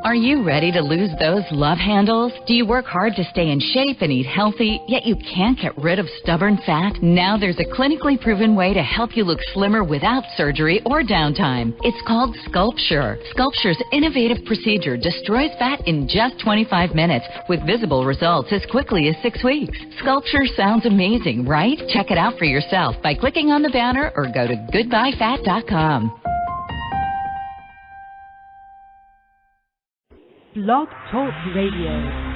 Are you ready to lose those love handles? Do you work hard to stay in shape and eat healthy, yet you can't get rid of stubborn fat? Now there's a clinically proven way to help you look slimmer without surgery or downtime. It's called Sculpture. Sculpture's innovative procedure destroys fat in just 25 minutes with visible results as quickly as 6 weeks. Sculpture sounds amazing, right? Check it out for yourself by clicking on the banner or go to goodbyefat.com. Blog Talk Radio.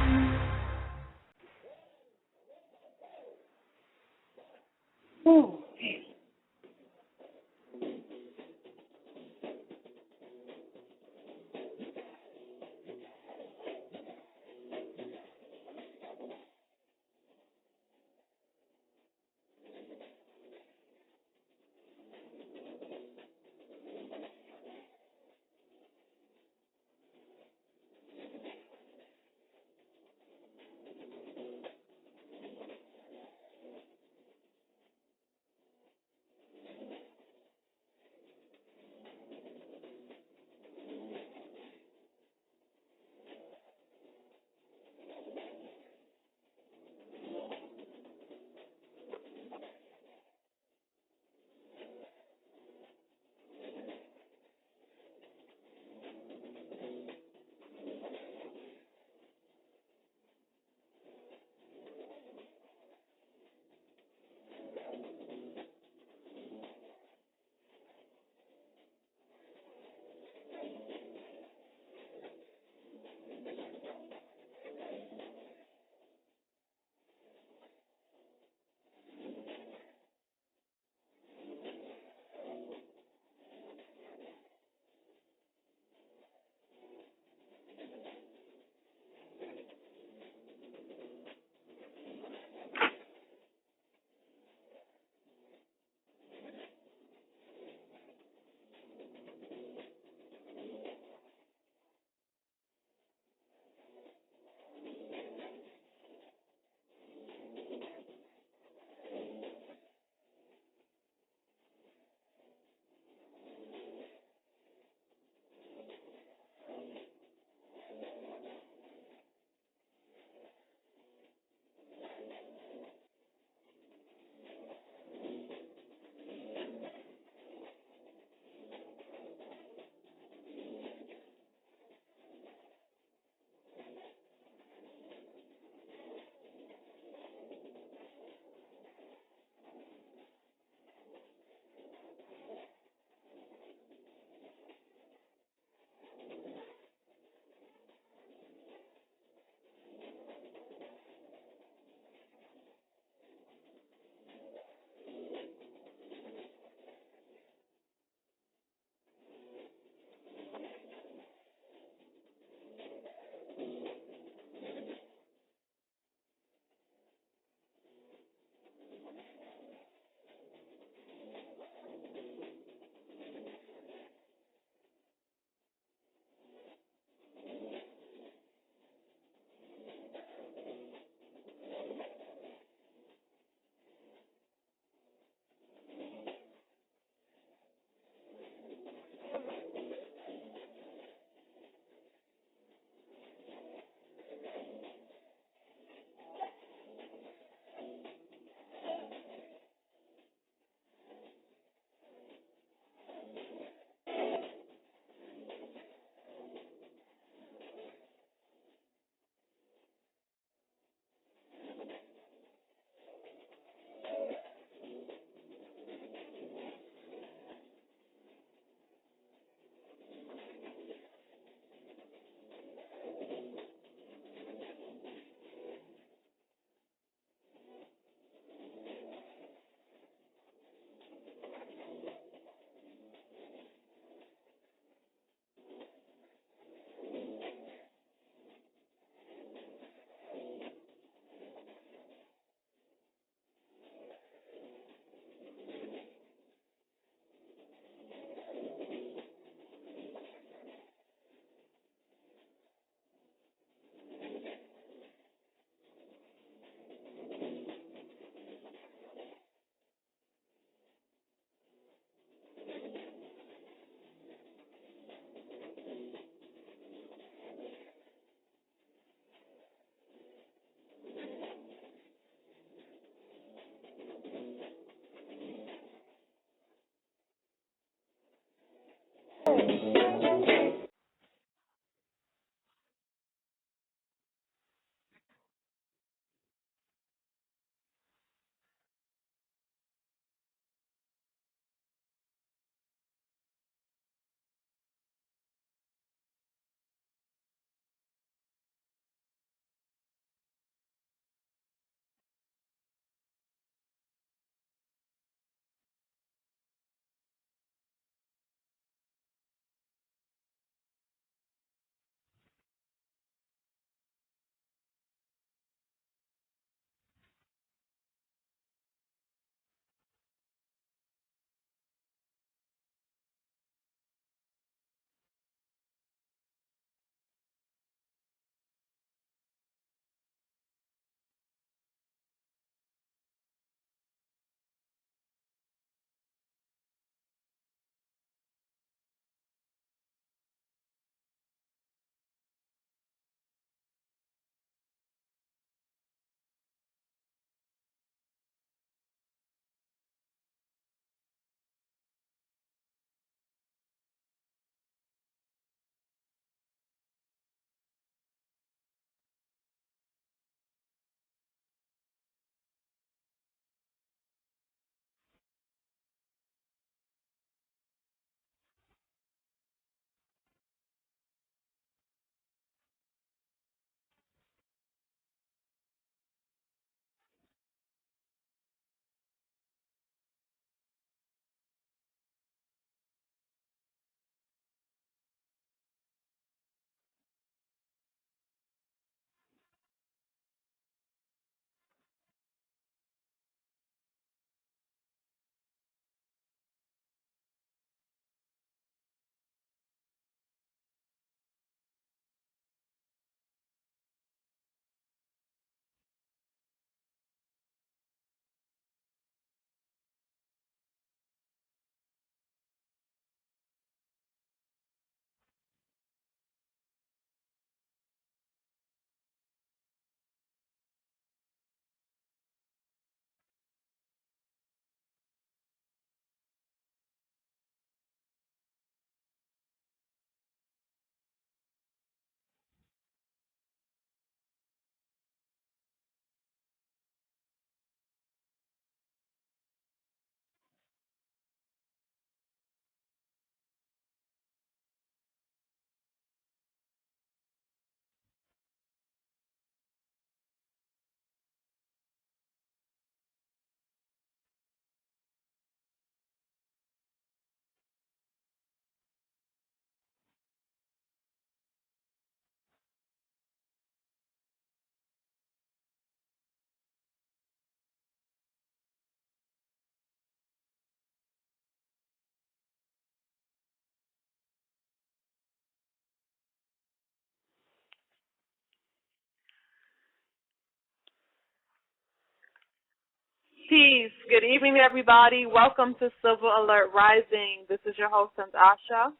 Peace. Good evening, everybody. Welcome to Silver Alert Rising. This is your host, Asha.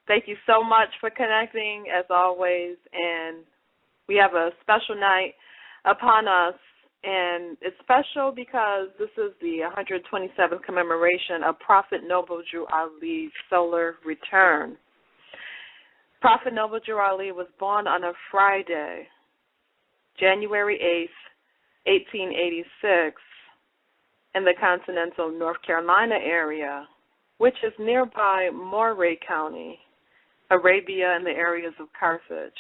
Thank you so much for connecting, as always. And we have a special night upon us. And it's special because this is the 127th commemoration of Prophet Noble Drew Ali's solar return. Prophet Noble Drew Ali was born on a Friday, January 8th, 1886, in the continental North Carolina area, which is nearby Moorish County, Arabia, and the areas of Carthage.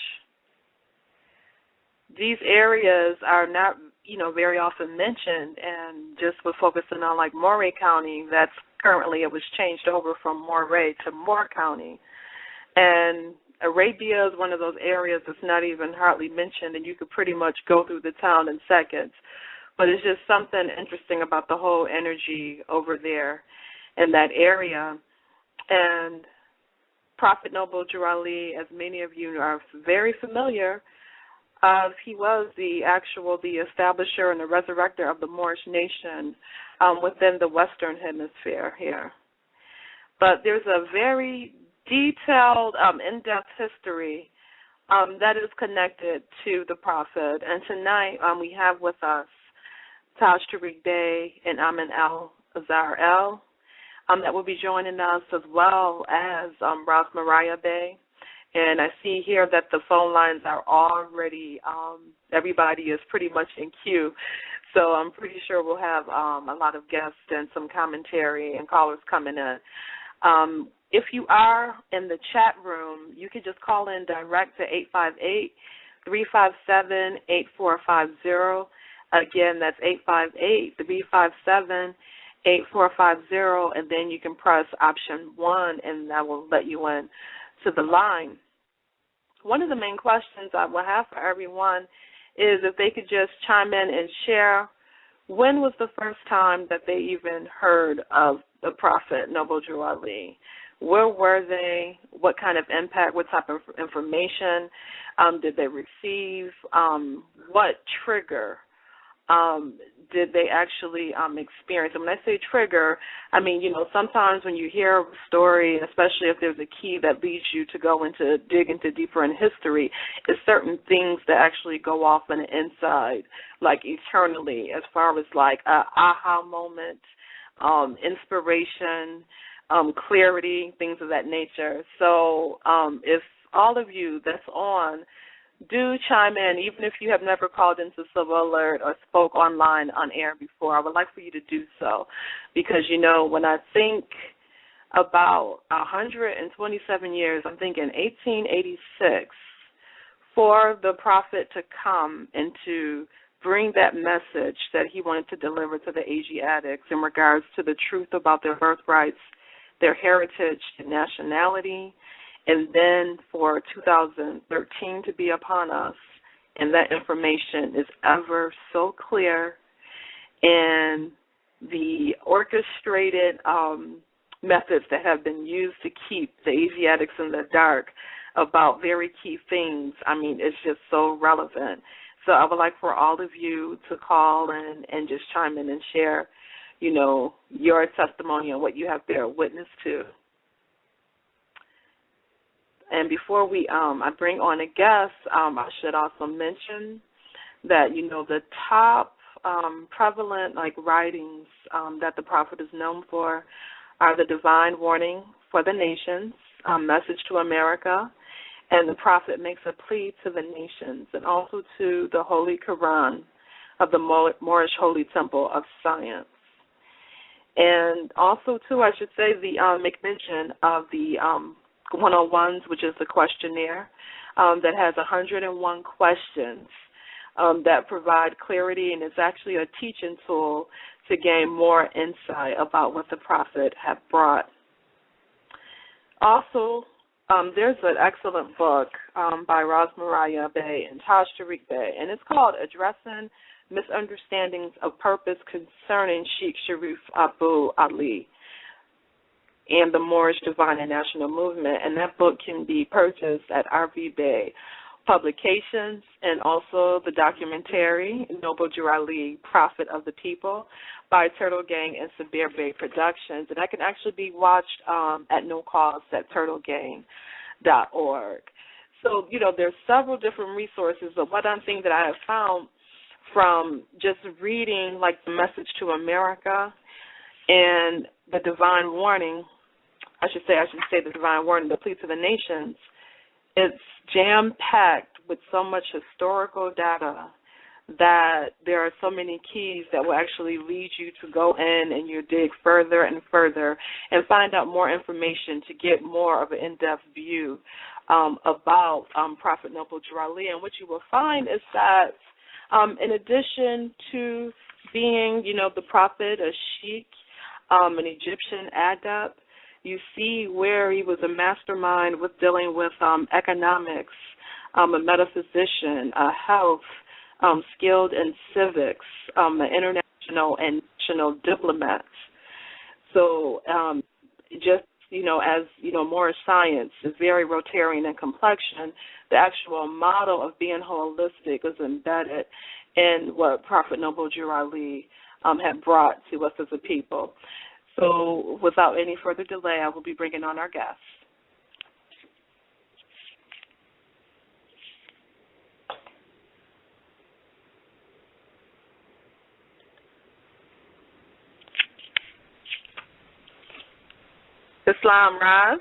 These areas are not, very often mentioned, and just with focusing on like Moorish County, it was changed over from Moorish to Moore County. And Arabia is one of those areas that's not even hardly mentioned, and you could pretty much go through the town in seconds. But it's just something interesting about the whole energy over there in that area. And Prophet Noble Drew Ali, as many of you are very familiar, he was the establisher and the resurrector of the Moorish nation within the Western Hemisphere here. But there's a very detailed, in-depth history that is connected to the Prophet. And tonight we have with us Taj Tarik Bey and Amen-El Taj that will be joining us, as well as Mariah Bey. And I see here that the phone lines are already, everybody is pretty much in queue. So I'm pretty sure we'll have a lot of guests and some commentary and callers coming in. If you are in the chat room, you can just call in direct to 858-357-8450. Again, that's 858-357-8450, and then you can press option 1, and that will let you in to the line. One of the main questions I will have for everyone is if they could just chime in and share when was the first time that they even heard of the Prophet Noble Drew Ali. Where were they? What kind of impact, what type of information did they receive? What trigger did they actually experience? And when I say trigger, I mean, sometimes when you hear a story, especially if there's a key that leads you to dig into deeper in history, it's certain things that actually go off on the inside, like eternally, as far as like a aha moment, inspiration, clarity, things of that nature. So if all of you that's on, do chime in, even if you have never called into Silver Alert or spoke online on air before. I would like for you to do so, because, when I think about 127 years, I'm thinking 1886, for the Prophet to come and to bring that message that he wanted to deliver to the Asiatics in regards to the truth about their birthrights, their heritage, and nationality, and then for 2013 to be upon us, and that information is ever so clear, and the orchestrated methods that have been used to keep the Asiatics in the dark about very key things, I mean, it's just so relevant. So I would like for all of you to call and just chime in and share, your testimony on what you have bear witness to. And before I bring on a guest, I should also mention that, the top prevalent writings that the Prophet is known for are the Divine Warning for the Nations, Message to America, and the Prophet makes a plea to the nations, and also to the Holy Quran of the Moorish Holy Temple of Science. And also, too, I should say make mention of the 101s, which is the questionnaire that has 101 questions that provide clarity, and it's actually a teaching tool to gain more insight about what the Prophet had brought. Also, there's an excellent book by Mariah Bey and Taj Tarik Bey, and it's called Addressing Misunderstandings of Purpose Concerning Sheik Sharif Abu Ali and the Moorish Divine and National Movement, and that book can be purchased at RV Bay publications, and also the documentary Noble Jurali, Prophet of the People, by Turtle Gang and Sabir Bey Productions. And that can actually be watched at no cost at turtlegang.org. So, there's several different resources, but one thing that I have found from just reading, like, the Message to America and the Divine Warning, I should say the Divine Warning, the Plea to the Nations, it's jam-packed with so much historical data that there are so many keys that will actually lead you to go in and you dig further and further and find out more information to get more of an in-depth view about Prophet Noble Jurali. And what you will find is that in addition to being, the prophet, a Sheik, an Egyptian adept, you see where he was a mastermind with dealing with economics, a metaphysician, health, skilled in civics, an international and national diplomat. So just, as, Moorish science is very Rotarian in complexion, the actual model of being holistic is embedded in what Prophet Noble Jurali had brought to us as a people. So without any further delay, I will be bringing on our guests. Islam, Raz.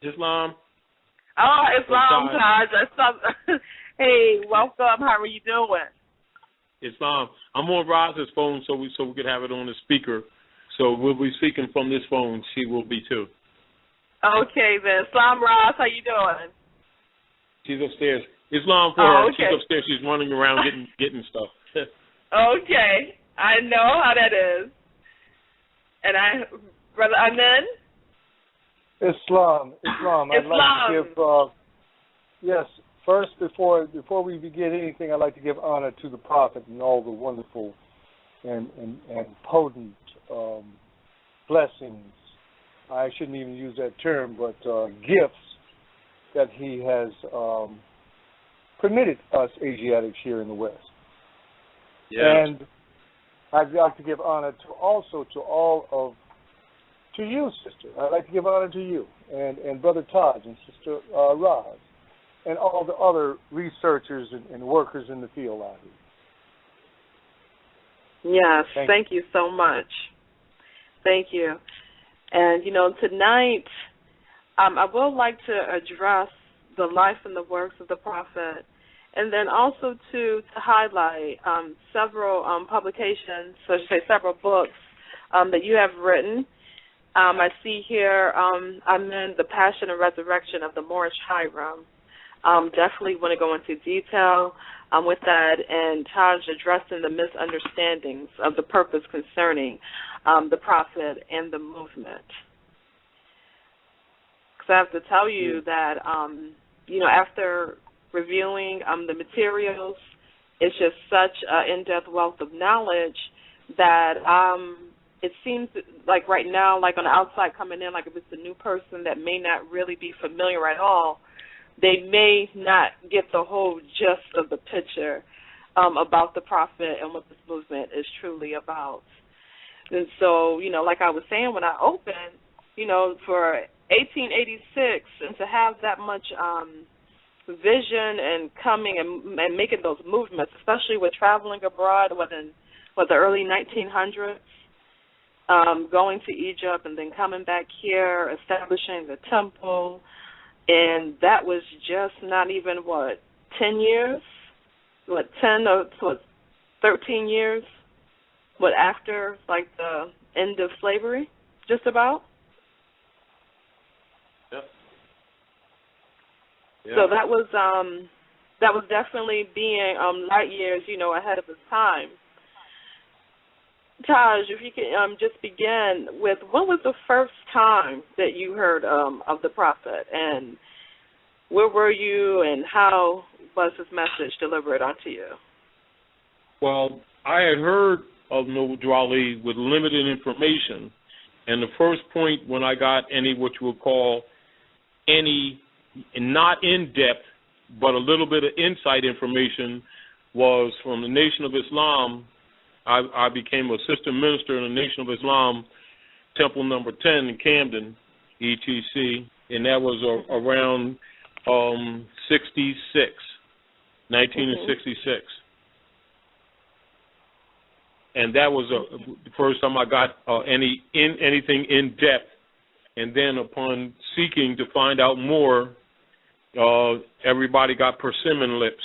Islam. Oh, Islam, Taj. Hey, welcome. How are you doing? Islam. I'm on Raz's phone, so we could have it on the speaker. So we'll be speaking from this phone. She will be too. Okay, then. Islam, Raz, how you doing? She's upstairs. Islam for her. Okay. She's upstairs. She's running around getting stuff. Okay. I know how that is. And Brother Amen? Islam. I'd like to give, yes, first, before we begin anything, I'd like to give honor to the Prophet and all the wonderful and potent blessings. I shouldn't even use that term, but gifts that he has permitted us Asiatics here in the West. Yes. And I'd like to give honor to you, sister. I'd like to give honor to you and Brother Taj and Sister Roz and all the other researchers and workers in the field out here. Yes, thank you so much. Thank you. And, tonight I would like to address the life and the works of the Prophet, and then also to highlight several publications, so I should say several books that you have written. I see here Amen, The Passion and Resurrection of the Moorish Hiram. Definitely want to go into detail with that, and Taj addressing the misunderstandings of the purpose concerning the Prophet and the movement. Because I have to tell you that, after reviewing the materials, it's just such an in-depth wealth of knowledge that it seems like right now, like on the outside coming in, like if it's a new person that may not really be familiar at all, they may not get the whole gist of the picture about the Prophet and what this movement is truly about. And so, like I was saying when I opened, for 1886 and to have that much vision and coming and making those movements, especially with traveling abroad within the early 1900s, going to Egypt and then coming back here, establishing the temple. And that was just not even, 10 years? 10 or 13 years? After, like, the end of slavery, just about? Yep. So that was definitely being light years, ahead of its time. Taj, if you could just begin with, when was the first time that you heard of the Prophet, and where were you, and how was his message delivered onto you? Well, I had heard of Noble Jurali with limited information, and the first point when I got any what you would call any not in-depth but a little bit of inside information was from the Nation of Islam. I became assistant minister in the Nation of Islam, Temple number 10 in Camden, ETC, and that was around 1966. And that was the first time I got anything in depth. And then upon seeking to find out more, everybody got persimmon lips.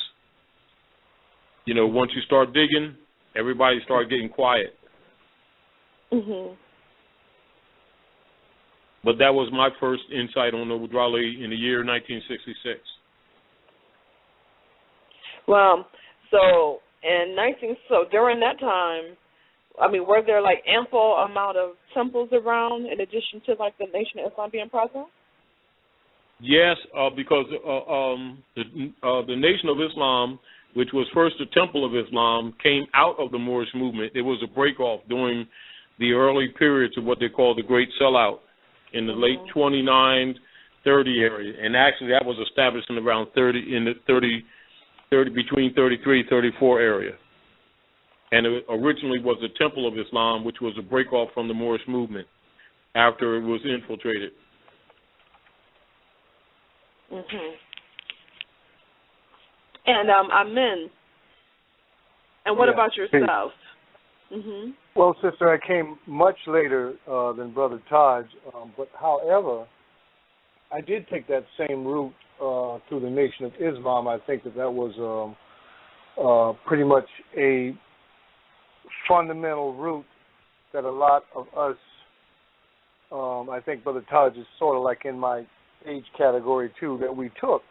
You know, once you start digging, everybody started getting quiet. Mhm. But that was my first insight on Udrali in the year 1966. Well, so during that time, I mean, were there like ample amount of temples around in addition to like the Nation of Islam being present? Yes, because the Nation of Islam, which was first the Temple of Islam, came out of the Moorish movement. It was a break-off during the early periods of what they call the Great Sellout in the late 29, 30 area. And actually that was established in around between 33, 34 area. And it originally was the Temple of Islam, which was a break-off from the Moorish movement after it was infiltrated. Mhm. And Amen. And what about yourself? Mhm. Well, sister, I came much later than Brother Taj, but however, I did take that same route through the Nation of Islam. I think that was pretty much a fundamental route that a lot of us, I think Brother Taj is sort of like in my age category too, that we took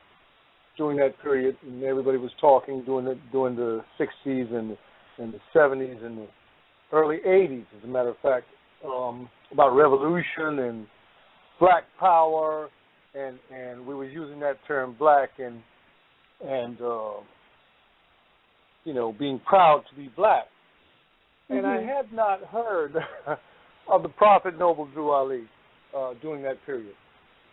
during that period. And everybody was talking during the 60s and the 70s and the early 80s, as a matter of fact, about revolution and black power, and we were using that term black and you know, being proud to be black. And I had not heard of the Prophet Noble Drew Ali during that period.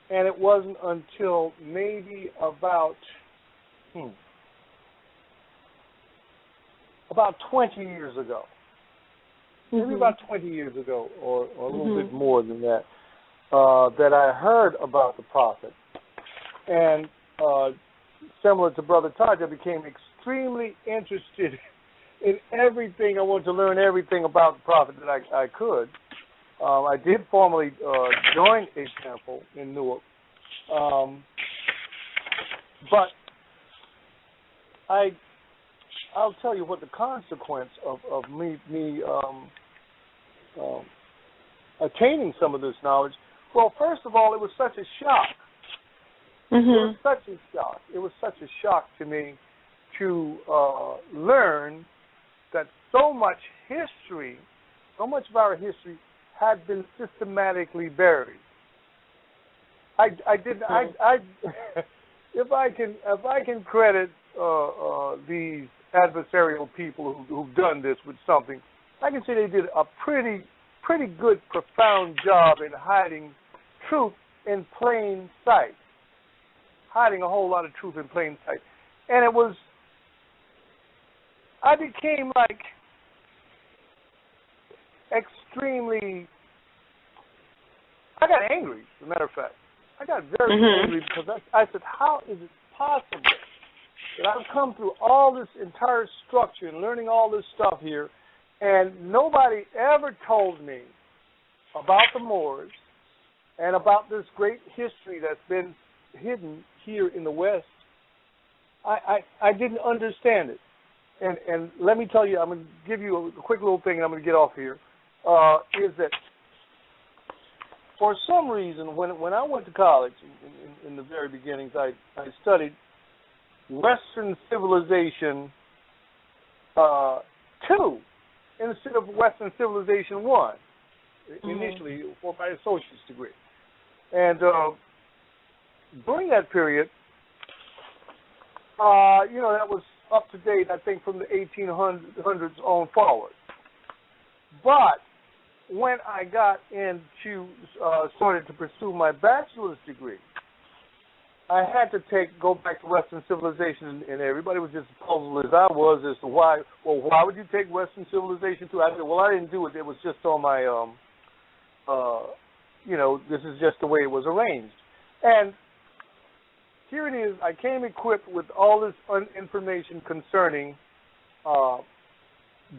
And it wasn't until maybe about 20 years ago, maybe about 20 years ago, or a little bit more than that, that I heard about the Prophet. And similar to Brother Taj, I became extremely interested in everything. I wanted to learn everything about the Prophet that I could. I did formally join a temple in Newark, but I'll tell you what the consequence of me attaining some of this knowledge. Well, first of all, it was such a shock. It was such a shock. It was such a shock to me to learn that so much history, so much of our history, had been systematically buried. If I can credit these adversarial people who've done this with something, I can say they did a pretty good, profound job in hiding truth in plain sight, hiding a whole lot of truth in plain sight. And I became like extremely, I got angry, as a matter of fact. I got very angry because I said, how is it possible that I've come through all this entire structure and learning all this stuff here, and nobody ever told me about the Moors and about this great history that's been hidden here in the West? I didn't understand it. And let me tell you, I'm going to give you a quick little thing, and I'm going to get off here, is that for some reason, when I went to college in the very beginnings, I studied Western Civilization 2 instead of Western Civilization 1, initially for my associate's degree. And during that period, that was up to date, I think, from the 1800s on forward. But when I got into, started to pursue my bachelor's degree, I had to go back to Western civilization, and everybody was just puzzled as I was as to why. Well, why would you take Western civilization too? I said, well, I didn't do it. It was just on my, this is just the way it was arranged. And here it is. I came equipped with all this information concerning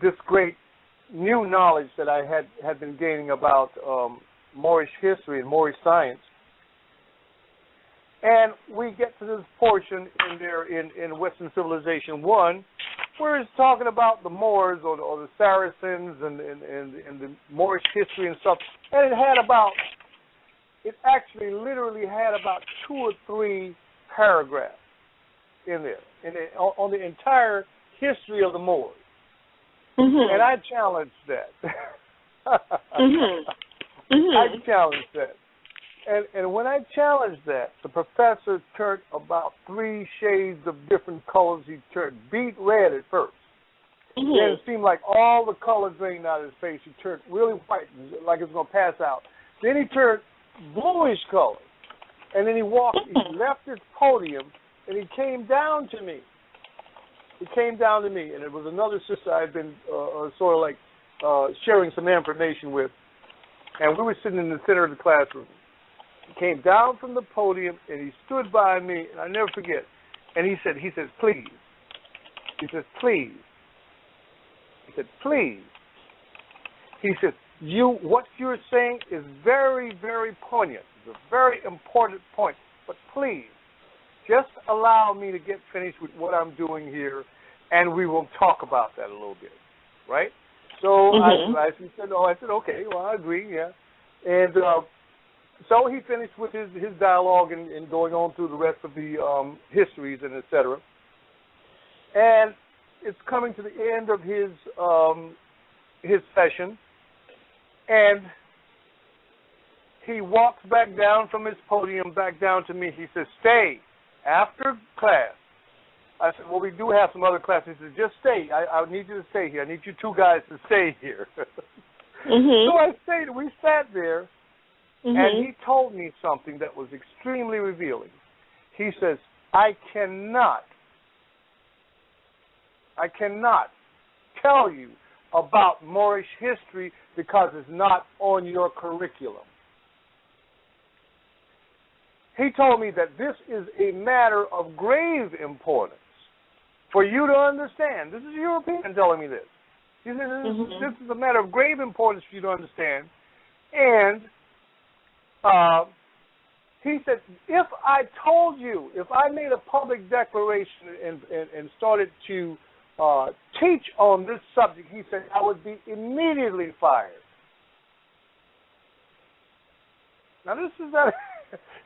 this great new knowledge that I had been gaining about Moorish history and Moorish science. And we get to this portion in Western Civilization 1 where it's talking about the Moors or the Saracens and the Moorish history and stuff. And it actually literally had about 2 or 3 paragraphs in there on the entire history of the Moors. Mm-hmm. And I challenged that. I challenged that. And when I challenged that, the professor turned about 3 shades of different colors. He turned beet red at first. Mm-hmm. Then it seemed like all the color drained out of his face. He turned really white, like it was going to pass out. Then he turned bluish color. And then he left his podium, and he came down to me. And it was another sister I had been sort of like sharing some information with. And we were sitting in the center of the classroom. He came down from the podium, and he stood by me, and I never forget. And he says, please. He says, please. He said, please. He said, what you're saying is very, very poignant. It's a very important point. But please, just allow me to get finished with what I'm doing here, and we will talk about that a little bit, right? So I said, okay, well, I agree, yeah. And so he finished with his dialogue and going on through the rest of the histories and et cetera. And it's coming to the end of his session, and he walks back down from his podium back down to me. He says, stay after class. I said, well, we do have some other classes. He said, just stay. I need you to stay here. I need you 2 guys to stay here. Mm-hmm. So I stayed. We sat there. Mm-hmm. And he told me something that was extremely revealing. He says, I cannot tell you about Moorish history because it's not on your curriculum. He told me that this is a matter of grave importance for you to understand. This is a European telling me this. He said, this is a matter of grave importance for you to understand. And he said, if I made a public declaration and started to teach on this subject, he said, I would be immediately fired. Now, this is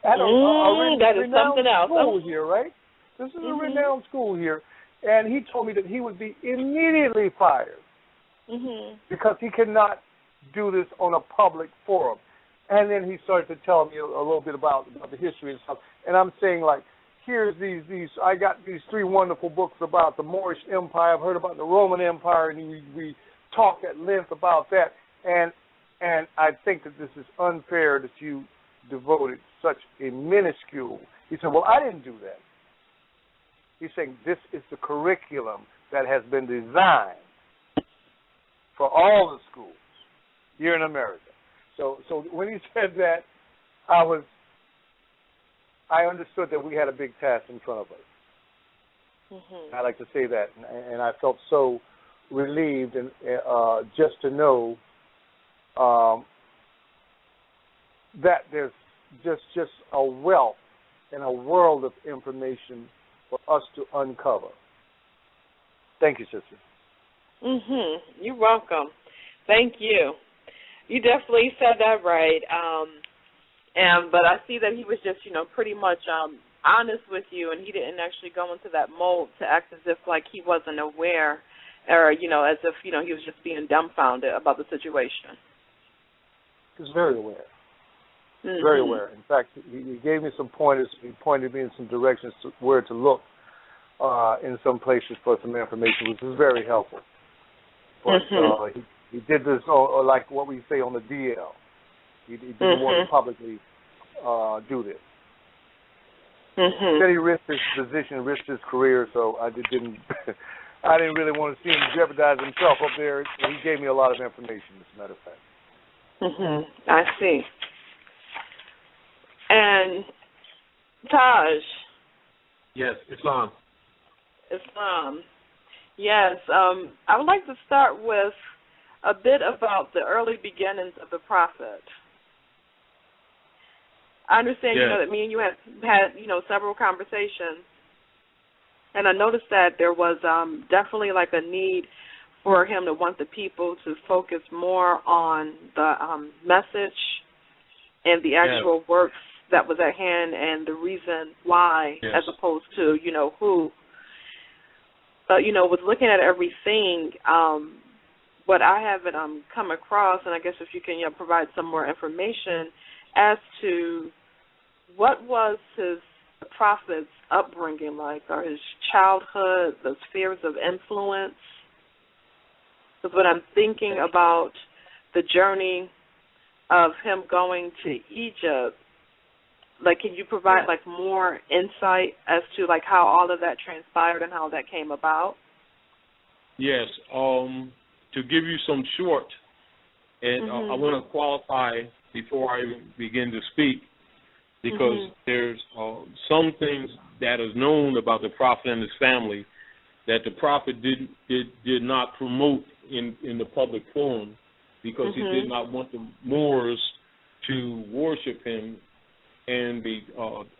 at that is something else. School here, right? This is a renowned school here. And he told me that he would be immediately fired because he cannot do this on a public forum. And then he started to tell me a little bit about the history and stuff. And I'm saying, like, here's I got these 3 wonderful books about the Moorish Empire. I've heard about the Roman Empire, and we talk at length about that. And I think that this is unfair that you devoted such a minuscule. He said, well, I didn't do that. He's saying this is the curriculum that has been designed for all the schools here in America. So when he said that, I understood that we had a big task in front of us. Mm-hmm. I like to say that, and I felt so relieved and just to know that there's just a wealth and a world of information for us to uncover. Thank you, sister. You're welcome. Thank you. You definitely said that right. But I see that he was just, pretty much honest with you, and he didn't actually go into that mold to act as if like he wasn't aware, or as if he was just being dumbfounded about the situation. He was very aware. Very aware. In fact, he gave me some pointers. He pointed me in some directions to where to look in some places for some information, which was very helpful. But he did this, like what we say on the DL. He didn't want to publicly do this. Said he risked his position, risked his career, so I didn't I didn't really want to see him jeopardize himself up there. He gave me a lot of information, as a matter of fact. I see. And Taj. Yes, Islam. Yes. I would like to start with a bit about the early beginnings of the Prophet. I understand, yes. that me and you had several conversations, and I noticed that there was definitely like a need for him to want the people to focus more on the message and the actual works that was at hand and the reason why, as opposed to, who. But, with looking at everything, what I haven't come across, and I guess if you can provide some more information as to what was the Prophet's upbringing like, or his childhood, the spheres of influence. Because when I'm thinking about the journey of him going to Egypt, can you provide more insight as to how all of that transpired and how that came about? Yes. To give you some short, and I want to qualify before I begin to speak, because there's some things that is known about the Prophet and his family that the Prophet did not promote in the public forum, because he did not want the Moors to worship him and be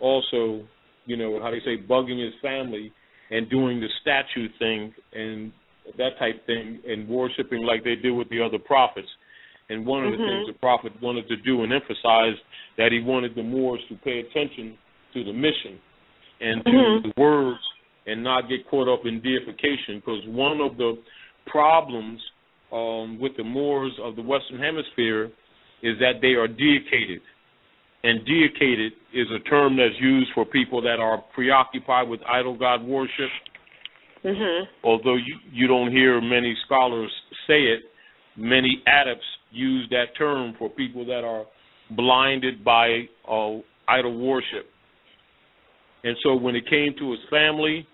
also, bugging his family and doing the statue thing and that type thing and worshiping like they did with the other prophets. And one of the things the Prophet wanted to do and emphasize that he wanted the Moors to pay attention to the mission and to the words and not get caught up in deification, because one of the problems with the Moors of the Western Hemisphere is that they are deicated. And deicated is a term that's used for people that are preoccupied with idol god worship. Although you don't hear many scholars say it, many adepts use that term for people that are blinded by idol worship. And so when it came to his family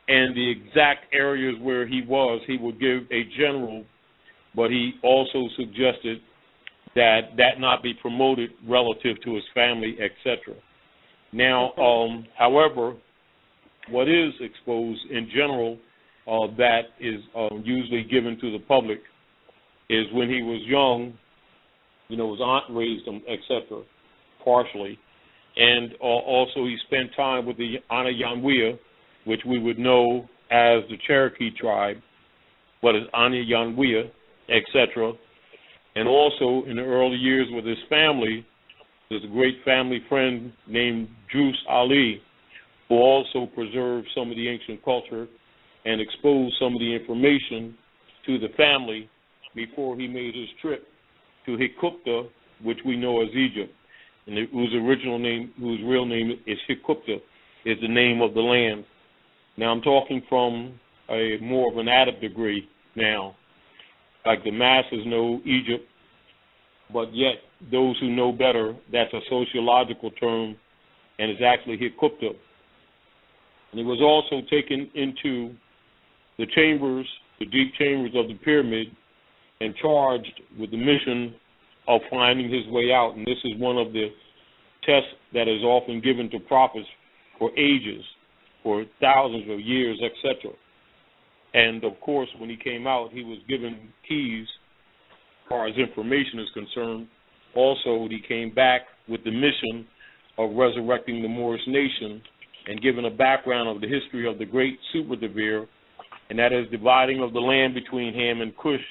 and the exact areas where he was, he would give a general, but he also suggested that not be promoted relative to his family, etc. Now, however, what is exposed in general that is usually given to the public is when he was young, his aunt raised him, etc., partially. And also he spent time with the Anayanwia, which we would know as the Cherokee tribe, but as Anayanwia, etc. And also in the early years with his family, there's a great family friend named Drus Ali, who also preserved some of the ancient culture and exposed some of the information to the family before he made his trip to Hikupta, which we know as Egypt, and whose real name is Hikupta, is the name of the land. Now I'm talking from a more of an Adept degree now. Like the masses know Egypt, but yet those who know better, that's a sociological term, and it's actually Hikupta. And he was also taken into the chambers, the deep chambers of the pyramid, and charged with the mission of finding his way out. And this is one of the tests that is often given to prophets for ages, for thousands of years, etc. And, of course, when he came out, he was given keys as far as information is concerned. Also, he came back with the mission of resurrecting the Moorish nation and giving a background of the history of the great Super Devere, and that is dividing of the land between Ham and Cush,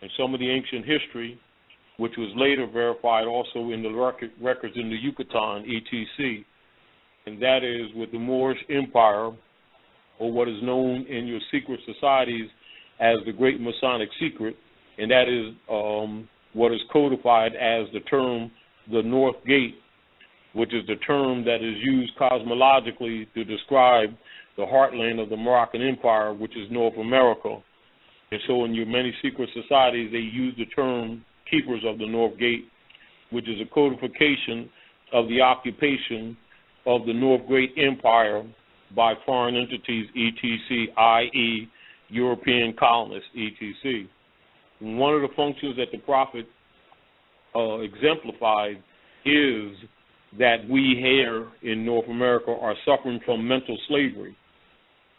and some of the ancient history, which was later verified also in the records in the Yucatan, etc. And that is with the Moorish Empire, or what is known in your secret societies as the Great Masonic Secret, and that is what is codified as the term the North Gate, which is the term that is used cosmologically to describe the heartland of the Moroccan Empire, which is North America. And so in your many secret societies, they use the term Keepers of the North Gate, which is a codification of the occupation of the North Great Empire by foreign entities, etc., i.e., European colonists, etc. One of the functions that the Prophet exemplified is that we here in North America are suffering from mental slavery.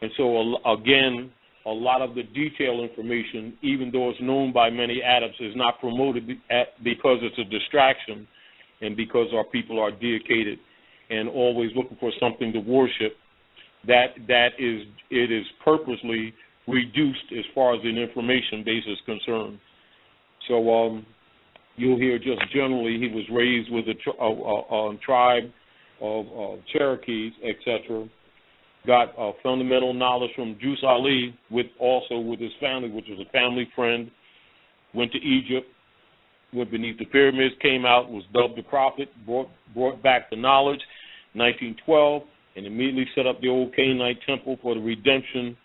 And so, again, a lot of the detailed information, even though it's known by many adepts, is not promoted because it's a distraction and because our people are dedicated and always looking for something to worship. It is purposely reduced as far as an information base is concerned. So you'll hear just generally he was raised with a tribe of Cherokees, etc. Got fundamental knowledge from Jus Ali, also with his family, which was a family friend. Went to Egypt, went beneath the pyramids, came out, was dubbed the prophet, brought back the knowledge, 1912, and immediately set up the old Canaanite temple for the redemption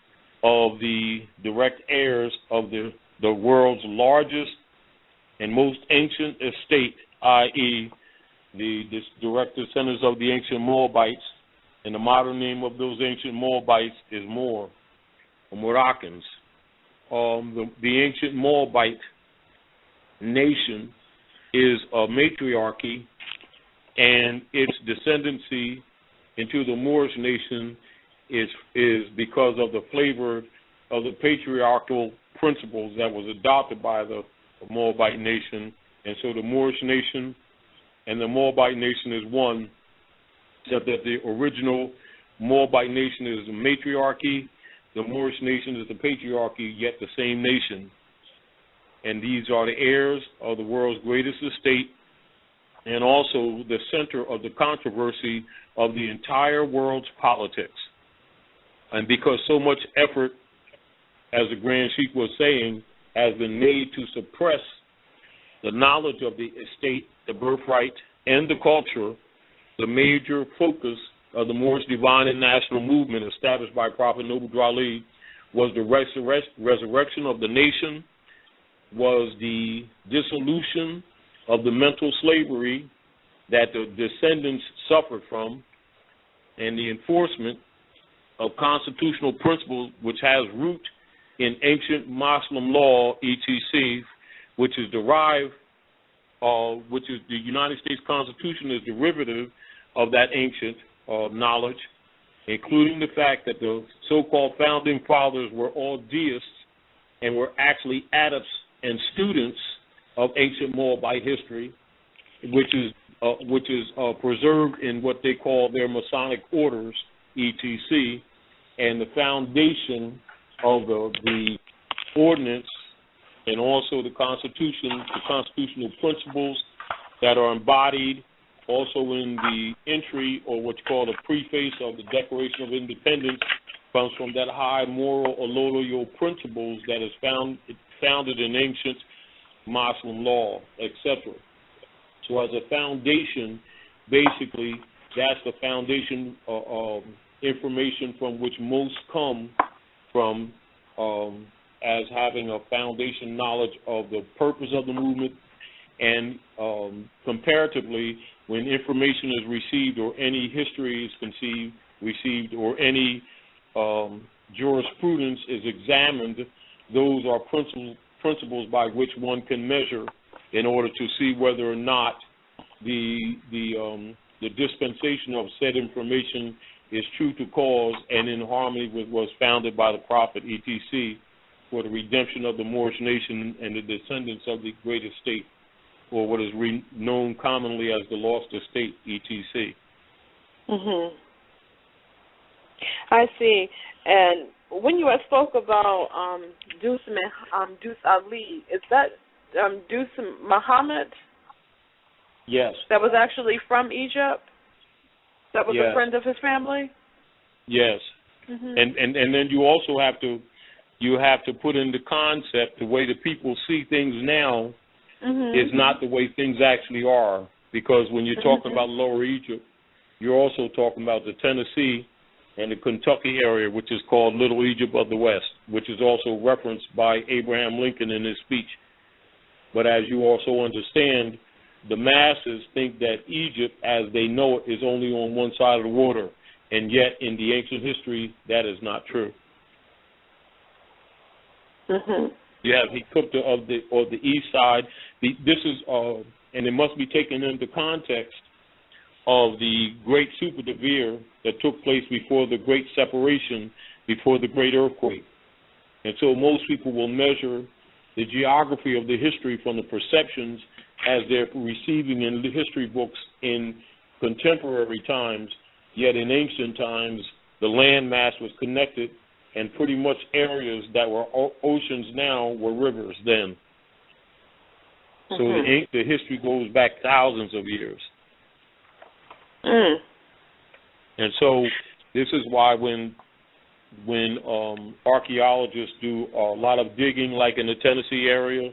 of the direct heirs of the world's largest and most ancient estate, i.e., the direct descendants of the ancient Moabites. And the modern name of those ancient Moabites is Moor, or Moroccans. The ancient Moabite nation is a matriarchy, and its descendancy into the Moorish nation is because of the flavor of the patriarchal principles that was adopted by the Moabite nation. And so the Moorish nation and the Moabite nation is one, except that the original Moabite nation is a matriarchy, the Moorish nation is a patriarchy, yet the same nation. And these are the heirs of the world's greatest estate and also the center of the controversy of the entire world's politics. And because so much effort, as the Grand Sheik was saying, has been made to suppress the knowledge of the estate, the birthright, and the culture, the major focus of the Moorish divine and national movement established by Prophet Noble Drew Ali was the resurrection of the nation, was the dissolution of the mental slavery that the descendants suffered from, and the enforcement of constitutional principles which has root in ancient Muslim law, etc., which is derived, which is the United States Constitution is derivative of that ancient knowledge, including the fact that the so-called founding fathers were all deists and were actually adepts and students of ancient Moabite history, which is preserved in what they call their Masonic orders, etc., and the foundation of the ordinance and also the Constitution, the constitutional principles that are embodied also in the entry, or what's called a preface of the Declaration of Independence, comes from that high moral or loyal principles that is founded in ancient Muslim law, etc. So as a foundation, basically, that's the foundation of information from which most come from as having a foundation knowledge of the purpose of the movement. And comparatively, when information is received or any history is received or any jurisprudence is examined, those are principles by which one can measure in order to see whether or not the dispensation of said information is true to cause and in harmony with what was founded by the Prophet, etc., for the redemption of the Moorish nation and the descendants of the great estate, or what is known commonly as the lost estate, etc. I see. And when you spoke about Jus Ali, is that Jus Muhammad? Yes. That was actually from Egypt? That was a friend of his family? Yes. And then you also have to put in the concept the way the people see things now is not the way things actually are, because when you're talking about Lower Egypt, you're also talking about the Tennessee and the Kentucky area, which is called Little Egypt of the West, which is also referenced by Abraham Lincoln in his speech. But as you also understand, the masses think that Egypt, as they know it, is only on one side of the water, and yet in the ancient history, that is not true. Mm-hmm. You have Hikupta of the east side. This is, and it must be taken into context of the great super devere that took place before the great separation, before the great earthquake. And so most people will measure the geography of the history from the perceptions as they're receiving in the history books in contemporary times, yet in ancient times, the land mass was connected, and pretty much areas that were oceans now were rivers then. So the history goes back thousands of years. Mm. And so this is why when archaeologists do a lot of digging, like in the Tennessee area,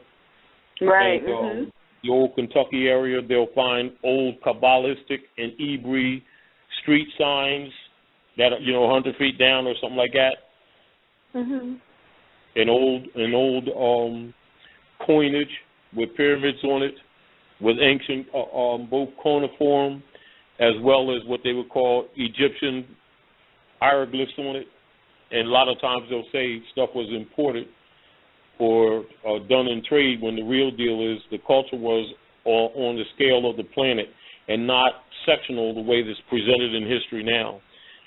right, and, the old Kentucky area, they'll find old Kabbalistic and Hebrew street signs that are, 100 feet down or something like that. Mm-hmm. An old coinage with pyramids on it, with ancient both cuneiform as well as what they would call Egyptian hieroglyphs on it. And a lot of times they'll say stuff was imported or done in trade, when the real deal is the culture was on the scale of the planet and not sectional the way that's presented in history now.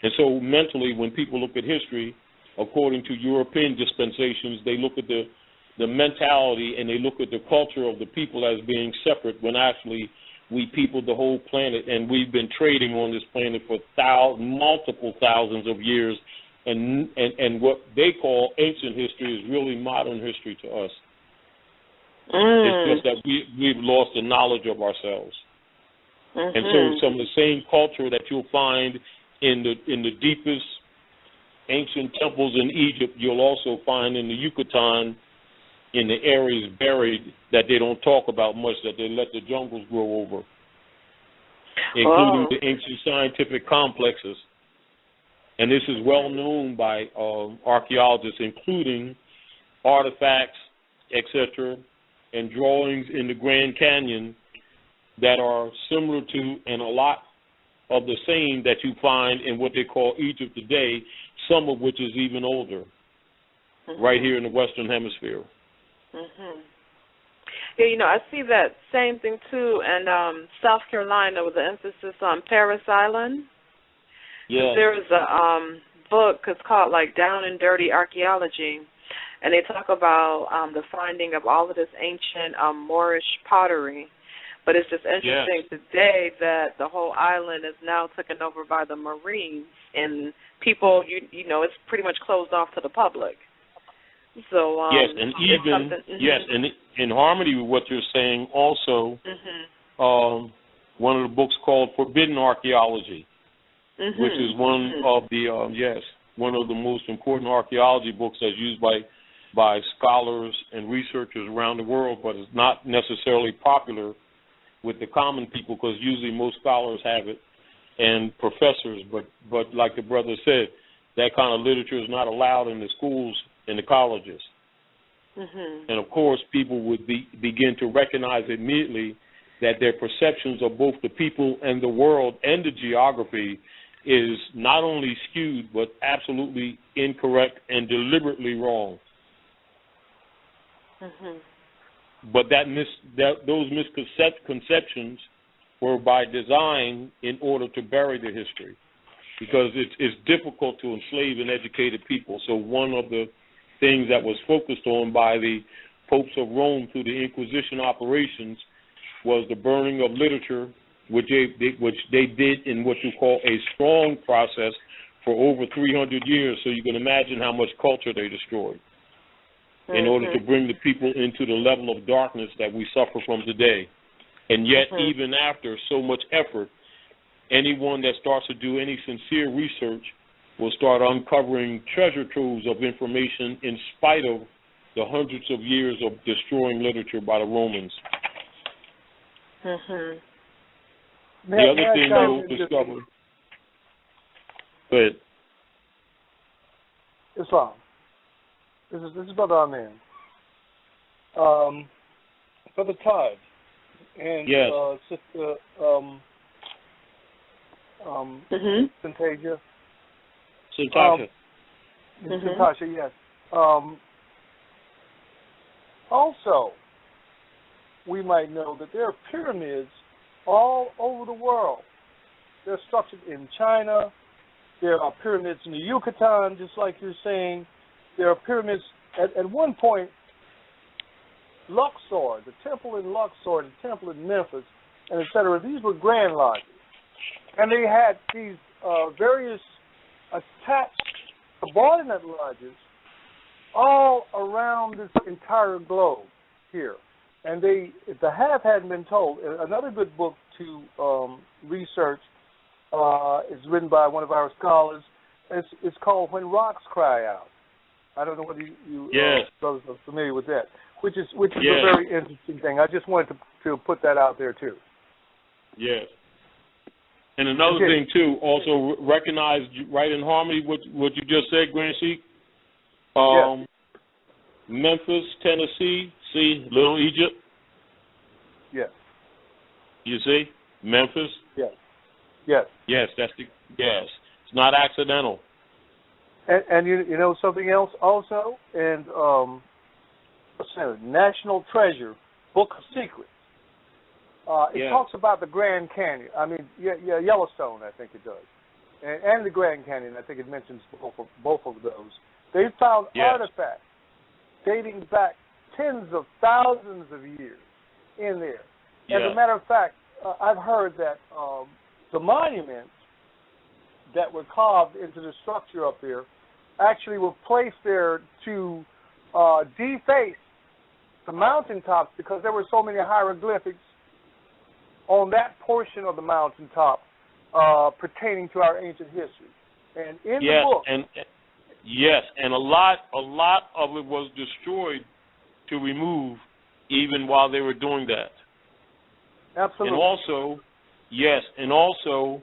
And so mentally, when people look at history, according to European dispensations, they look at the mentality and they look at the culture of the people as being separate, when actually we peopled the whole planet, and we've been trading on this planet for multiple thousands of years. And what they call ancient history is really modern history to us. It's just that we've lost the knowledge of ourselves. And so some of the same culture that you'll find in the deepest ancient temples in Egypt, you'll also find in the Yucatan, in the areas buried that they don't talk about much, that they let the jungles grow over, including the ancient scientific complexes. And this is well known by archaeologists, including artifacts, etc., and drawings in the Grand Canyon that are similar to, and a lot of the same that you find in what they call Egypt today, some of which is even older, right here in the Western Hemisphere. Yeah, I see that same thing too in South Carolina, with the emphasis on Paris Island. Yeah. There's a book, it's called Down and Dirty Archaeology, and they talk about the finding of all of this ancient Moorish pottery. But it's just interesting today that the whole island is now taken over by the Marines, and people, it's pretty much closed off to the public. So yes, and even and in harmony with what you're saying, also, one of the books called Forbidden Archaeology, which is one of the one of the most important archaeology books that's used by scholars and researchers around the world, but it's not necessarily popular with the common people, because usually most scholars have it and professors, but like the brother said, that kind of literature is not allowed in the schools and the colleges. And of course, people would begin to recognize immediately that their perceptions of both the people and the world and the geography is not only skewed, but absolutely incorrect and deliberately wrong. But those misconceptions were by design in order to bury the history, because it's difficult to enslave an educated people. So one of the things that was focused on by the popes of Rome through the Inquisition operations was the burning of literature, which they did in what you call a strong process for over 300 years. So you can imagine how much culture they destroyed in order to bring the people into the level of darkness that we suffer from today. And yet, even after so much effort, anyone that starts to do any sincere research will start uncovering treasure troves of information in spite of the hundreds of years of destroying literature by the Romans. The other thing they'll discover. Go ahead. Islam. This is Brother Amen. Brother Taj, and yes. Sister Syntasia. Syntasia, yes. Also, we might know that there are pyramids all over the world. They're structured in China. There are pyramids in the Yucatan, just like you're saying. There are pyramids at one point. Luxor, the temple in Luxor, the temple in Memphis, and etc. These were grand lodges, and they had these various attached subordinate lodges all around this entire globe here. And the half hadn't been told. Another good book to research is written by one of our scholars. It's called When Rocks Cry Out. I don't know whether you brothers are familiar with that, which is a very interesting thing. I just wanted to put that out there too. Yes. And another thing too, also recognize right in harmony with what you just said, Grand Sheik. Memphis, Tennessee, see Little Egypt. Yes. You see Memphis. Yes. Yes. Yes, it's not accidental. And you know something else also, and National Treasure, Book of Secrets. It talks about the Grand Canyon. I mean, Yellowstone, I think it does, and the Grand Canyon. I think it mentions both of those. They found artifacts dating back tens of thousands of years in there. As a matter of fact, I've heard that the monuments that were carved into the structure up there actually were placed there to deface the mountaintops because there were so many hieroglyphics on that portion of the mountaintop pertaining to our ancient history. And in the book... and a lot of it was destroyed to remove even while they were doing that. Absolutely. And also,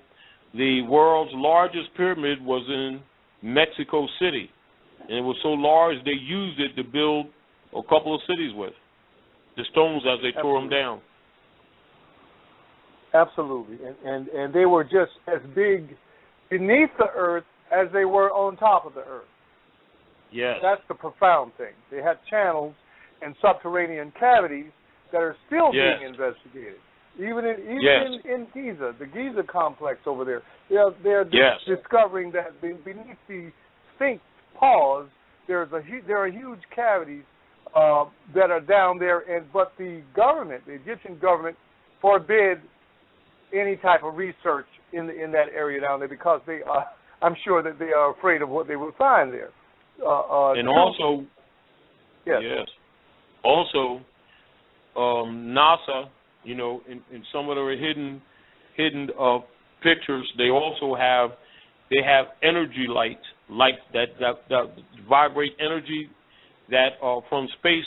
the world's largest pyramid was in Mexico City. And it was so large they used it to build a couple of cities with. The stones as they tore them down. Absolutely. And they were just as big beneath the earth as they were on top of the earth. Yes. That's the profound thing. They had channels and subterranean cavities that are still being investigated. Even in Giza, the Giza complex over there, they're discovering that beneath the Sphinx paws, there are huge cavities that are down there, but the Egyptian government, forbid any type of research in that area down there because I'm sure that they are afraid of what they will find there. Also, NASA, you know, in some of their hidden pictures, they also have energy lights that vibrate energy that are from space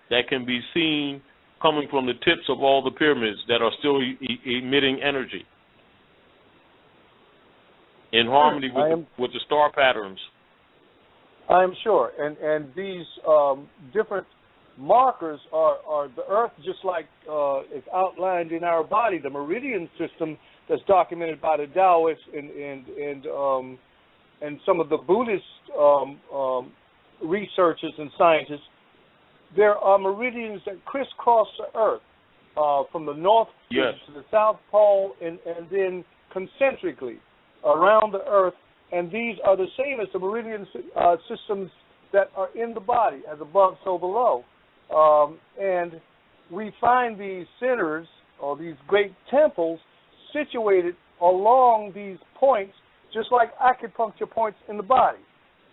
that can be seen coming from the tips of all the pyramids that are still emitting energy in harmony with the star patterns. I am sure, and these different markers are the Earth, just like it's outlined in our body, the meridian system that's documented by the Taoists and some of the Buddhist researchers and scientists. There are meridians that crisscross the Earth from the north to the south pole, and then concentrically around the Earth. And these are the same as the meridian systems that are in the body, as above, so below. And we find these centers, or these great temples, situated along these points, just like acupuncture points in the body.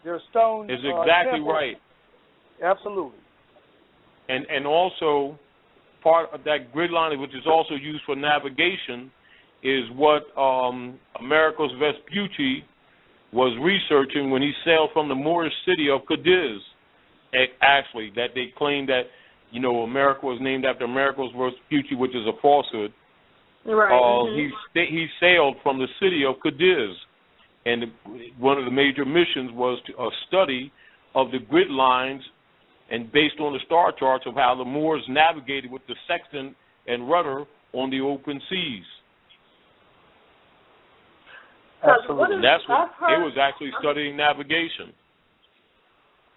They're stone temples. Is exactly right. Absolutely. And also, part of that grid line, which is also used for navigation, is what Americus Vespucci was researching when he sailed from the Moorish city of Cadiz. Actually, that they claimed that, you know, America was named after Americus Vespucci, which is a falsehood. Right. He sailed from the city of Cadiz, and one of the major missions was a study of the grid lines, and based on the star charts of how the Moors navigated with the sextant and rudder on the open seas. Absolutely. And that's what they was actually studying navigation.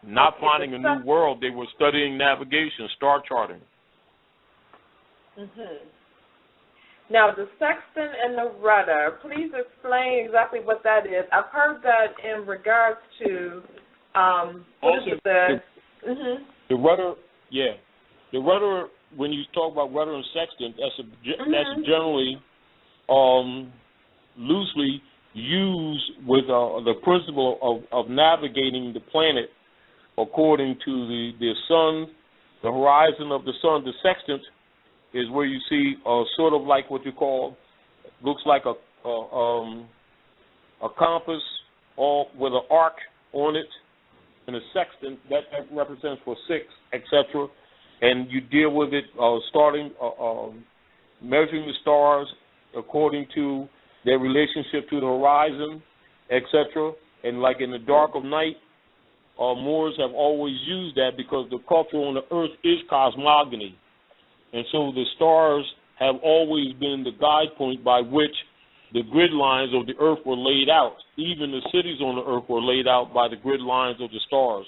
Not finding a new world, they were studying navigation, star charting. Now, the sextant and the rudder, please explain exactly what that is. I've heard that in regards to, the rudder, the rudder, when you talk about rudder and sextant, that's generally loosely used with the principle of navigating the planet according to the sun, the horizon of the sun. The sextant is where you see sort of like what you call, looks like a compass, all with an arc on it, and a sextant that represents for 6, etc. And you deal with it starting measuring the stars according to their relationship to the horizon, etc. And like in the dark of night, Moors have always used that because the culture on the earth is cosmogony. And so the stars have always been the guide point by which the grid lines of the earth were laid out. Even the cities on the earth were laid out by the grid lines of the stars.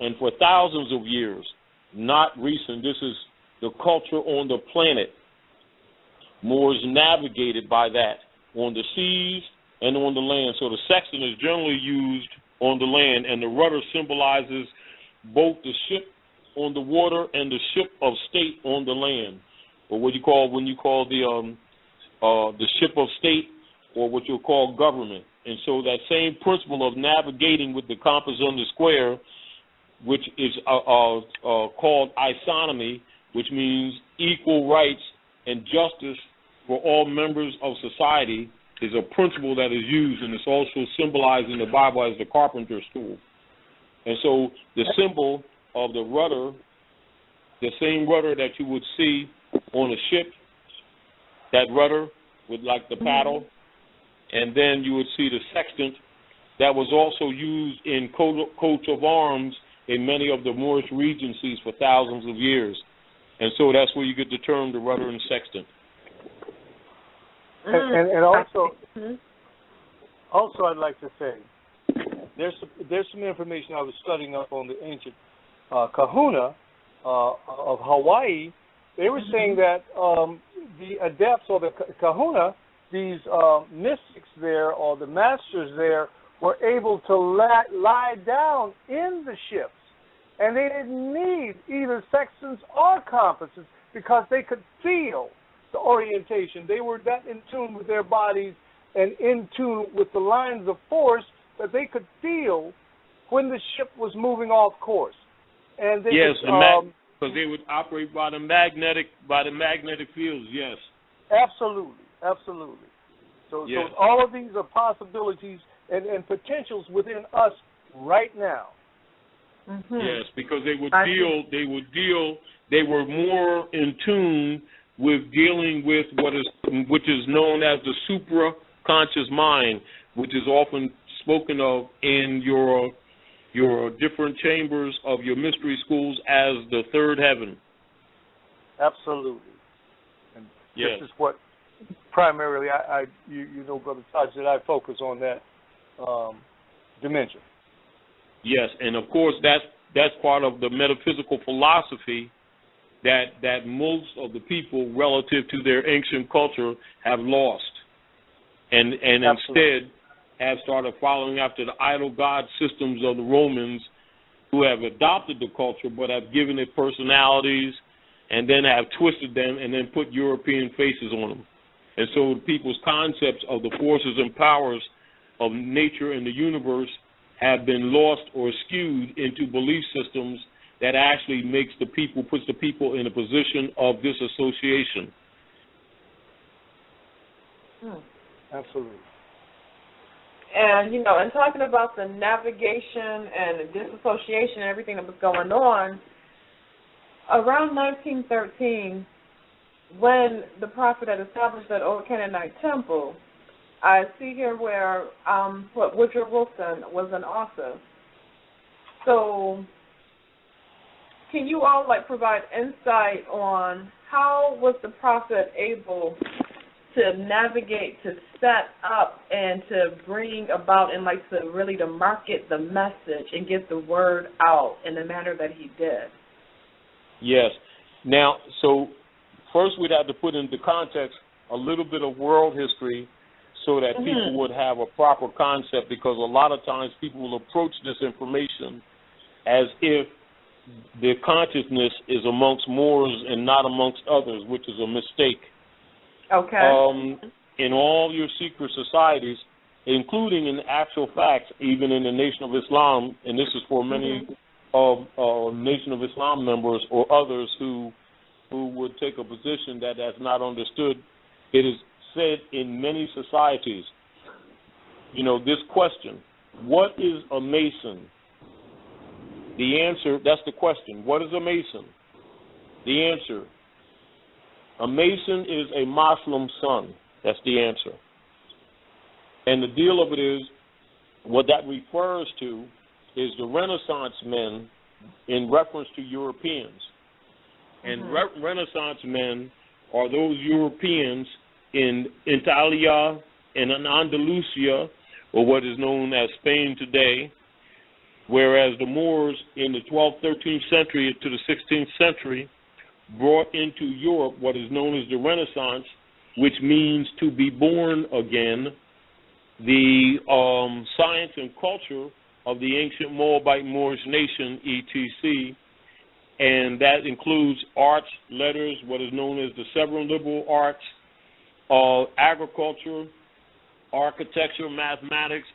And for thousands of years, not recent, this is the culture on the planet. Moors navigated by that on the seas and on the land. So the sextant is generally used on the land, and the rudder symbolizes both the ship on the water and the ship of state on the land, or what you call the ship of state, or what you'll call government. And so that same principle of navigating with the compass on the square, which is called isonomy, which means equal rights and justice for all members of society, is a principle that is used, and it's also symbolized in the Bible as the carpenter's tool. And so the symbol of the rudder, the same rudder that you would see on a ship, that rudder with like the paddle, and then you would see the sextant that was also used in coats of arms in many of the Moorish regencies for thousands of years. And so that's where you get the term the rudder and sextant. And also I'd like to say, there's some information I was studying up on the ancient kahuna of Hawaii. They were saying that the adepts or the kahuna, these mystics there or the masters there, were able to lie down in the ships, and they didn't need either sextants or compasses because they could feel the orientation. They were that in tune with their bodies and in tune with the lines of force that they could feel when the ship was moving off course. And they because they would operate by the magnetic fields. Yes, absolutely. So all of these are possibilities and potentials within us right now. Yes, because they were more in tune with dealing with which is known as the supra-conscious mind, which is often spoken of in your different chambers of your mystery schools as the third heaven. Absolutely. And this is what primarily you know, Brother Taj, that I focus on that dimension. Yes, and of course that's part of the metaphysical philosophy that most of the people relative to their ancient culture have lost, and instead have started following after the idol god systems of the Romans, who have adopted the culture but have given it personalities and then have twisted them and then put European faces on them. And so people's concepts of the forces and powers of nature and the universe have been lost or skewed into belief systems that actually puts the people in a position of disassociation. Absolutely. And, you know, and talking about the navigation and the disassociation and everything that was going on, around 1913, when the Prophet had established that old Canaanite temple, I see here where Woodrow Wilson was an author. So can you all provide insight on how was the prophet able to navigate, to set up, and to bring about and like to really to market the message and get the word out in the manner that he did? Yes. Now, so first we'd have to put into context a little bit of world history so that people would have a proper concept, because a lot of times people will approach this information as if their consciousness is amongst Moors and not amongst others, which is a mistake. Okay. In all your secret societies, including in actual facts, even in the Nation of Islam, and this is for many of Nation of Islam members or others who would take a position that that's not understood, it is said in many societies, this question, what is a Mason? The answer, that's the question. What is a Mason? The answer, a Mason is a Muslim son. That's the answer. And the deal of it is, what that refers to is the Renaissance men in reference to Europeans. And Renaissance men are those Europeans in Italia and in Andalusia, or what is known as Spain today, whereas the Moors in the 12th, 13th century to the 16th century brought into Europe what is known as the Renaissance, which means to be born again, the science and culture of the ancient Moabite Moorish nation, etc., and that includes arts, letters, what is known as the several liberal arts, agriculture, architecture, mathematics,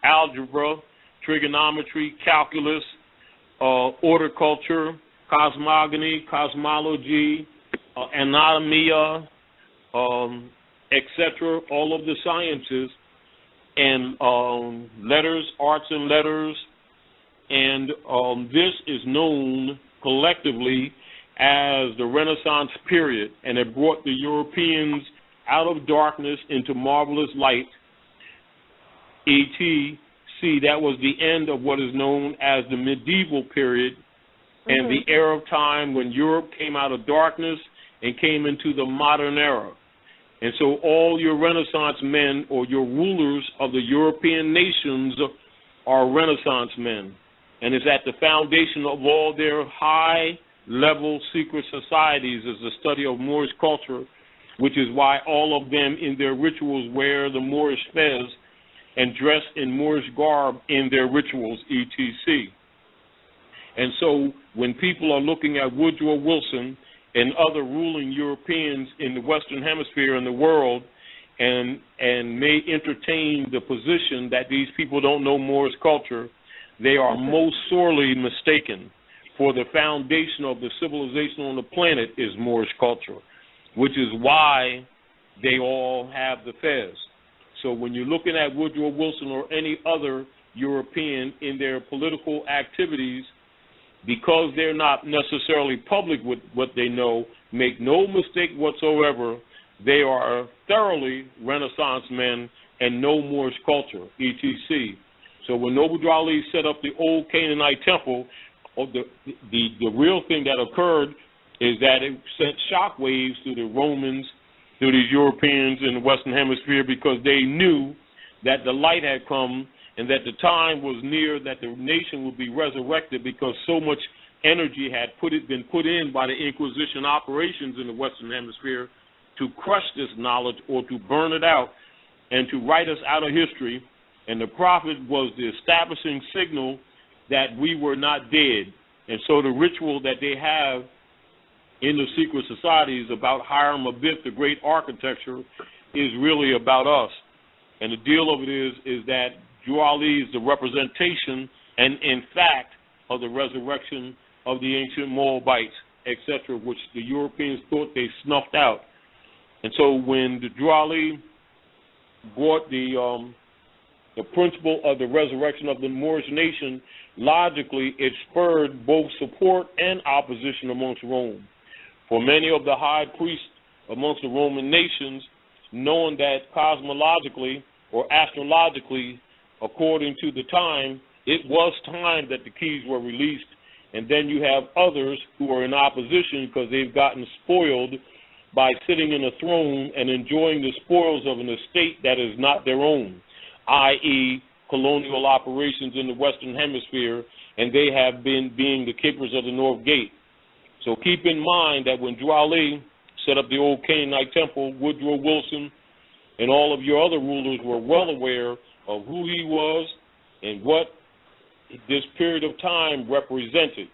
algebra, trigonometry, calculus, horticulture, cosmogony, cosmology, anatomia, etc., all of the sciences, and letters, arts and letters, and this is known collectively as the Renaissance period, and it brought the Europeans out of darkness into marvelous light, etc. That was the end of what is known as the medieval period, and the era of time when Europe came out of darkness and came into the modern era. And so all your Renaissance men or your rulers of the European nations are Renaissance men. And it's at the foundation of all their high-level secret societies is the study of Moorish culture, which is why all of them in their rituals wear the Moorish fez and dress in Moorish garb in their rituals, etc. And so when people are looking at Woodrow Wilson and other ruling Europeans in the Western Hemisphere and the world and may entertain the position that these people don't know Moorish culture, they are most sorely mistaken, for the foundation of the civilization on the planet is Moorish culture, which is why they all have the fez. So when you're looking at Woodrow Wilson or any other European in their political activities, because they're not necessarily public with what they know, make no mistake whatsoever, they are thoroughly Renaissance men and know Moorish culture, etc. So when Noble Drew Ali set up the old Canaanite temple, the real thing that occurred is that it sent shockwaves to the Romans, to these Europeans in the Western Hemisphere, because they knew that the light had come and that the time was near that the nation would be resurrected, because so much energy had been put in by the Inquisition operations in the Western Hemisphere to crush this knowledge or to burn it out and to write us out of history. And the prophet was the establishing signal that we were not dead. And so the ritual that they have in the secret societies about Hiram Abiff, the great architecture, is really about us. And the deal of it is that Drew Ali is the representation and, in fact, of the resurrection of the ancient Moabites, etc., which the Europeans thought they snuffed out. And so when the Drew Ali brought the principle of the resurrection of the Moorish nation, logically it spurred both support and opposition amongst Rome. For many of the high priests amongst the Roman nations, knowing that cosmologically or astrologically, according to the time, it was time that the keys were released And then you have others who are in opposition because they've gotten spoiled by sitting in a throne and enjoying the spoils of an estate that is not their own, i.e. colonial operations in the Western Hemisphere, and they have been being the keepers of the North Gate. So keep in mind that when Dwali set up the old Canaanite temple, Woodrow Wilson and all of your other rulers were well aware of who he was and what this period of time represented.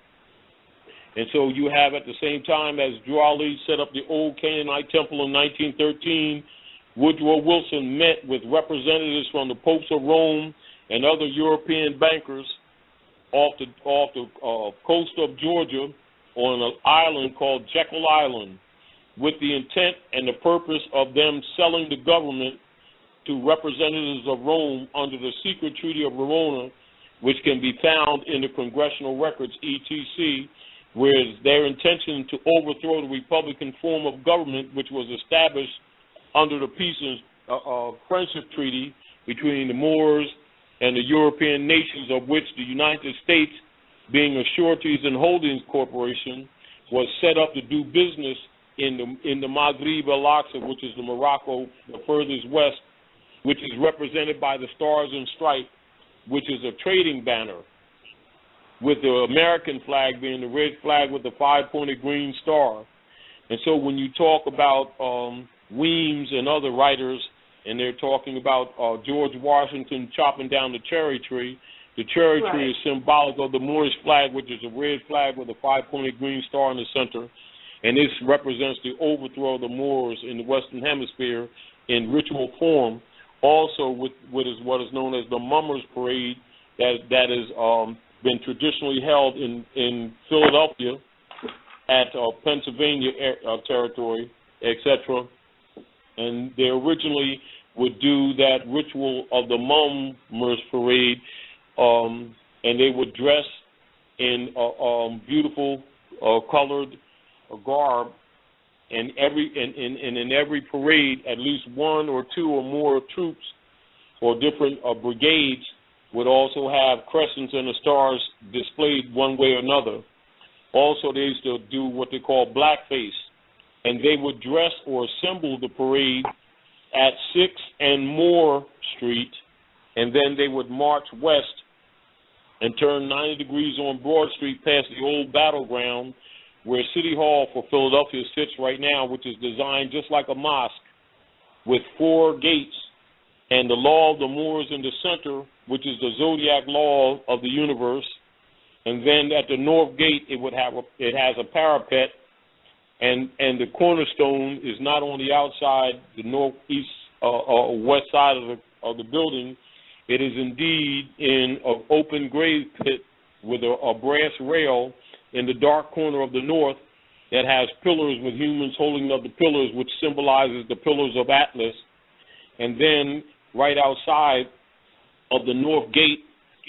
And so you have, at the same time as Dwali set up the old Canaanite temple in 1913, Woodrow Wilson met with representatives from the popes of Rome and other European bankers off the coast of Georgia on an island called Jekyll Island, with the intent and the purpose of them selling the government to representatives of Rome under the secret Treaty of Verona, which can be found in the congressional records, etc., whereas their intention to overthrow the Republican form of government, which was established under the Peace and Friendship Treaty between the Moors and the European nations, of which the United States, being a Sureties and Holdings Corporation, was set up to do business in the Maghreb al-Aqsa, which is the Morocco, the furthest west, which is represented by the Stars and Stripes, which is a trading banner, with the American flag being the red flag with the five-pointed green star. And so when you talk about Weems and other writers, and they're talking about George Washington chopping down the cherry tree, the cherry tree is symbolic of the Moorish flag, which is a red flag with a five-pointed green star in the center. And this represents the overthrow of the Moors in the Western Hemisphere in ritual form. Also, with what is known as the Mummers Parade, that has been traditionally held in Philadelphia at Pennsylvania territory, etc. And they originally would do that ritual of the Mummers Parade, and they would dress in beautiful colored garb, and in every parade, at least one or two or more troops or different brigades would also have crescents and the stars displayed one way or another. Also, they used to do what they call blackface, and they would dress or assemble the parade at 6th and Moore Street, and then they would march west and turn 90 degrees on Broad Street past the old battleground where City Hall for Philadelphia sits right now, which is designed just like a mosque with 4 gates, and the law of the Moors in the center, which is the zodiac law of the universe. And then at the north gate, it has a parapet, and the cornerstone is not on the outside, the northeast or west side of the building. It is indeed in an open grave pit with a brass rail in the dark corner of the north that has pillars with humans holding up the pillars, which symbolizes the pillars of Atlas. And then right outside of the north gate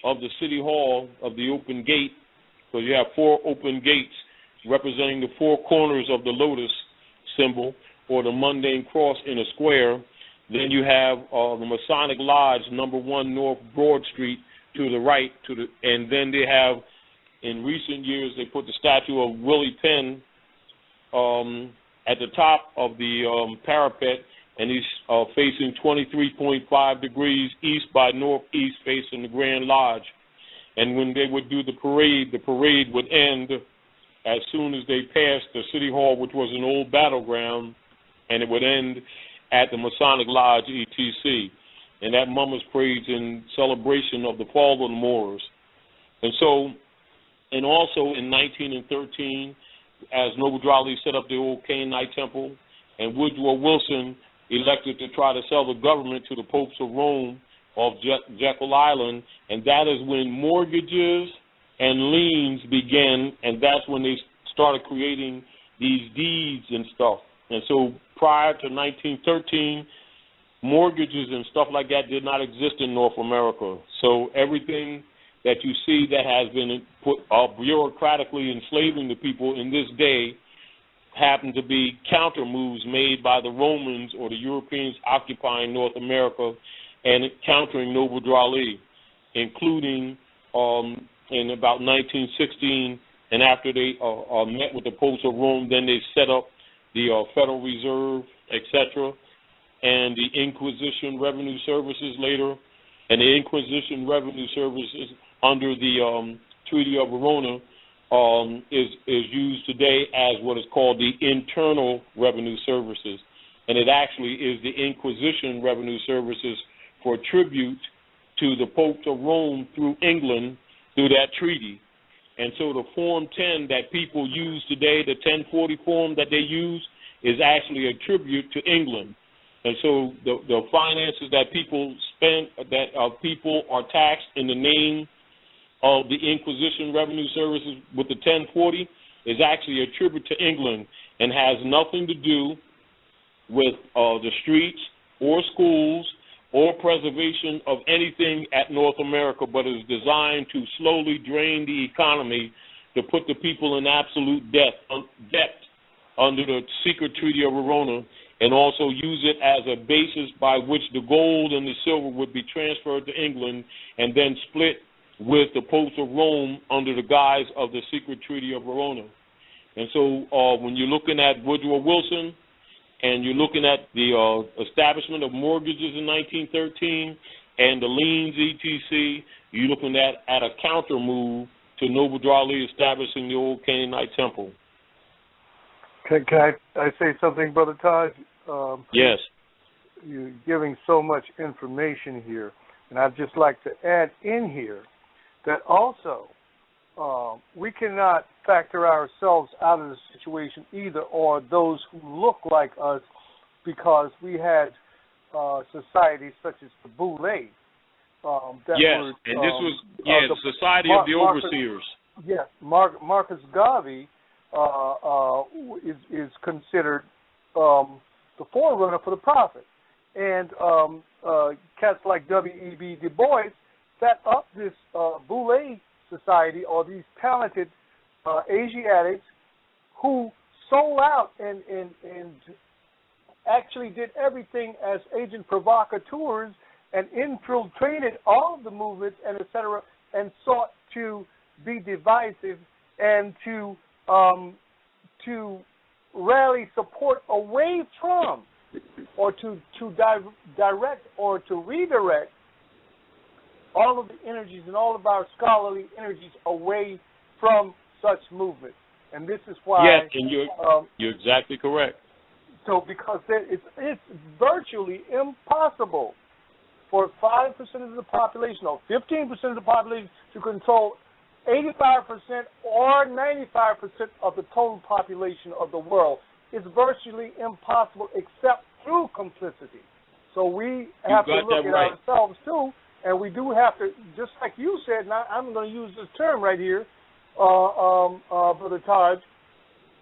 of the City Hall, of the open gate, because you have 4 open gates representing the 4 corners of the lotus symbol or the mundane cross in a square. Then you have the Masonic Lodge, number 1 North Broad Street, to the right, and then they have, in recent years, they put the statue of Willie Penn at the top of the parapet, and he's facing 23.5 degrees east by northeast, facing the Grand Lodge. And when they would do the parade would end as soon as they passed the City Hall, which was an old battleground, and it would end at the Masonic Lodge, etc. And that Mummers Parade in celebration of the fall of the Moors. And so, and also in 1913, as Noble Drawley set up the old Canaanite temple, and Woodrow Wilson elected to try to sell the government to the popes of Rome off Jekyll Island, and that is when mortgages and liens began, and that's when they started creating these deeds and stuff. And so prior to 1913, mortgages and stuff like that did not exist in North America. So everything that you see that has been put bureaucratically enslaving the people in this day happened to be counter moves made by the Romans or the Europeans occupying North America and countering Noble Drawley, including in about 1916 And after they met with the Popes of Rome, then they set up the Federal Reserve, etc., and the Inquisition Revenue Services later. And the Inquisition Revenue Services under the Treaty of Verona is used today as what is called the Internal Revenue Services. And it actually is the Inquisition Revenue Services for tribute to the Popes of Rome through England through that treaty. And so the Form 10 that people use today, the 1040 form that they use, is actually a tribute to England. And so the finances that people spend, that people are taxed in the name of the Inquisition Revenue Services with the 1040, is actually a tribute to England and has nothing to do with the streets or schools or preservation of anything at North America, but is designed to slowly drain the economy to put the people in absolute debt under the secret Treaty of Verona, and also use it as a basis by which the gold and the silver would be transferred to England and then split with the Popes of Rome under the guise of the secret Treaty of Verona. And so when you're looking at Woodrow Wilson and you're looking at the establishment of mortgages in 1913 and the liens, etc., you're looking at a counter move to Noble Drew Ali establishing the old Canaanite temple. Can I say something, Brother Taj? Yes. You're giving so much information here, and I'd just like to add in here that also we cannot factor ourselves out of the situation either, or those who look like us, because we had societies such as the Boule. This was the Society of the Overseers. Yes, Marcus Garvey is considered the forerunner for the prophet, and cats like W.E.B. Du Bois set up this Boule Society, or these talented Asiatics who sold out and actually did everything as agent provocateurs and infiltrated all of the movements and etc., and sought to be divisive and to rally support away from, or to direct or to redirect all of the energies and all of our scholarly energies away from such movements. And this is why... Yes, and you're exactly correct. So because it's virtually impossible for 5% of the population or 15% of the population to control 85% or 95% of the total population of the world. It's virtually impossible except through complicity. So we have to look at ourselves too, and we do have to, just like you said, and I'm going to use this term right here, Brother Taj,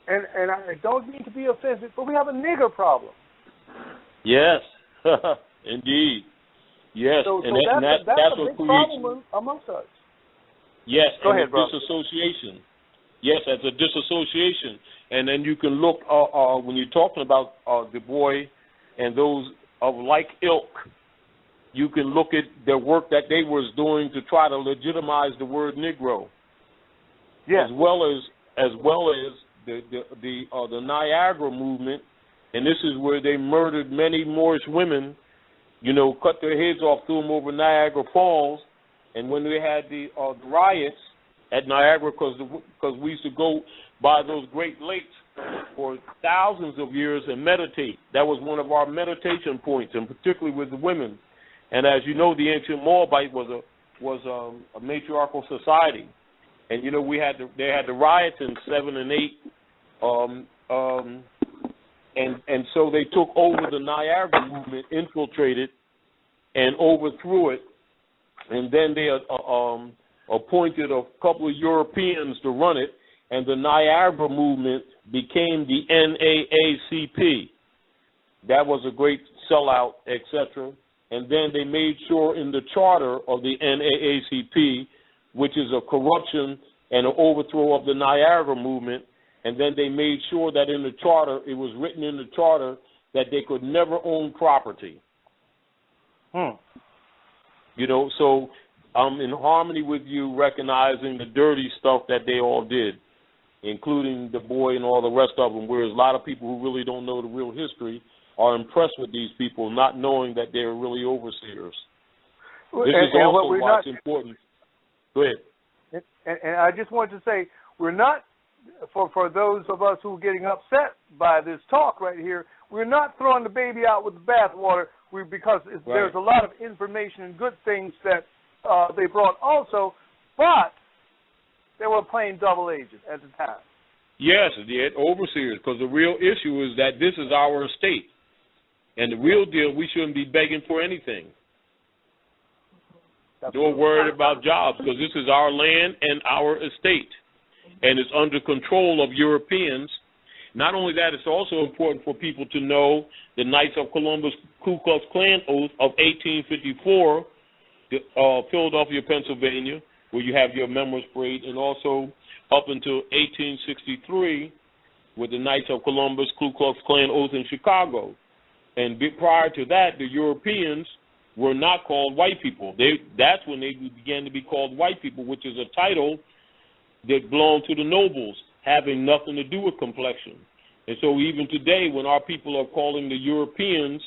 and I don't mean to be offensive, but we have a nigger problem. Yes, indeed. Yes, so that's a big problem amongst us. Yes, Go ahead, bro. Disassociation. Yes, as a disassociation. And then you can look, when you're talking about Du Bois and those of like ilk, you can look at the work that they was doing to try to legitimize the word Negro. Yes. As well as the Niagara movement, and this is where they murdered many Moorish women, cut their heads off, threw them over Niagara Falls. And when they had the riots at Niagara, because we used to go by those Great Lakes for thousands of years and meditate. That was one of our meditation points, and particularly with the women. And as you know, the ancient Moabite was a matriarchal society, and they had the riots in 7 and 8, and so they took over the Niagara movement, infiltrated, and overthrew it. And then they appointed a couple of Europeans to run it, and the Niagara movement became the NAACP. That was a great sellout, etc. And then they made sure in the charter of the NAACP, which is a corruption and an overthrow of the Niagara movement, and then they made sure that in the charter, it was written in the charter that they could never own property. So I'm in harmony with you, recognizing the dirty stuff that they all did. including the boy and all the rest of them, whereas a lot of people who really don't know the real history are impressed with these people, not knowing that they're really overseers. This is also why it's important. Go ahead. And I just wanted to say, we're not, for those of us who are getting upset by this talk right here, we're not throwing the baby out with the bathwater because there's a lot of information and good things that they brought also, but they were playing double agents at the time. Yes, they had overseers, because the real issue is that this is our estate. And the real deal, we shouldn't be begging for anything. Don't worry about jobs, because this is our land and our estate. And it's under control of Europeans. Not only that, it's also important for people to know the Knights of Columbus Ku Klux Klan oath of 1854, Philadelphia, Pennsylvania, where you have your Members Parade, and also up until 1863 with the Knights of Columbus Ku Klux Klan oath in Chicago. And prior to that, the Europeans were not called white people. That's when they began to be called white people, which is a title that belonged to the nobles, having nothing to do with complexion. And so even today, when our people are calling the Europeans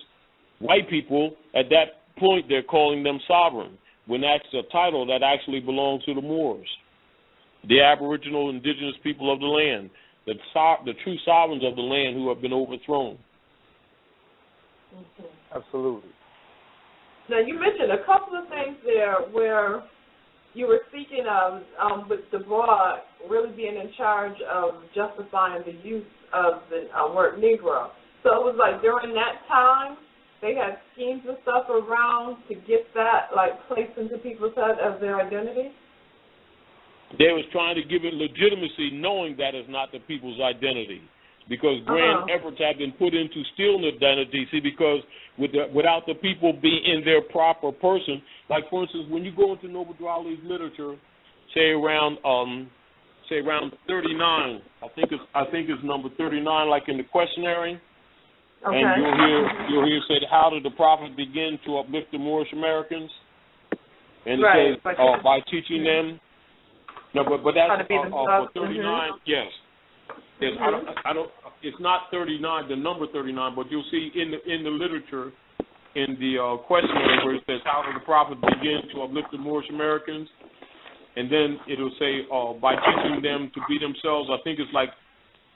white people, at that point they're calling them sovereign, when that's a title that actually belongs to the Moors, the aboriginal indigenous people of the land, the true sovereigns of the land who have been overthrown. Absolutely. Now, you mentioned a couple of things there where you were speaking of with Du Bois really being in charge of justifying the use of the word Negro. So it was like during that time, they had schemes and stuff around to get that placed into people's head as their identity? They was trying to give it legitimacy, knowing that it's not the people's identity. Because grand efforts have been put into stealing identity. See, because without the people being in their proper person, like for instance, when you go into Noble Drew Ali's literature, say around 39, I think it's number 39, like in the questionary, and you'll hear said, how did the prophet begin to uplift the Moorish Americans? And it says by teaching them. No, but that's for 39. Yes. Yes, I don't. It's not 39, the number 39, but you'll see in the literature, in the questionnaire where it says, "How did the prophet begin to uplift the Moorish Americans?" And then it'll say, "By teaching them to be themselves." I think it's like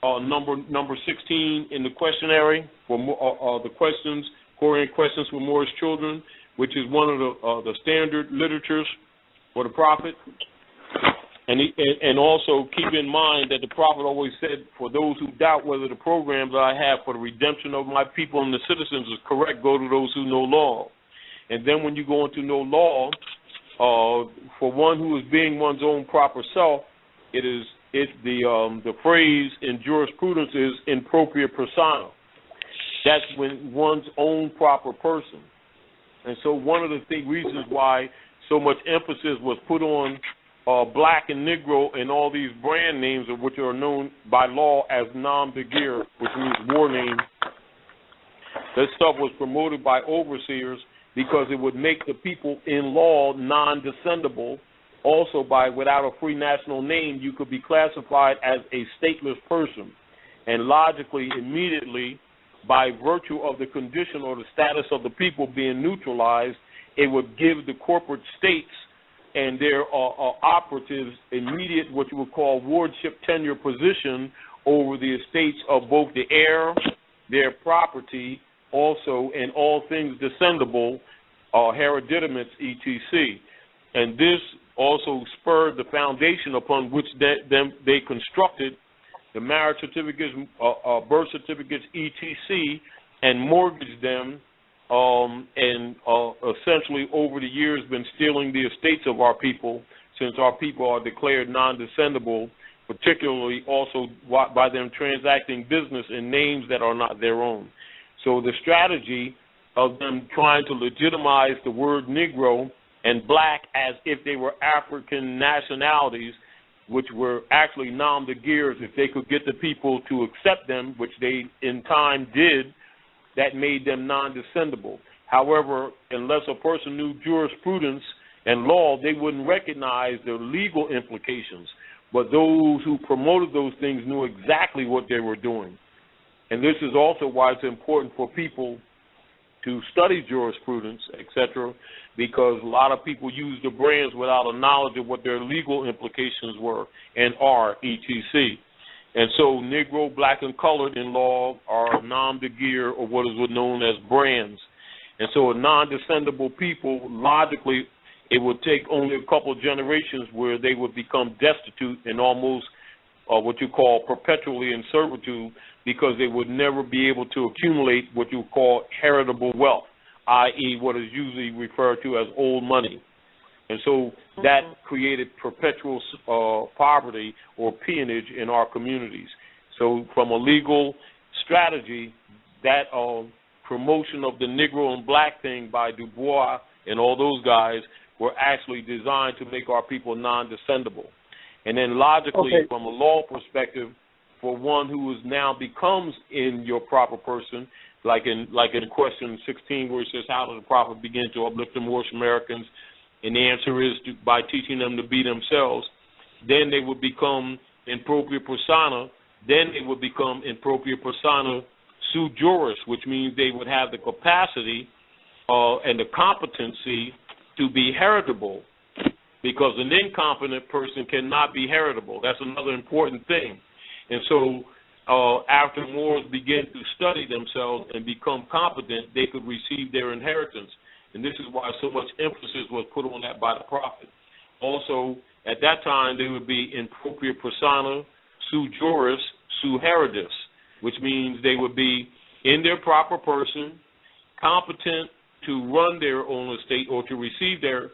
number 16 in the questionnaire for the questions, Korean questions for Moorish children, which is one of the standard literatures for the prophet. And also keep in mind that the prophet always said, for those who doubt whether the programs that I have for the redemption of my people and the citizens is correct, go to those who know law. And then when you go into know law, for one who is being one's own proper self, it's the phrase in jurisprudence is in propria persona. That's when one's own proper person. And so one of the reasons why so much emphasis was put on black and Negro and all these brand names, which are known by law as nom de guerre, which means war name. This stuff was promoted by overseers because it would make the people in law non-descendable. Also, without a free national name, you could be classified as a stateless person. And logically, immediately, by virtue of the condition or the status of the people being neutralized, it would give the corporate states and their operatives immediate, what you would call wardship tenure position over the estates of both the heir, their property, also, and all things descendable, hereditaments, etc. And this also spurred the foundation upon which they constructed the marriage certificates, birth certificates, etc., and mortgaged them, and essentially over the years been stealing the estates of our people, since our people are declared non-descendable, particularly also by them transacting business in names that are not their own. So the strategy of them trying to legitimize the word Negro and black as if they were African nationalities, which were actually nom de guerre, if they could get the people to accept them, which they in time did, that made them non-descendable. However, unless a person knew jurisprudence and law, they wouldn't recognize the legal implications. but those who promoted those things knew exactly what they were doing. And this is also why it's important for people to study jurisprudence, etc., because a lot of people use the brands without a knowledge of what their legal implications were and are, etc. And so Negro, black, and colored in law are nom de guerre, or what is known as brands. And so a non-descendable people, logically, it would take only a couple of generations where they would become destitute and almost what you call perpetually in servitude, because they would never be able to accumulate what you call heritable wealth, i.e. what is usually referred to as old money. And so that created perpetual poverty or peonage in our communities. So from a legal strategy, that promotion of the Negro and black thing by Du Bois and all those guys were actually designed to make our people non-descendable. And then logically, from a law perspective, for one who is now becomes in your proper person, like in question 16, where it says, how does the prophet begin to uplift the Moorish Americans? And the answer is by teaching them to be themselves. Then they would become in propria persona. Then they would become in propria persona sui juris, which means they would have the capacity and the competency to be heritable, because an incompetent person cannot be heritable. That's another important thing. And so after Moors began to study themselves and become competent, they could receive their inheritance. And this is why so much emphasis was put on that by the prophet. Also, at that time, they would be in propria persona, sui juris, sui heredis, which means they would be in their proper person, competent to run their own estate or to receive their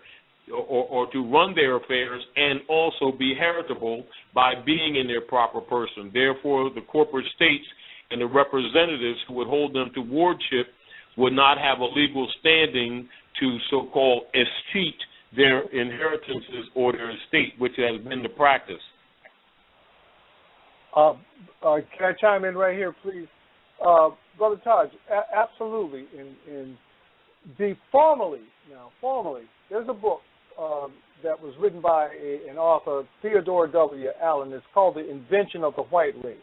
or to run their affairs, and also be heritable by being in their proper person. Therefore, the corporate states and the representatives who would hold them to wardship would not have a legal standing to so-called escheat their inheritances or their estate, which has been the practice. Can I chime in right here, please? Brother Taj, absolutely. In the formally, there's a book that was written by an author, Theodore W. Allen. It's called The Invention of the White Race.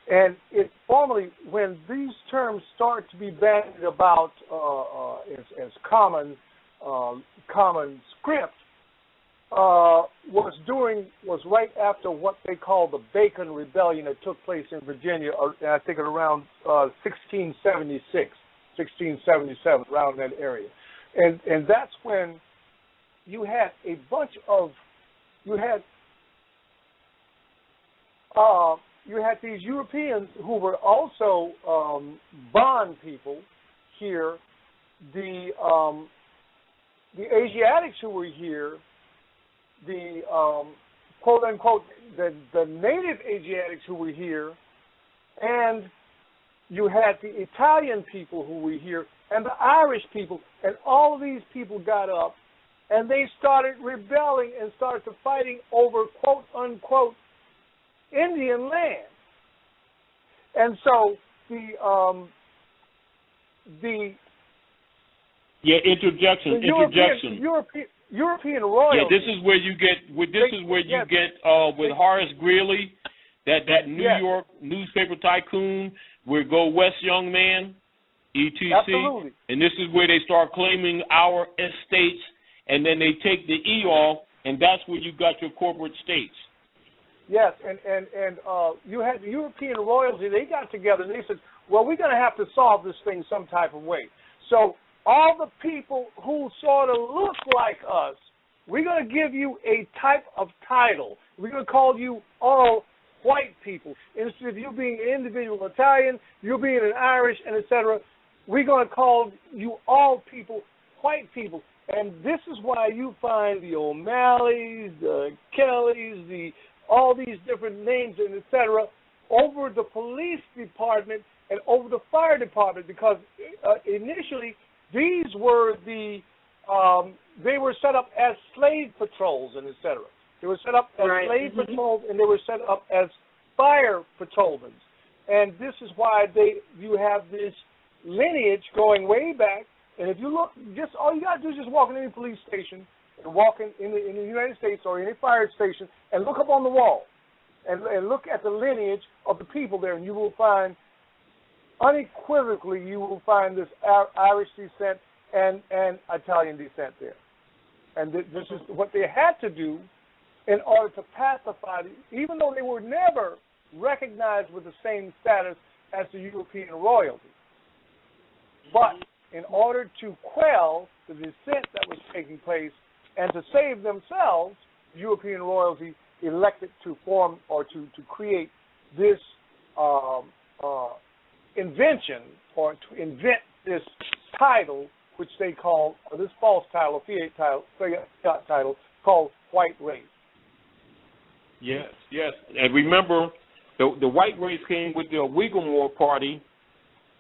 And it formally, when these terms start to be bandied about as common script, was right after what they call the Bacon Rebellion that took place in Virginia, I think around 1676, 1677, around that area. And that's when you had a bunch of, you had these Europeans who were also bond people here, the Asiatics who were here, the quote unquote the native Asiatics who were here, and you had the Italian people who were here and the Irish people, and all of these people got up and they started rebelling and started fighting over quote unquote Indian land. And so interjection. European royalty. Yeah, this is where you get. With Horace Greeley, that New York newspaper tycoon, where go west, young man, etc. Absolutely. And this is where they start claiming our estates, and then they take the E off, and that's where you got your corporate states. Yes, and you had the European royalty. They got together and they said, well, we're going to have to solve this thing some type of way. So all the people who sort of look like us, we're going to give you a type of title. We're going to call you all white people. Instead of you being an individual Italian, you being an Irish, and etc., we're going to call you all people white people. And this is why you find the O'Malleys, the Kellys, all these different names, and etc., over the police department and over the fire department, because initially these were they were set up as slave patrols and etc. They were set up as slave patrols, and they were set up as fire patrolmen. And this is why you have this lineage going way back. And if you look, all you got to do is just walk in any police station and walk in the United States or any fire station and look up on the wall and look at the lineage of the people there, and you will find, unequivocally, you will find this Irish descent and Italian descent there. And this is what they had to do in order to pacify, even though they were never recognized with the same status as the European royalty. But in order to quell the descent that was taking place and to save themselves, European royalty elected to form or to create this invention, or to invent this title, which they call, or this false title, fiat title, called white race. Yes, yes. And remember, the white race came with the Whiggamore Party,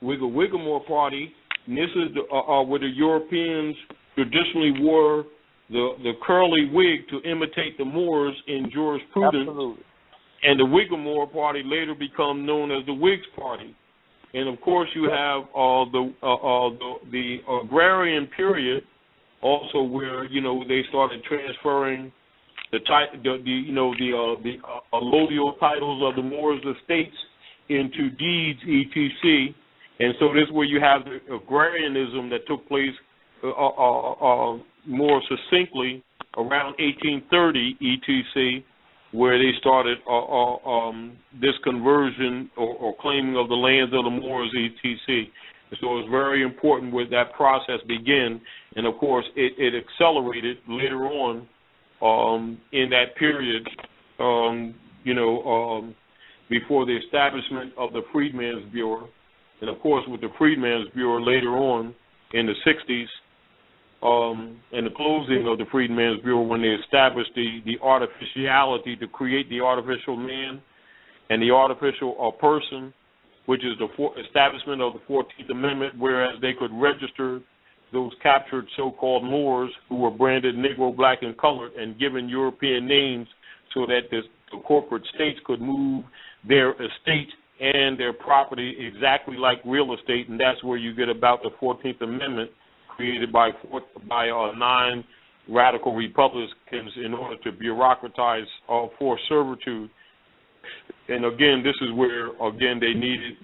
and this is where the Europeans traditionally wore the curly wig to imitate the Moors in jurisprudence. Absolutely. And the Whiggamore Party later become known as the Whigs Party. And of course, you have the agrarian period, also where they started transferring the allodial titles of the Moors' estates into deeds, etc. And so this is where you have the agrarianism that took place more succinctly around 1830, etc., where they started this conversion or claiming of the lands of the Moors, etc. And so it's very important where that process began, and of course it accelerated later on in that period, before the establishment of the Freedmen's Bureau, and of course with the Freedmen's Bureau later on in the 60s, and the closing of the Freedmen's Bureau when they established the artificiality to create the artificial man and the artificial person, which is the establishment of the 14th Amendment, whereas they could register those captured so-called Moors who were branded Negro, Black, and Colored and given European names so that the corporate states could move their estate and their property exactly like real estate, and that's where you get about the 14th Amendment created by 9 radical Republicans in order to bureaucratize forced servitude. And again, this is where, again, they needed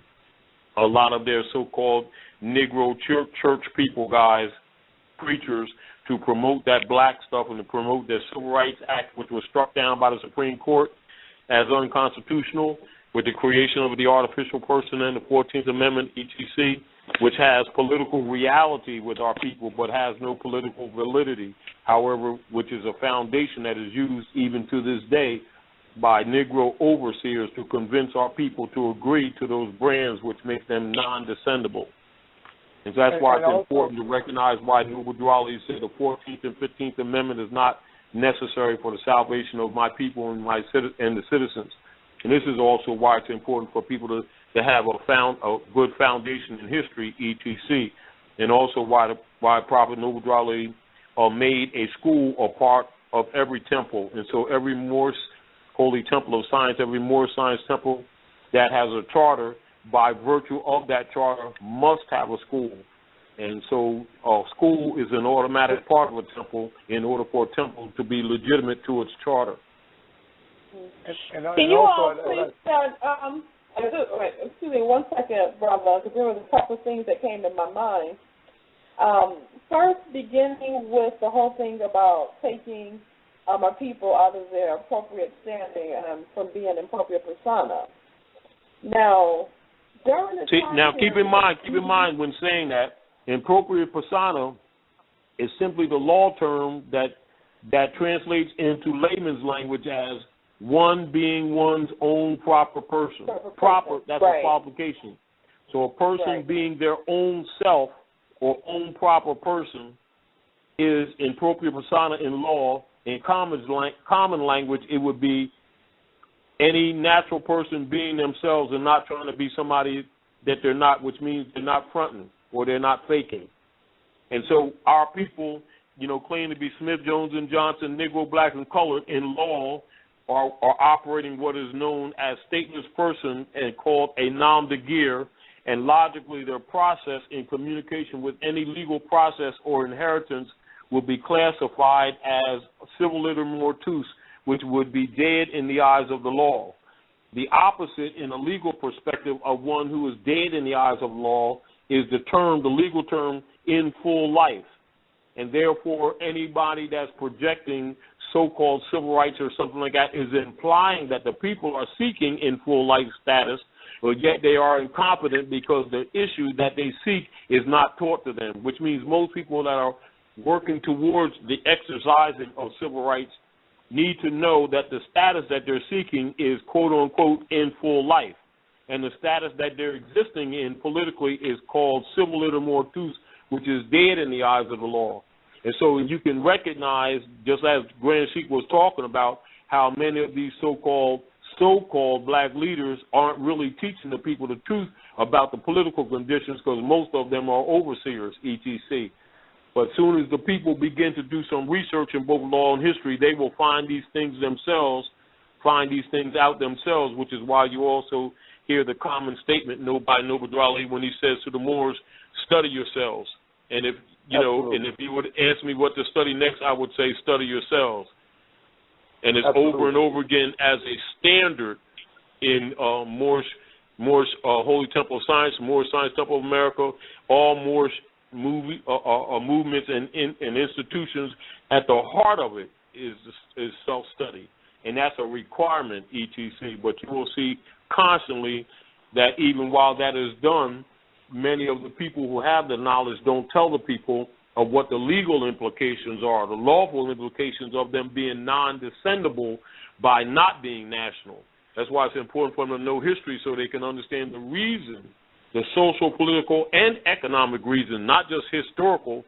a lot of their so-called Negro church people guys, preachers, to promote that black stuff and to promote the Civil Rights Act, which was struck down by the Supreme Court as unconstitutional, with the creation of the artificial person and the 14th Amendment, etc., which has political reality with our people but has no political validity, however, which is a foundation that is used even to this day by Negro overseers to convince our people to agree to those brands which make them non-descendable. And so that's why it's important to recognize why Noble Drawley said the 14th and 15th Amendment is not necessary for the salvation of my people and the citizens. And this is also why it's important for people to have a good foundation in history, etc. And also why Prophet Noble Drawley made a school a part of every temple. And so every Moorish Holy Temple of Science, every Moorish Science Temple that has a charter, by virtue of that charter, must have a school. And so a school is an automatic part of a temple in order for a temple to be legitimate to its charter. Can you all please excuse me 1 second, brother, because there was a couple of things that came to my mind. First, beginning with the whole thing about taking our people out of their appropriate standing from being appropriate persona. Now, during the keep in mind when saying that, appropriate persona is simply the law term that translates into layman's language as one being one's own proper person. Proper, that's a qualification. So a person being their own self or own proper person is appropriate persona in law. In common language, it would be any natural person being themselves and not trying to be somebody that they're not, which means they're not fronting or they're not faking. And so our people, claim to be Smith, Jones, and Johnson, Negro, Black, and Colored in law are operating what is known as stateless person and called a nom de guerre, and logically their process in communication with any legal process or inheritance will be classified as civiliter mortuus, which would be dead in the eyes of the law. The opposite in a legal perspective of one who is dead in the eyes of law is the legal term, in full life. And therefore, anybody that's projecting so-called civil rights or something like that is implying that the people are seeking in full life status, but yet they are incompetent because the issue that they seek is not taught to them, which means most people that are working towards the exercising of civil rights need to know that the status that they're seeking is quote-unquote in full life. And the status that they're existing in politically is called civiliter mortuus, which is dead in the eyes of the law. And so you can recognize, just as Grand Sheik was talking about, how many of these so-called black leaders aren't really teaching the people the truth about the political conditions, because most of them are overseers, etc. But as soon as the people begin to do some research in both law and history, they will find these things out themselves, which is why you also hear the common statement by Noble Drew when he says to the Moors, study yourselves. And if you would ask me what to study next, I would say study yourselves. And it's over and over again as a standard in Moorish Holy Temple of Science, Moorish Science Temple of America, all Moorish movements and institutions. At the heart of it is self-study, and that's a requirement, etc. But you will see constantly that even while that is done, many of the people who have the knowledge don't tell the people of what the legal implications are, the lawful implications of them being non-descendable by not being national. That's why it's important for them to know history so they can understand the reason, the social, political, and economic reason, not just historical,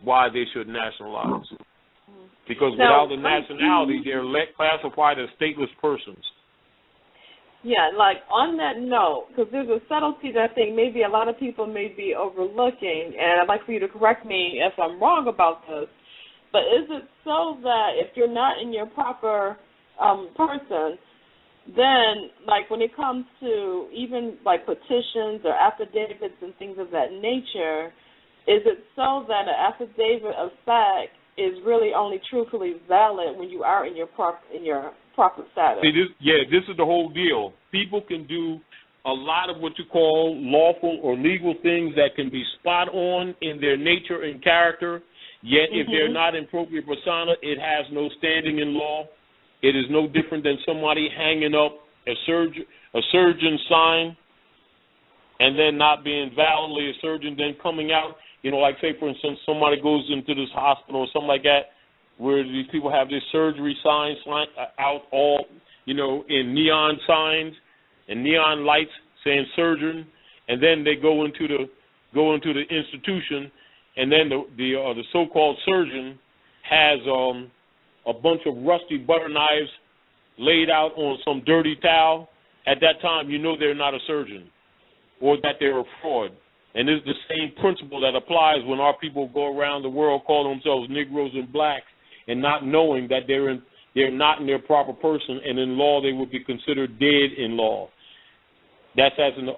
why they should nationalize. Because without the nationality, they're classified as stateless persons. Yeah, like on that note, because there's a subtlety that I think maybe a lot of people may be overlooking, and I'd like for you to correct me if I'm wrong about this, but is it so that if you're not in your proper person, then like when it comes to even like petitions or affidavits and things of that nature, is it so that an affidavit of fact is really only truthfully valid when you are in your proper status? See, this is the whole deal. People can do a lot of what you call lawful or legal things that can be spot on in their nature and character, yet if they're not in propria persona, it has no standing in law. It is no different than somebody hanging up a surgeon sign and then not being validly a surgeon, then coming out, like say, for instance, somebody goes into this hospital or something like that, where these people have this surgery signs out all, in neon signs and neon lights saying surgeon, and then they go into the institution, and then the so-called surgeon has a bunch of rusty butter knives laid out on some dirty towel. At that time, they're not a surgeon or that they're a fraud. And it's the same principle that applies when our people go around the world calling themselves Negroes and blacks and not knowing that they're not in their proper person, and in law they would be considered dead in law. That's as an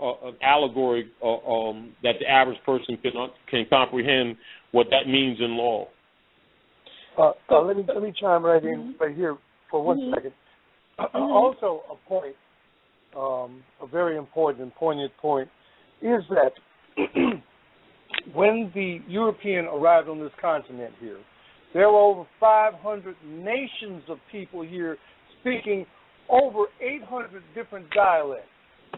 allegory that the average person can comprehend what that means in law. Let me chime right here for 1 second. Also, a point, a very important and poignant point, is that when the European arrived on this continent here, there were over 500 nations of people here speaking over 800 different dialects.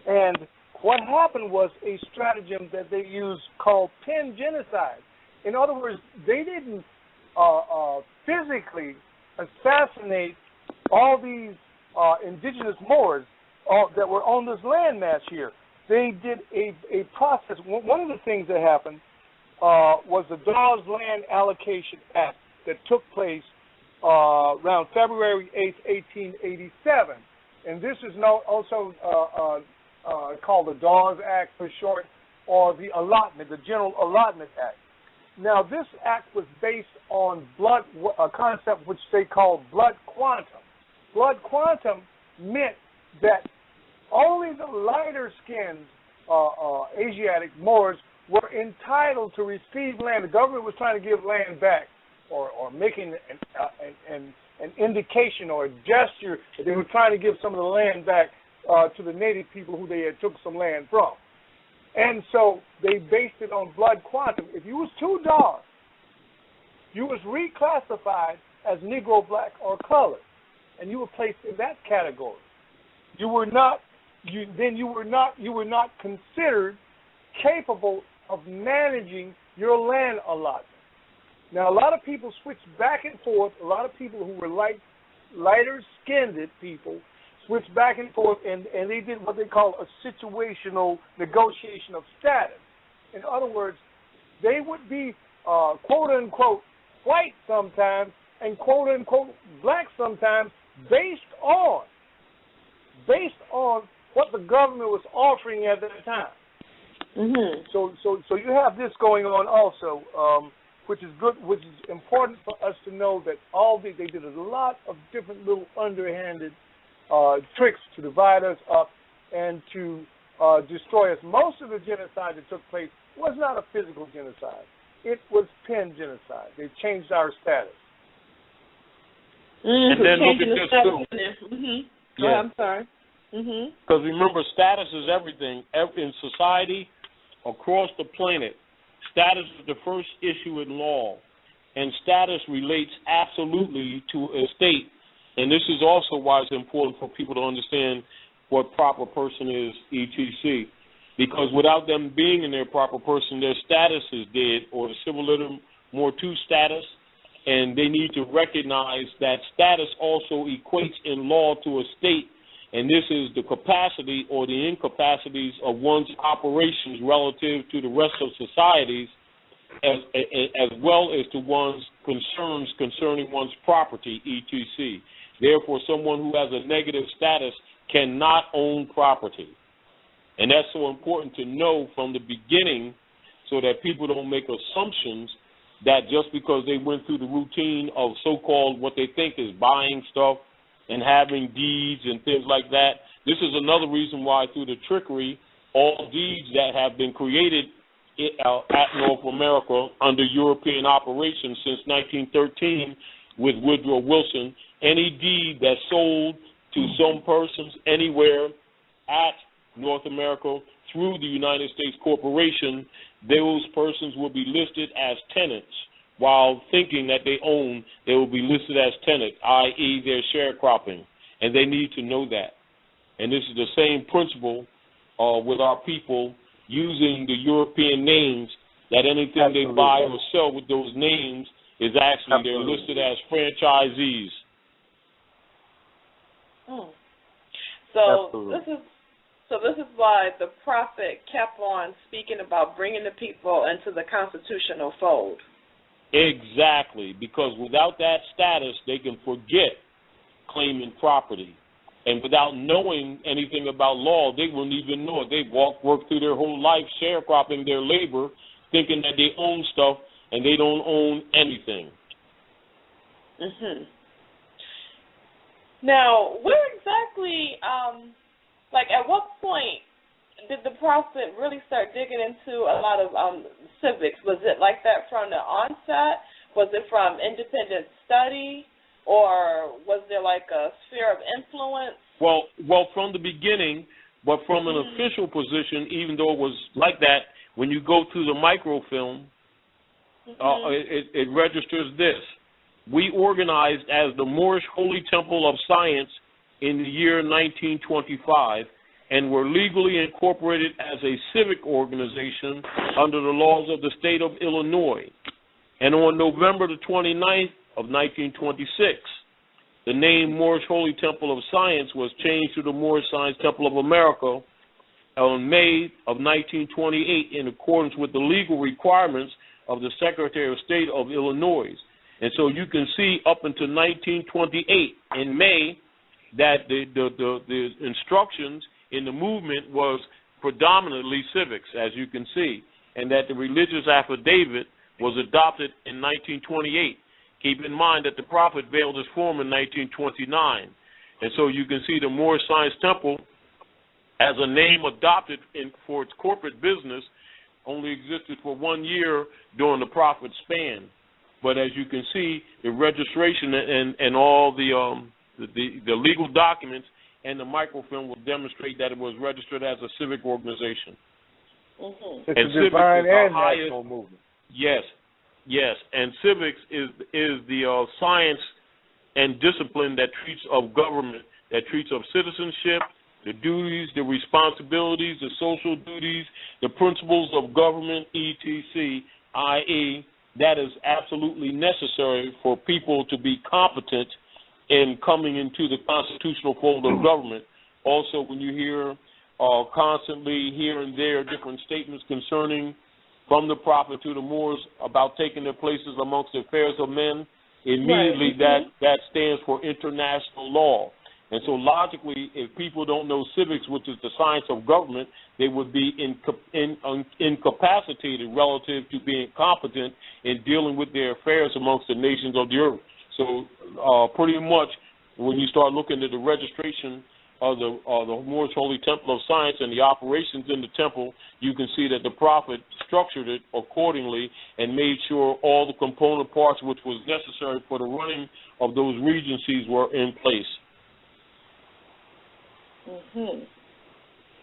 And what happened was a stratagem that they used called pen genocide. In other words, they didn't physically assassinate all these indigenous Moors that were on this landmass here. They did a process. One of the things that happened was the Dawes Land Allocation Act that took place around February 8th, 1887. And this is also called the Dawes Act for short, or the allotment, the General Allotment Act. Now, this act was based on a concept which they called blood quantum. Blood quantum meant that only the lighter-skinned Asiatic Moors were entitled to receive land. The government was trying to give land back making an indication or a gesture that they were trying to give some of the land back to the native people who they had took some land from. And so they based it on blood quantum. If you was too dark, you was reclassified as Negro, black, or colored, and you were placed in that category. You were not considered capable of managing your land allotment. Now, a lot of people switched back and forth. A lot of people who were lighter-skinned people switched back and forth, and they did what they call a situational negotiation of status. In other words, they would be quote-unquote white sometimes and quote-unquote black sometimes based on what the government was offering at that time. Mm-hmm. So you have this going on also, which is good, which is important for us to know that they did a lot of different little underhanded tricks to divide us up and to destroy us. Most of the genocide that took place was not a physical genocide. It was pen genocide. They changed our status. And then look at this too. Mm-hmm. Yeah. I'm sorry. Because remember, status is everything. In society, across the planet, status is the first issue in law. And status relates absolutely to a state. And this is also why it's important for people to understand what proper person is, etc. Because without them being in their proper person, their status is dead, or the civiliter mortu status, and they need to recognize that status also equates in law to a state, and this is the capacity or the incapacities of one's operations relative to the rest of societies, as well as to one's concerns concerning one's property, etc. Therefore, someone who has a negative status cannot own property. And that's so important to know from the beginning so that people don't make assumptions that just because they went through the routine of so-called what they think is buying stuff and having deeds and things like that. This is another reason why through the trickery, all deeds that have been created at North America under European operations since 1913 with Woodrow Wilson, any deed that's sold to some persons anywhere at North America through the United States Corporation, those persons will be listed as tenants. While thinking that they own, they will be listed as tenant, i.e. they're sharecropping, and they need to know that. And this is the same principle with our people using the European names, that anything Absolutely. They buy or sell with those names is actually Absolutely. They're listed as franchisees. So this is why the prophet kept on speaking about bringing the people into the constitutional fold. Exactly, because without that status, they can forget claiming property. And without knowing anything about law, they wouldn't even know it. They work through their whole life sharecropping their labor, thinking that they own stuff, and they don't own anything. Mm-hmm. Now, where exactly, at what point did the prophet really start digging into a lot of civics? Was it like that from the onset? Was it from independent study? Or was there like a sphere of influence? Well, from the beginning, but from an official position, even though it was like that, when you go through the microfilm, it registers this. We organized as the Moorish Holy Temple of Science in the year 1925 and were legally incorporated as a civic organization under the laws of the state of Illinois. And on November the 29th of 1926, the name Moorish Holy Temple of Science was changed to the Moorish Science Temple of America on May of 1928 in accordance with the legal requirements of the Secretary of State of Illinois. And so you can see up until 1928 in May that the instructions in the movement was predominantly civics, as you can see, and that the religious affidavit was adopted in 1928. Keep in mind that the prophet veiled his form in 1929. And so you can see the Moorish Science Temple as a name adopted for its corporate business only existed for 1 year during the prophet's span. But as you can see, the registration and all the legal documents and the microfilm will demonstrate that it was registered as a civic organization. Mm-hmm. And it's a divine and national movement. Yes. And civics is the science and discipline that treats of government, that treats of citizenship, the duties, the responsibilities, the social duties, the principles of government, etc., i.e., that is absolutely necessary for people to be competent in coming into the constitutional fold of government. Also, when you hear constantly here and there different statements concerning from the prophet to the Moors about taking their places amongst the affairs of men, immediately that stands for international law. And so logically, if people don't know civics, which is the science of government, they would be incapacitated relative to being competent in dealing with their affairs amongst the nations of the earth. So pretty much when you start looking at the registration of the Moorish Holy Temple of Science and the operations in the temple, you can see that the prophet structured it accordingly and made sure all the component parts which was necessary for the running of those regencies were in place. Mm-hmm.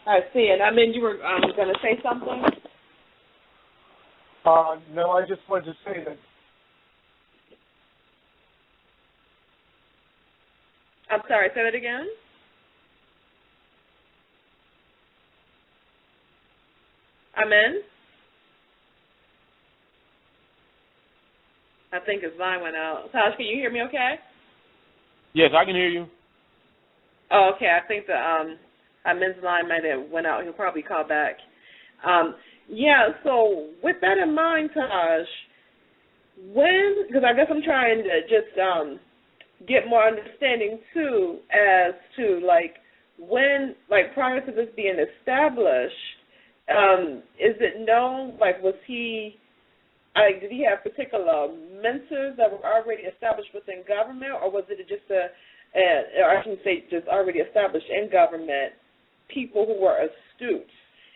I see. And I mean, you were going to say something? No, I just wanted to say that. I'm sorry, say that again? Amen? I think his line went out. Taj, can you hear me okay? Yes, I can hear you. Oh, okay. I think the Amen's line might have went out. He'll probably call back. So with that in mind, Taj, because I guess I'm trying to just get more understanding, too, as to, when, prior to this being established, is it known, did he have particular mentors that were already established within government, or was it just or I shouldn't say just already established in government, people who were astute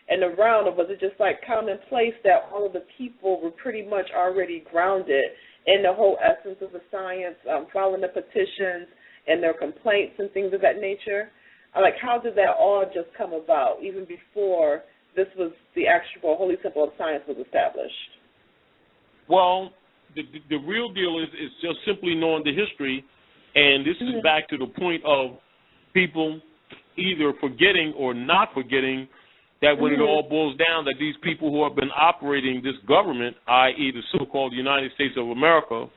and around, or was it just commonplace that all of the people were pretty much already grounded in the whole essence of the science, following the petitions and their complaints and things of that nature? How did that all just come about, even before this was the actual Holy Temple of Science was established? Well, the real deal is just simply knowing the history, and this is back to the point of people either forgetting or not forgetting that when it all boils down, that these people who have been operating this government, i.e. the so-called United States of America,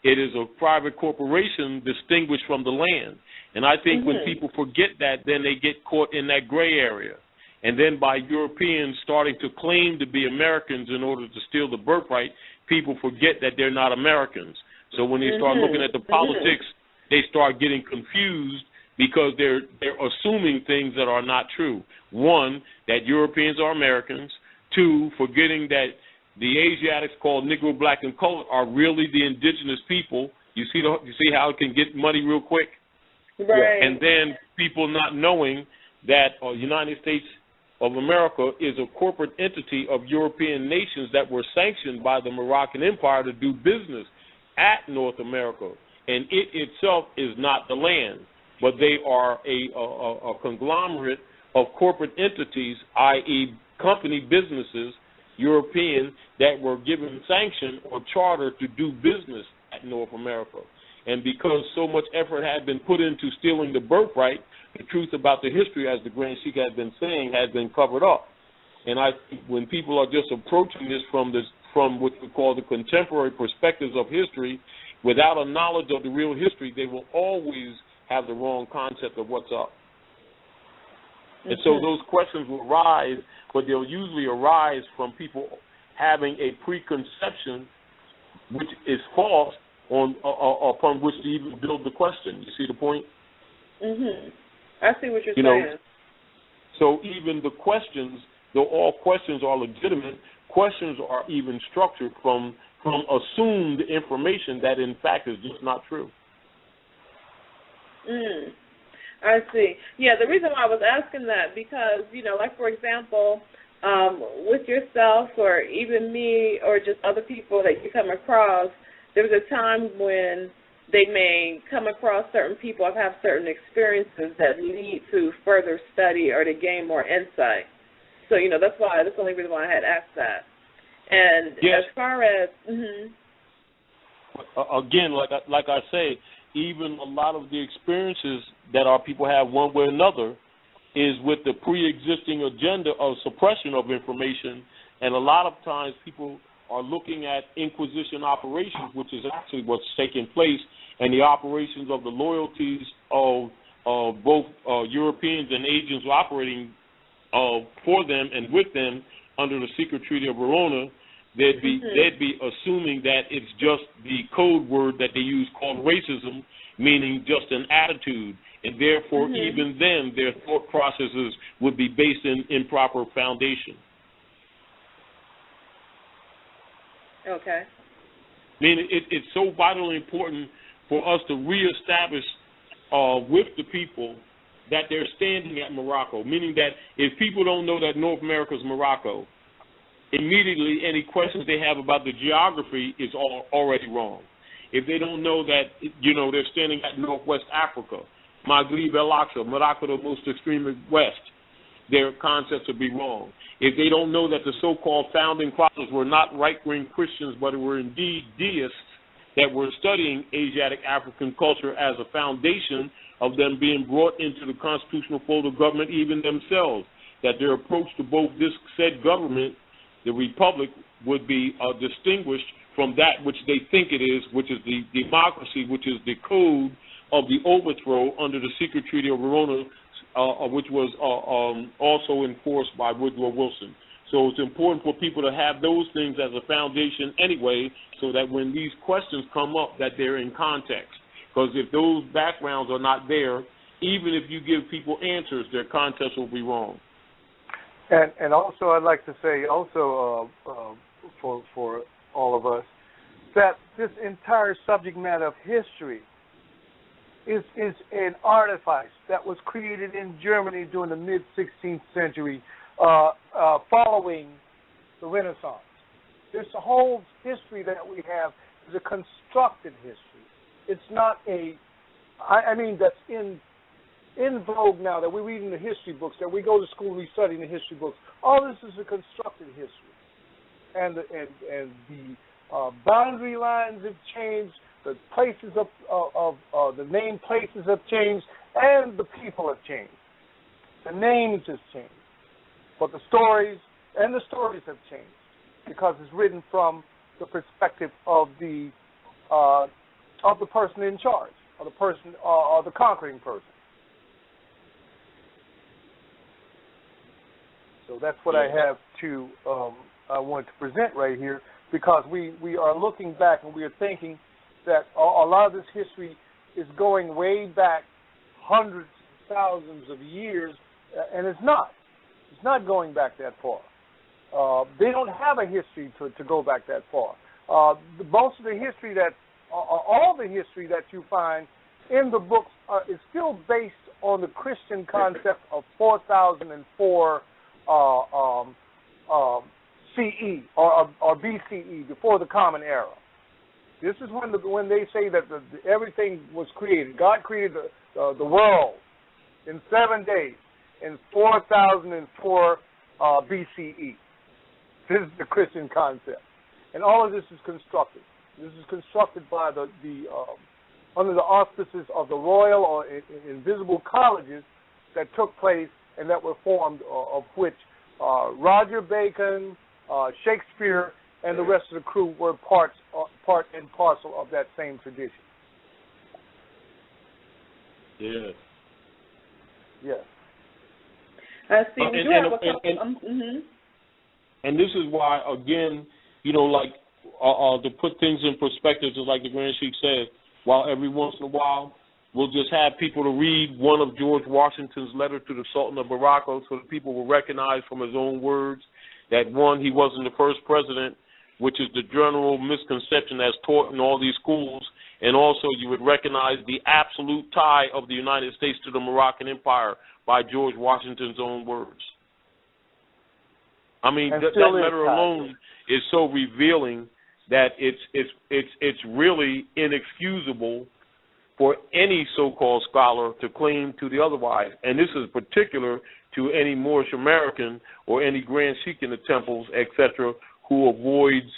it is a private corporation distinguished from the land. And I think when people forget that, then they get caught in that gray area. And then by Europeans starting to claim to be Americans in order to steal the birthright, people forget that they're not Americans. So when they start looking at the politics, they start getting confused because they're assuming things that are not true. One, that Europeans are Americans. Two, forgetting that the Asiatics called Negro, Black, and Colored are really the indigenous people. You see how it can get muddy real quick? Right. And then people not knowing that United States of America is a corporate entity of European nations that were sanctioned by the Moroccan Empire to do business at North America. And it itself is not the land, but they are a conglomerate of corporate entities, i.e. company businesses, European, that were given sanction or charter to do business at North America. And because so much effort had been put into stealing the birthright, the truth about the history, as the Grand Sheik has been saying, has been covered up. And I think when people are just approaching this from what we call the contemporary perspectives of history, without a knowledge of the real history, they will always have the wrong concept of what's up. And so those questions will rise, but they'll usually arise from people having a preconception which is false upon which to even build the question. You see the point? I see what you're saying. So even the questions, though all questions are legitimate, questions are even structured from assumed information that in fact is just not true. I see. Yeah, the reason why I was asking that, because, for example, with yourself or even me or just other people that you come across, there's a time when they may come across certain people or have certain experiences that lead to further study or to gain more insight. So, that's the only reason why I had asked that. And yes. As far as, again, like I say, even a lot of the experiences that our people have one way or another is with the pre-existing agenda of suppression of information, and a lot of times people are looking at Inquisition operations, which is actually what's taking place, and the operations of the loyalties of both Europeans and agents operating for them and with them under the secret Treaty of Verona. They'd be assuming that it's just the code word that they use called racism, meaning just an attitude, and therefore even then their thought processes would be based in improper foundation. Okay. I mean, it's so vitally important for us to reestablish with the people that they're standing at Morocco, meaning that if people don't know that North America is Morocco, immediately any questions they have about the geography is already wrong. If they don't know that, they're standing at Northwest Africa, Maghreb el-Aqsa, Morocco, the most extreme west, their concepts would be wrong. If they don't know that the so-called founding fathers were not right-wing Christians, but were indeed deists that were studying Asiatic African culture as a foundation of them being brought into the constitutional fold of government even themselves, that their approach to both this said government, the republic, would be distinguished from that which they think it is, which is the democracy, which is the code of the overthrow under the secret Treaty of Verona, which was also enforced by Woodrow Wilson. So it's important for people to have those things as a foundation anyway, so that when these questions come up, that they're in context. Because if those backgrounds are not there, even if you give people answers, their context will be wrong. And also, I'd like to say also for all of us that this entire subject matter of history is an artifact that was created in Germany during the mid-16th century following the Renaissance. This whole history that we have is a constructed history. It's not that's in vogue now, that we read in the history books, that we go to school, we study in the history books. All this is a constructed history. And the boundary lines have changed, the places of the named places have changed, and the people have changed. The names have changed. But the stories have changed because it's written from the perspective of the person in charge, or the person, or the conquering person. So that's what I have to, I want to present right here, because we are looking back and we are thinking that a lot of this history is going way back hundreds, thousands of years, and it's not. It's not going back that far. They don't have a history to go back that far. Most of the history all the history that you find in the books is still based on the Christian concept of 4004 CE or BCE, before the Common Era. This is when they say that everything was created. God created the world in 7 days in 4004 BCE. This is the Christian concept, and all of this is constructed. This is constructed by under the auspices of the royal or invisible colleges that took place and that were formed, of which Roger Bacon, Shakespeare, and the rest of the crew were part and parcel of that same tradition. Yes. Yes. I see. And this is why, again, to put things in perspective, just like the Grand Sheik said, while every once in a while we'll just have people to read one of George Washington's letter to the Sultan of Morocco, so that people will recognize from his own words that, one, he wasn't the first president, which is the general misconception that's taught in all these schools, and also you would recognize the absolute tie of the United States to the Moroccan Empire by George Washington's own words. I mean, that letter alone is so revealing that it's really inexcusable for any so-called scholar to claim to the otherwise. And this is particular to any Moorish American or any Grand Sheik in the temples, etc., who avoids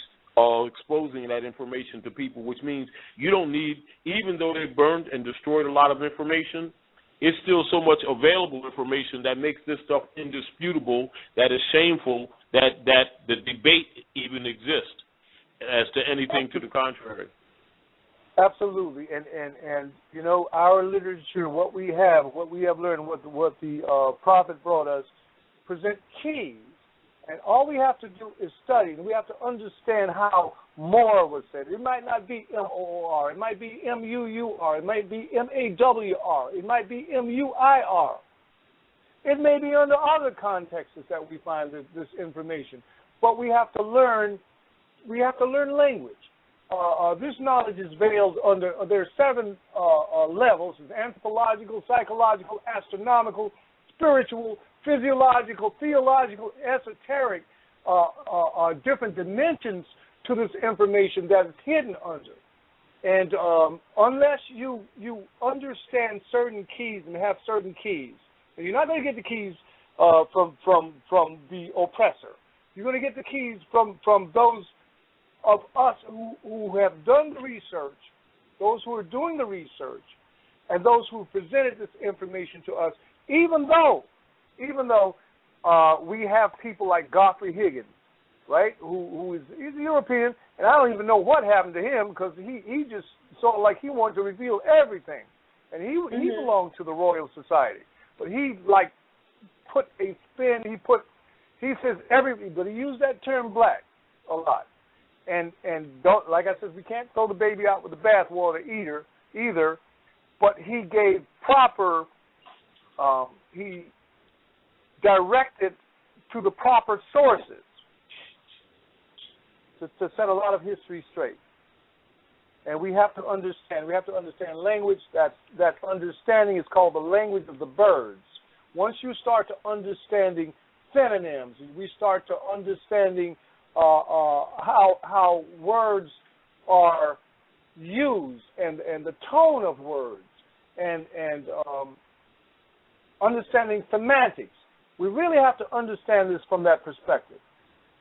exposing that information to people, which means you don't need, even though they burned and destroyed a lot of information, it's still so much available information that makes this stuff indisputable, that is shameful, that the debate even exists as to anything to the contrary. Absolutely, and you know, our literature, what we have learned, what the Prophet brought us, present keys, and all we have to do is study, and we have to understand how more was said. It might not be M-O-O-R, it might be M-U-U-R, it might be M-A-W-R, it might be M-U-I-R. It may be under other contexts that we find this information, but we have to learn language. This knowledge is veiled under, there are 7 levels: anthropological, psychological, astronomical, spiritual, physiological, theological, esoteric, different dimensions to this information that is hidden under. And unless you understand certain keys and have certain keys, and you're not going to get the keys from the oppressor. You're going to get the keys from those of us who have done the research, those who are doing the research, and those who presented this information to us, even though we have people like Godfrey Higgins, right, he's a European, and I don't even know what happened to him, because he just sort of like he wanted to reveal everything, and he belonged to the Royal Society, but he like put a spin, he says but he used that term black a lot. And don't, like I said, we can't throw the baby out with the bathwater either. But he gave proper, he directed to the proper sources to set a lot of history straight. And we have to understand. We have to understand language. That understanding is called the language of the birds. Once you start to understanding synonyms, we start to understanding how words are used and the tone of words and understanding semantics. We really have to understand this from that perspective.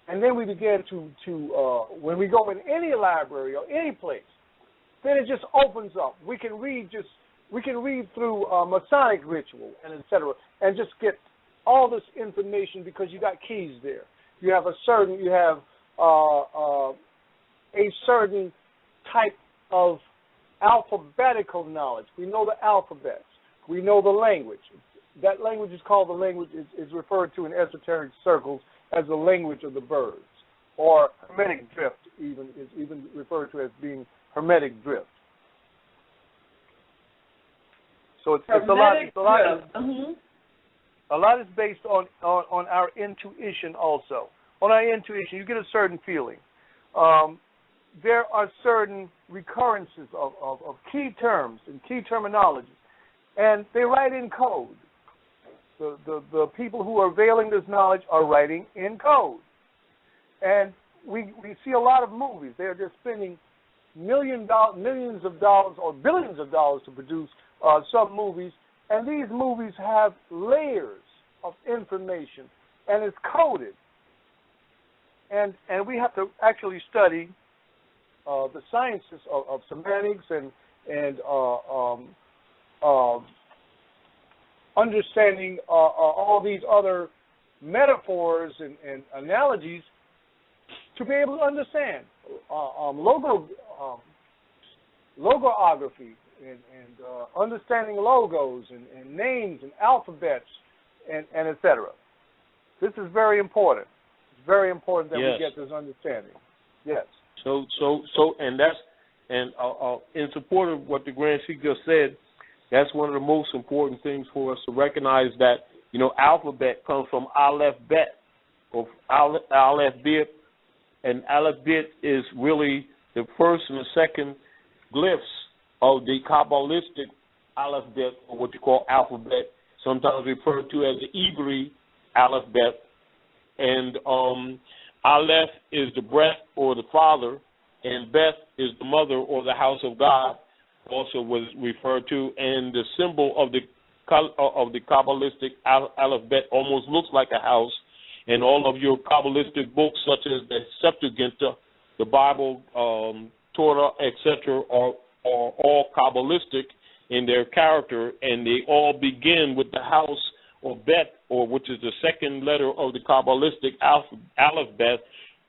And then we begin to when we go in any library or any place, then it just opens up. We can read through Masonic ritual and etc. and just get all this information because you got keys there. You have a certain type of alphabetical knowledge. We know the alphabets. We know the language. That language is called is referred to in esoteric circles as the language of the birds, or hermetic drift. Is even referred to as being hermetic drift. So it's a lot is based on our intuition also. On our intuition, you get a certain feeling. There are certain recurrences of key terms and key terminology, and they write in code. The people who are veiling this knowledge are writing in code. And we see a lot of movies. They're just spending millions of dollars or billions of dollars to produce some movies, and these movies have layers of information, and it's coded. And we have to actually study the sciences of semantics and understanding all these other metaphors and analogies to be able to understand logography and understanding logos and names and alphabets and etc. This is very important. It's very important that we get this understanding. Yes. So and that's in support of what the Grand Sheik just said. That's one of the most important things for us to recognize that, alphabet comes from Aleph Bet, or Aleph Bet, and Aleph Bet is really the first and the second glyphs of the Kabbalistic Aleph Bet, or what you call alphabet, sometimes referred to as the Hebrew Aleph Bet. And Aleph is the breath or the father, and Beth is the mother or the house of God, also was referred to, and the symbol of the Kabbalistic alphabet almost looks like a house, and all of your Kabbalistic books such as the Septuaginta, the Bible, Torah, etc., are all Kabbalistic in their character, and they all begin with the house or Bet, or which is the second letter of the Kabbalistic alphabet.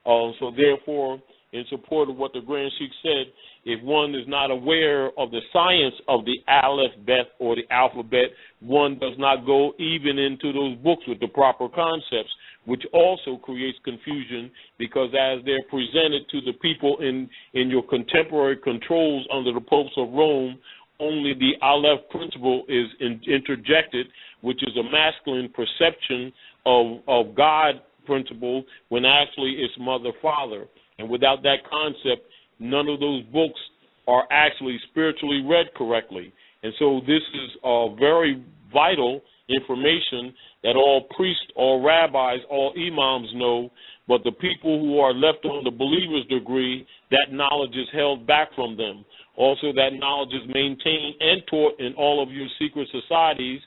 So therefore, in support of what the Grand Sheik said, if one is not aware of the science of the alphabet or the alphabet, one does not go even into those books with the proper concepts, which also creates confusion, because as they're presented to the people in your contemporary controls under the popes of Rome, only the Aleph principle is interjected, which is a masculine perception of God principle, when actually it's mother-father. And without that concept, none of those books are actually spiritually read correctly. And so this is very vital information that all priests, all rabbis, all imams know, but the people who are left on the believer's degree, that knowledge is held back from them. Also, that knowledge is maintained and taught in all of your secret societies,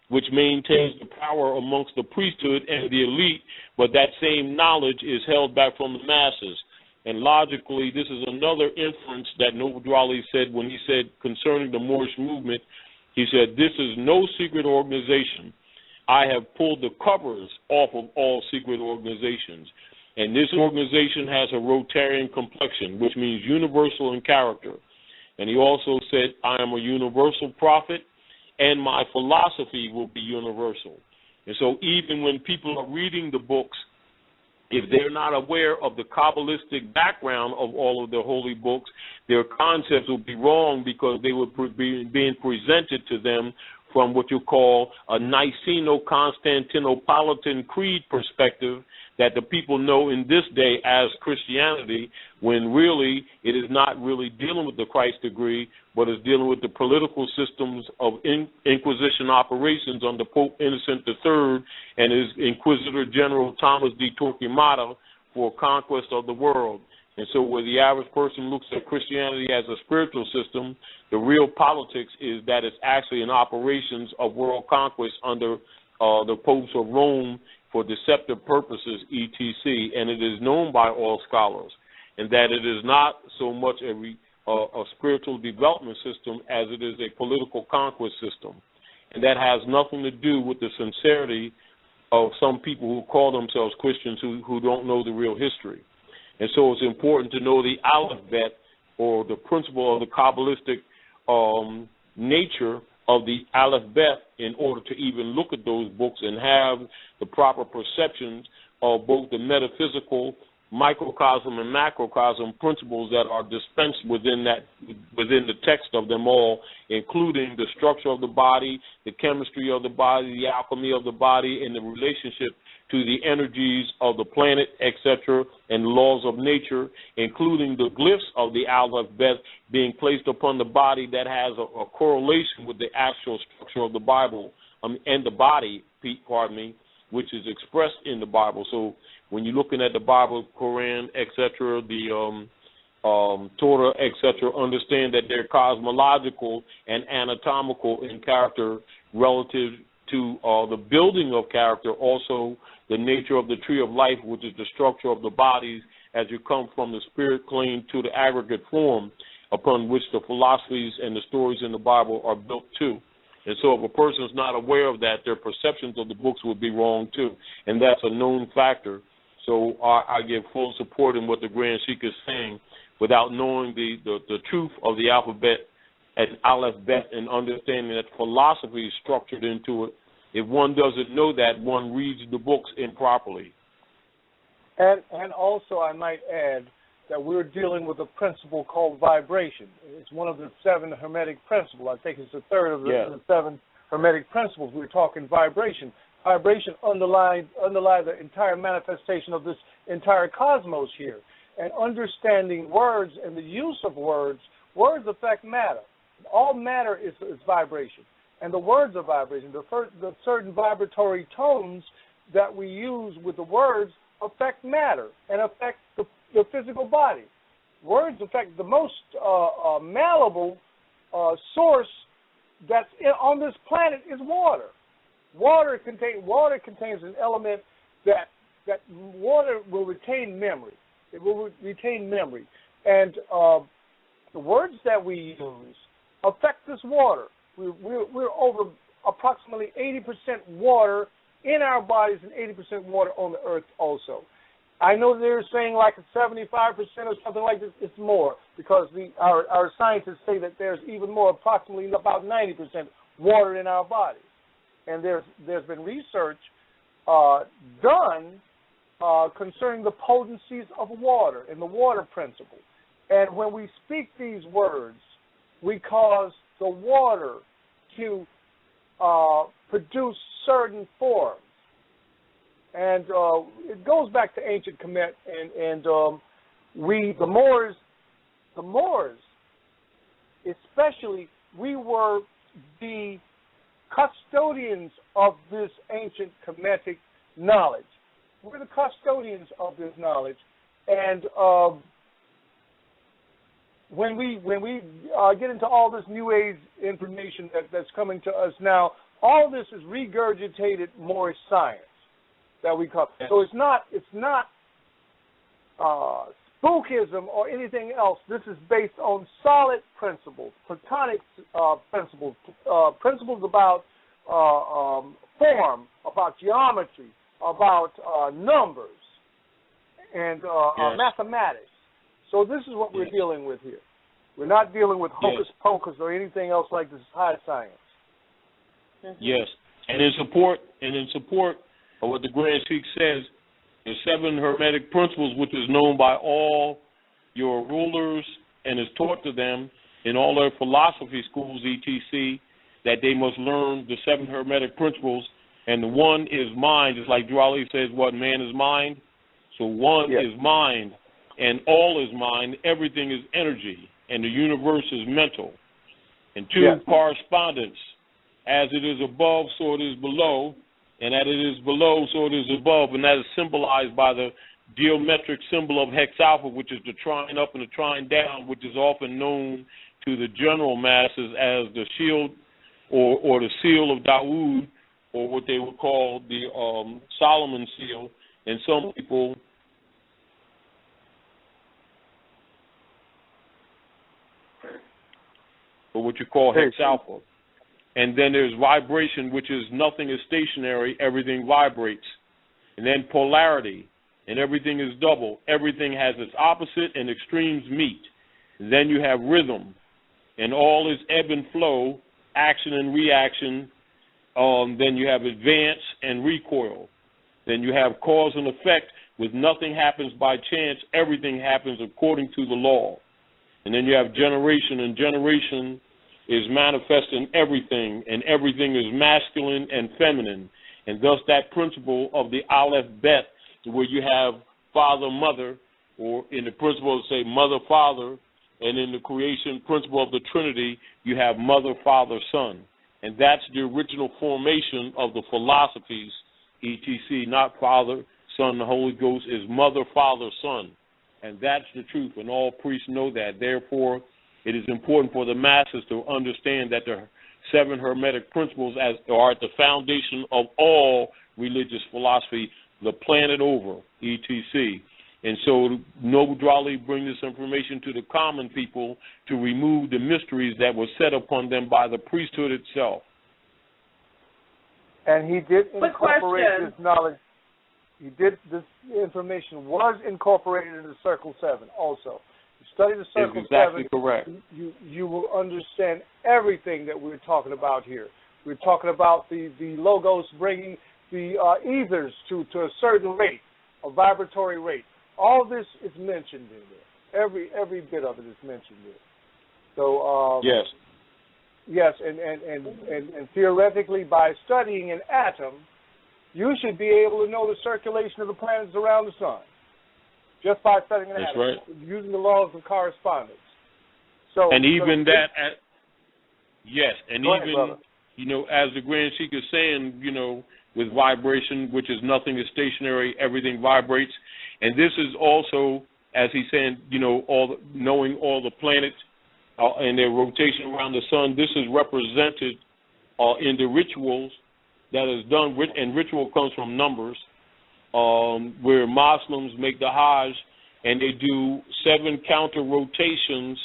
which maintains the power amongst the priesthood and the elite, but that same knowledge is held back from the masses. And logically, this is another inference that Noble Raleigh said when he said concerning the Moorish movement, he said, this is no secret organization. I have pulled the covers off of all secret organizations. And this organization has a Rotarian complexion, which means universal in character. And he also said, I am a universal prophet, and my philosophy will be universal. And so even when people are reading the books, if they're not aware of the Kabbalistic background of all of the holy books, their concepts will be wrong, because they were being presented to them from what you call a Niceno-Constantinopolitan creed perspective that the people know in this day as Christianity, when really it is not really dealing with the Christ degree, but is dealing with the political systems of Inquisition operations under Pope Innocent III and his Inquisitor General Thomas de Torquemada for conquest of the world. And so where the average person looks at Christianity as a spiritual system, the real politics is that it's actually an operations of world conquest under the popes of Rome for deceptive purposes, etc. And it is known by all scholars, and that it is not so much a spiritual development system as it is a political conquest system. And that has nothing to do with the sincerity of some people who call themselves Christians who don't know the real history. And so it's important to know the alphabet, or the principle of the Kabbalistic nature of the alphabet, in order to even look at those books and have the proper perceptions of both the metaphysical, microcosm and macrocosm principles that are dispensed within the text of them all, including the structure of the body, the chemistry of the body, the alchemy of the body, and the relationship to the energies of the planet, etc., and laws of nature, including the glyphs of the alphabet being placed upon the body that has a correlation with the actual structure of the Bible, and the body, which is expressed in the Bible. So when you're looking at the Bible, Quran, etc., the Torah, etc., understand that they're cosmological and anatomical in character relative to the building of character, also the nature of the tree of life, which is the structure of the bodies as you come from the spirit plane to the aggregate form upon which the philosophies and the stories in the Bible are built to. And so if a person is not aware of that, their perceptions of the books would be wrong too, and that's a known factor. So I give full support in what the Grand Sheik is saying. Without knowing the truth of the alphabet and alphabet and understanding that philosophy is structured into it, if one doesn't know that, one reads the books improperly. And also I might add that we're dealing with a principle called vibration. It's one of the 7 Hermetic principles. I think it's the third of the 7 Hermetic principles. We're talking vibration. Vibration underlies the entire manifestation of this entire cosmos here. And understanding words and the use of words affect matter. All matter is vibration. And the words are vibration. The certain vibratory tones that we use with the words affect matter and affect the physical body. words, in fact, the most malleable source that's on this planet is water. Water contains an element that water will retain memory. It will retain memory. And the words that we use affect this water. We're over approximately 80% water in our bodies and 80% water on the earth also. I know they're saying like 75% or something like this. It's more because our scientists say that there's even more, approximately about 90% water in our bodies. And there's been research done concerning the potencies of water and the water principle. And when we speak these words, we cause the water to produce certain forms. And it goes back to ancient Kemet, and the Moors, especially, we were the custodians of this ancient Kemetic knowledge. We're the custodians of this knowledge, and when we get into all this New Age information that's coming to us now, all this is regurgitated Moorish science that we call. So it's not spookism or anything else. This is based on solid principles, Platonic principles, principles about form, about geometry, about numbers, and mathematics. So this is what we're dealing with here. We're not dealing with hocus pocus or anything else like this. Is high science. Yes, and in support of what the Grand Sheik says, the 7 Hermetic principles, which is known by all your rulers and is taught to them in all their philosophy schools, etc., that they must learn the 7 Hermetic principles, and the one is mind. Just like Durali says, what man is mind. So one is mind, and all is mind. Everything is energy, and the universe is mental. And 2, correspondence. As it is above, so it is below, and as it is below, so it is above, and that is symbolized by the geometric symbol of hex alpha, which is the trine up and the trine down, which is often known to the general masses as the shield or the seal of Dawood, or what they would call the Solomon seal, and some people or what you call hex alpha. And then there's vibration, which is nothing is stationary, everything vibrates. And then polarity, and everything is double. Everything has its opposite and extremes meet. And then you have rhythm, and all is ebb and flow, action and reaction. Then you have advance and recoil. Then you have cause and effect, with nothing happens by chance, everything happens according to the law. And then you have generation, and generation is manifest in everything, and everything is masculine and feminine. And thus that principle of the Aleph Bet, where you have father, mother, or in the principle, say mother, father, and in the creation principle of the Trinity, you have mother, father, son. And that's the original formation of the philosophies, etc., not Father, Son, the Holy Ghost, is mother, father, son. And that's the truth, and all priests know that. Therefore, it is important for the masses to understand that the 7 Hermetic principles are at the foundation of all religious philosophy, the planet over, etc. And so Noble Drali brings this information to the common people to remove the mysteries that were set upon them by the priesthood itself. And he did incorporate this knowledge. This information was incorporated into Circle 7 also. You study the Circle 7, correct. You will understand everything that we're talking about here. We're talking about the logos bringing the ethers to a certain rate, a vibratory rate. All this is mentioned in there. Every bit of it is mentioned there. So yes, and theoretically, by studying an atom, you should be able to know the circulation of the planets around the sun just by studying an atom, using the laws of correspondence. So, and even so that, and Go even ahead, brother. you know, as the Grand Sheik is saying, you know, with vibration, which is nothing is stationary, everything vibrates, and this is also as he's saying, knowing all the planets and their rotation around the sun. This is represented in the rituals that is done, and ritual comes from numbers, where Muslims make the Hajj and they do 7 counter rotations,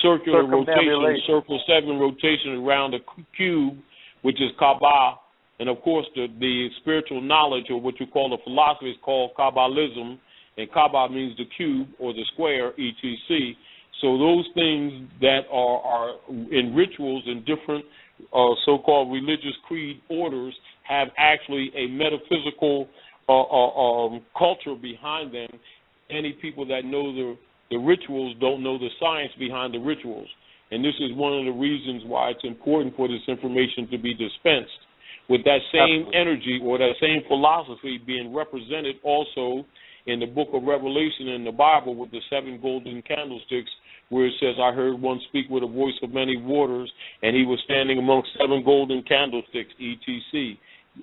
circular rotations, circle 7 rotations around the cube, which is Kaaba. And, of course, the spiritual knowledge, or what you call the philosophy, is called Kabbalism, and Kaaba means the cube or the square, etc. So those things that are in rituals in different so-called religious creed orders have actually a metaphysical culture behind them. Any people that know the rituals don't know the science behind the rituals. And this is one of the reasons why it's important for this information to be dispensed. With that same energy or that same philosophy being represented also in the book of Revelation in the Bible with the 7 golden candlesticks, where it says, I heard one speak with a voice of many waters, and he was standing amongst 7 golden candlesticks, etc.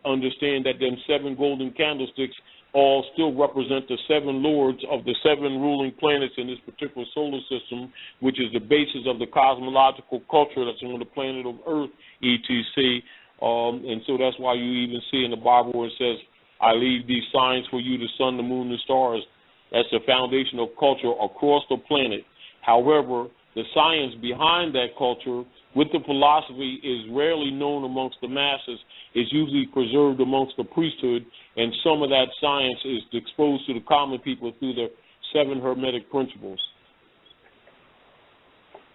Understand that them 7 golden candlesticks all still represent the 7 lords of the 7 ruling planets in this particular solar system, which is the basis of the cosmological culture that's on the planet of Earth, etc. And so that's why you even see in the Bible where it says, I leave these signs for you, the sun, the moon, the stars. That's the foundation of culture across the planet. However, the science behind that culture with the philosophy is rarely known amongst the masses. It's usually preserved amongst the priesthood, and some of that science is exposed to the common people through the 7 Hermetic principles.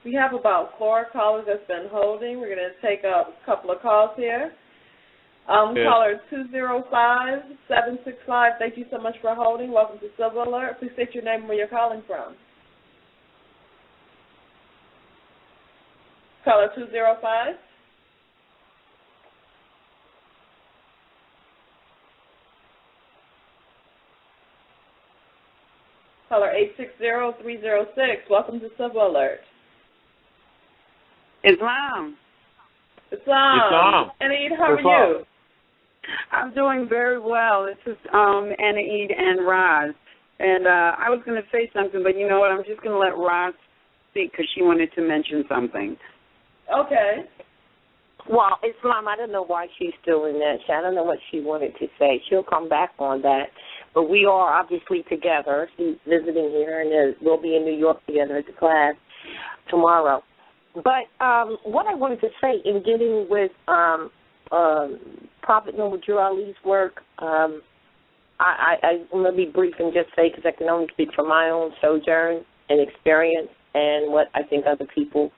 We have about 4 callers that's been holding. We're going to take a couple of calls here. Caller 205-765, thank you so much for holding. Welcome to Silver Alert. Please state your name and where you're calling from. Caller 205. Caller 860-306, welcome to Silver Alert. Islam. Anaid, how are you? I'm doing very well. This is Anaid and Roz. And I was going to say something, but you know what? I'm just going to let Roz speak because she wanted to mention something. Okay. Well, Islam, I don't know why she's still in that. I don't know what she wanted to say. She'll come back on that. But we are obviously together. She's visiting here, and we'll be in New York together at the class tomorrow. But what I wanted to say in getting with Prophet Noble Drew Ali's work, I'm going to be brief and just say, because I can only speak from my own sojourn and experience and what I think other people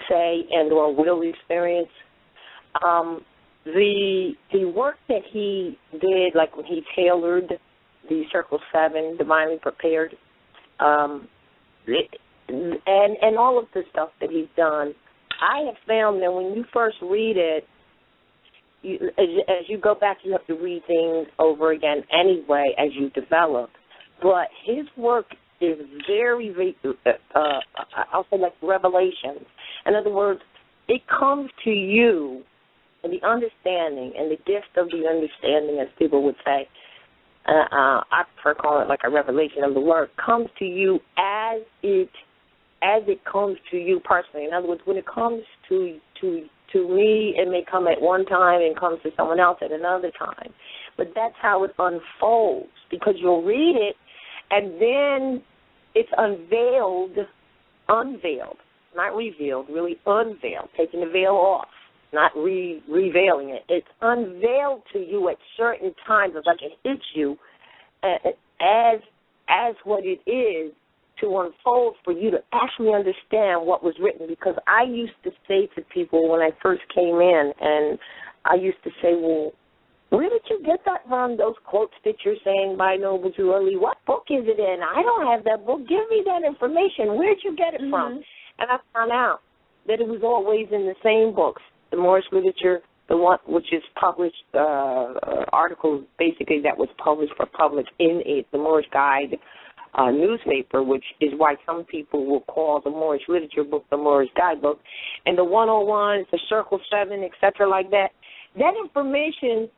say and or will experience. The work that he did, like when he tailored the Circle 7, Divinely Prepared, and all of the stuff that he's done, I have found that when you first read it, as you go back, you have to read things over again anyway as you develop. But his work is very, I'll say like revelations. In other words, it comes to you, and the understanding and the gift of the understanding, as people would say, I prefer calling it like a revelation of the word, comes to you as it comes to you personally. In other words, when it comes to me, it may come at one time and comes to someone else at another time. But that's how it unfolds, because you'll read it and then it's unveiled, not revealed, really unveiled, taking the veil off, not reveiling it. It's unveiled to you at certain times. It's like it hits you as what it is to unfold for you to actually understand what was written. Because I used to say to people when I first came in, and I used to say, well, where did you get that from, those quotes that you're saying by Noble Drew Ali? What book is it in? I don't have that book. Give me that information. Where did you get it from? And I found out that it was always in the same books, the Moorish literature, the one which is published, articles basically that was published for public in it, the Moorish Guide newspaper, which is why some people will call the Moorish literature book the Moorish Guidebook, and the 101s, the Circle 7, etc., like that. That information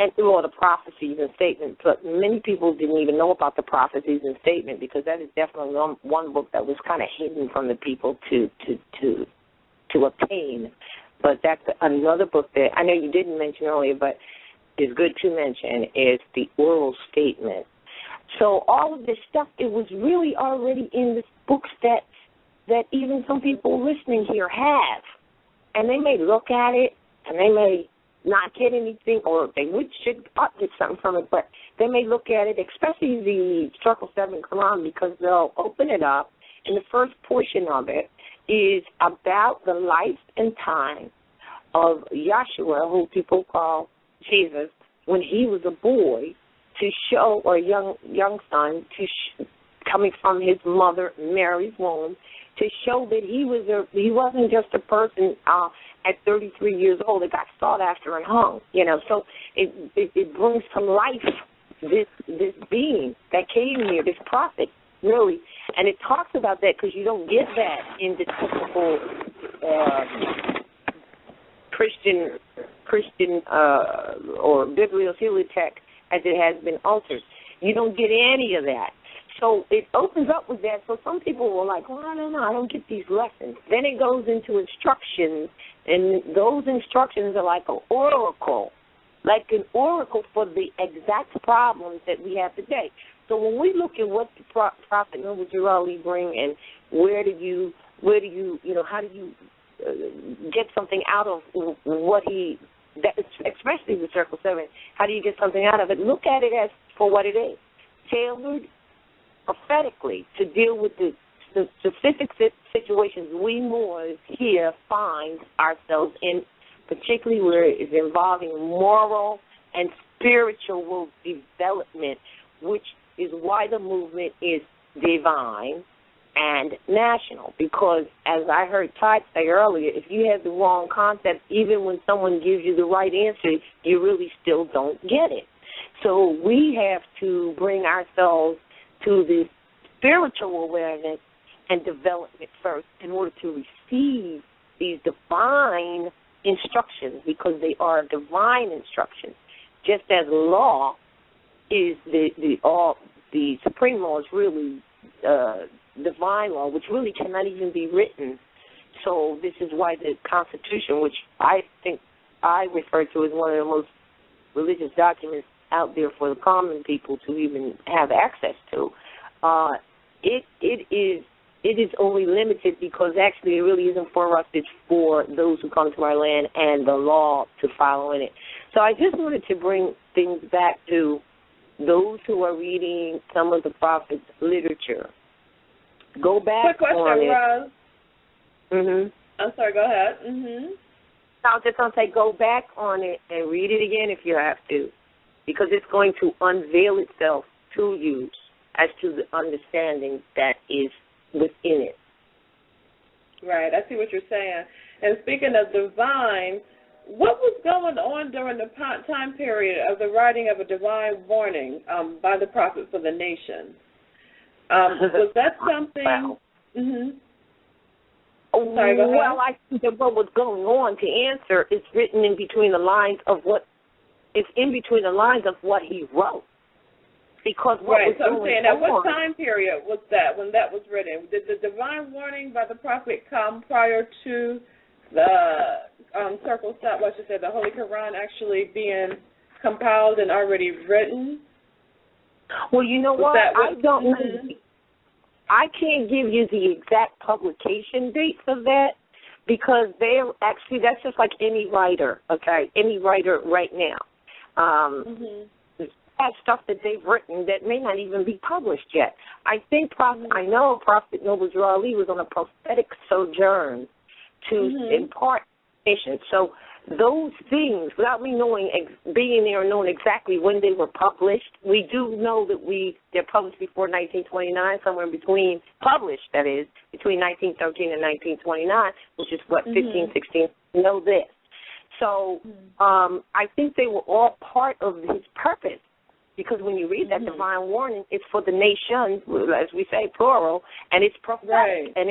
and through all the prophecies and statements, but many people didn't even know about the prophecies and statement because that is definitely one book that was kind of hidden from the people to obtain. But that's another book that I know you didn't mention earlier, but is good to mention is the oral statement. So all of this stuff, it was really already in the books that even some people listening here have. And they may look at it and they may not get anything, or they should get something from it, but they may look at it, especially the Circle 7 Quran, because they'll open it up, and the first portion of it is about the life and time of Yahshua, who people call Jesus, when he was a boy, to show, or a young son, coming from his mother Mary's womb, to show that he wasn't just a person at 33 years old that got sought after and hung. So it brings to life this being that came here, this prophet, really, and it talks about that because you don't get that in the typical Christian or bibliophilic as it has been altered. You don't get any of that. So it opens up with that. So some people were like, well, I don't know, I don't get these lessons. Then it goes into instructions, and those instructions are like an oracle for the exact problems that we have today. So when we look at what the Prophet Noble Jirali bring, and how do you get something out of what especially the Circle 7, how do you get something out of it? Look at it as for what it is, tailored prophetically to deal with the specific situations we Moors here find ourselves in, particularly where it is involving moral and spiritual development, which is why the movement is divine and national. Because, as I heard Todd say earlier, if you have the wrong concept, even when someone gives you the right answer, you really still don't get it. So we have to bring ourselves to this spiritual awareness and development first in order to receive these divine instructions, because they are divine instructions. Just as law is the supreme law is really divine law, which really cannot even be written. So this is why the Constitution, which I think I refer to as one of the most religious documents out there for the common people to even have access to, it is only limited because actually it really isn't for us, it's for those who come to our land and the law to follow in it. So I just wanted to bring things back to those who are reading some of the Prophet's literature. Go back. Quick question, on it. Roz. Mhm. I'm sorry, go ahead. Mhm. I was just going to say go back on it and read it again if you have to, because it's going to unveil itself to you as to the understanding that is within it. Right, I see what you're saying. And speaking of divine, what was going on during the time period of the writing of a divine warning by the prophet for the nation? Was that something? Wow. Mm-hmm. Sorry, go ahead. Well, I think that what was going on, to answer, is written in between the lines of what he wrote. Because what right, was so I'm going saying, at on, what time period was that when that was written? Did the divine warning by the prophet come prior to the Circle Stop, what you said, the Holy Quran actually being compiled and already written? Well, you know what? I don't know. I can't give you the exact publication date for that, because that's just like any writer, okay? Any writer right now. Has stuff that they've written that may not even be published yet. I know Prophet Noble Jirali was on a prophetic sojourn to impart information. So those things, without me being there and knowing exactly when they were published, we do know that they're published before 1929, somewhere in between, published, that is, between 1913 and 1929, which is what, 15, 16, know this. So I think they were all part of his purpose, because when you read that divine warning, it's for the nation, as we say, plural, and it's prophetic. Right. And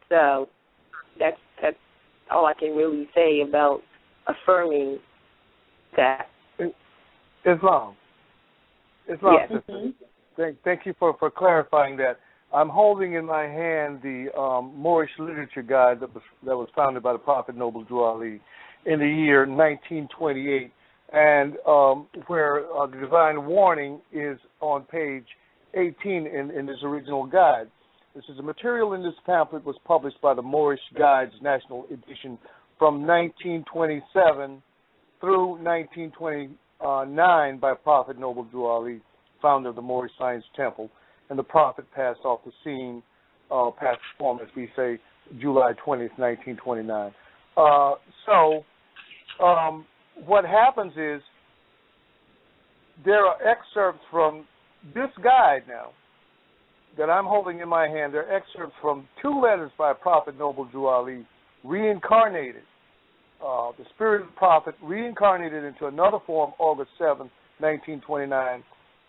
so that's all I can really say about affirming that Islam. Yes. Thank you for clarifying that. I'm holding in my hand the Moorish literature guide that was founded by the Prophet Noble Drew Ali in the year 1928, and where the divine warning is on page 18 in this original guide. This is the material in this pamphlet was published by the Moorish Guides National Edition from 1927 through 1929 by Prophet Noble Drew Ali, founder of the Moorish Science Temple, and the Prophet passed off the scene, passed form, as we say, July 20th, 1929. What happens is there are excerpts from this guide now that I'm holding in my hand. There are excerpts from 2 letters by Prophet Noble Drew Ali, reincarnated. The spirit of the Prophet reincarnated into another form August 7th, 1929,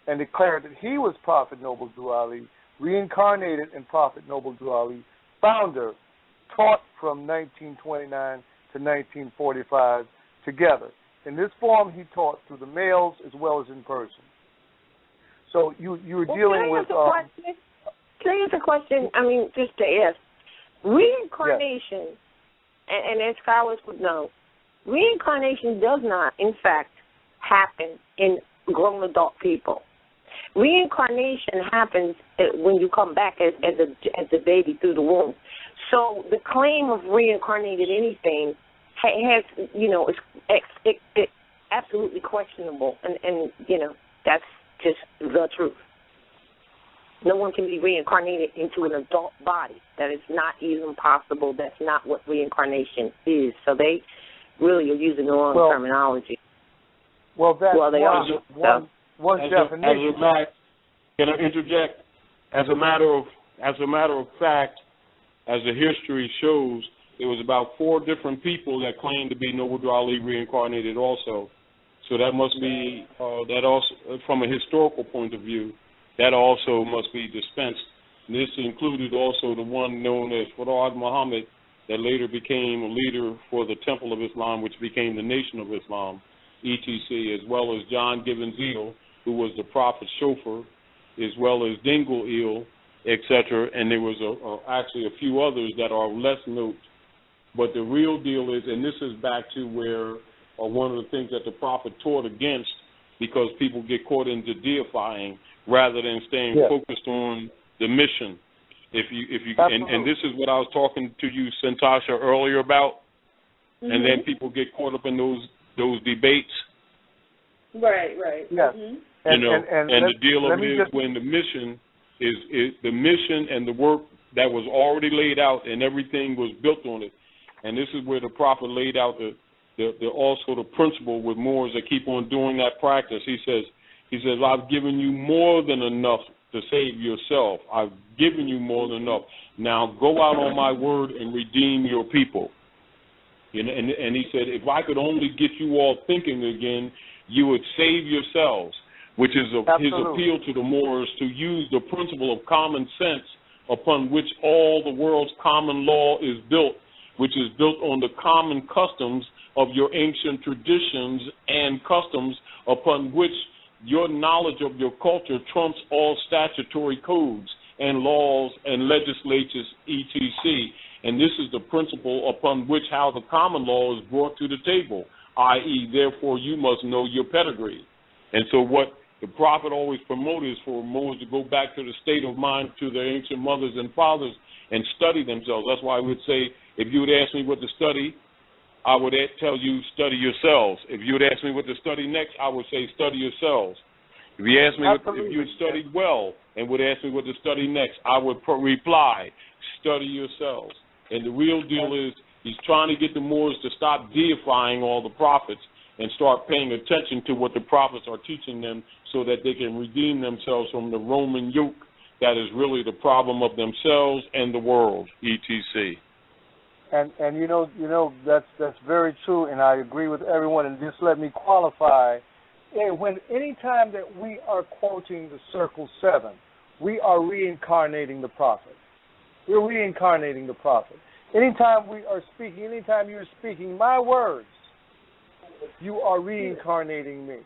and declared that he was Prophet Noble Drew Ali, reincarnated in Prophet Noble Drew Ali, founder, taught from 1929 to 1945 together. In this form, he taught through the mails as well as in person. So you were dealing with... Can I ask a question? I mean, just to ask. Reincarnation, and as scholars would know, reincarnation does not, in fact, happen in grown adult people. Reincarnation happens when you come back as a baby through the womb. So the claim of reincarnated anything has, it's absolutely questionable, and that's just the truth. No one can be reincarnated into an adult body. That is not even possible. That's not what reincarnation is. So they really are using the wrong terminology. They are. One definition. Can I interject? As a matter of fact, as the history shows, there was about 4 different people that claimed to be Noble Drew Ali reincarnated also. So that must be that also, from a historical point of view, that also must be dispensed. And this included also the one known as Farad Muhammad, that later became a leader for the Temple of Islam, which became the Nation of Islam, etc., as well as John Gibbons Eel, who was the Prophet's chauffeur, as well as Dingle Eel, etc., and there was actually a few others that are less note. But the real deal is, and this is back to where one of the things that the Prophet taught against, because people get caught into deifying rather than staying focused on the mission. And this is what I was talking to you, Santasha, earlier about, and then people get caught up in those debates. Right. Yes. And the deal of it is when the mission is the mission and the work that was already laid out and everything was built on it. And this is where the Prophet laid out also the principle with Moors that keep on doing that practice. He says, I've given you more than enough to save yourself. I've given you more than enough. Now go out on my word and redeem your people. And he said, if I could only get you all thinking again, you would save yourselves, which is his appeal to the Moors to use the principle of common sense upon which all the world's common law is built, which is built on the common customs of your ancient traditions and customs upon which your knowledge of your culture trumps all statutory codes and laws and legislatures, etc. And this is the principle upon which how the common law is brought to the table, i.e., therefore you must know your pedigree. And so what the Prophet always promoted is for Moors to go back to the state of mind, to their ancient mothers and fathers, and study themselves. That's why I would say, if you would ask me what to study, I would tell you, study yourselves. If you would ask me what to study next, I would say, study yourselves. If you ask me if you had studied well and would ask me what to study next, I would reply, study yourselves. And the real deal is he's trying to get the Moors to stop deifying all the prophets and start paying attention to what the prophets are teaching them so that they can redeem themselves from the Roman yoke that is really the problem of themselves and the world, etc. And you know that's very true, and I agree with everyone. And just let me qualify: any time that we are quoting the Circle 7, we are reincarnating the prophet. We're reincarnating the prophet. Anytime we are speaking, anytime you're speaking my words, you are reincarnating me.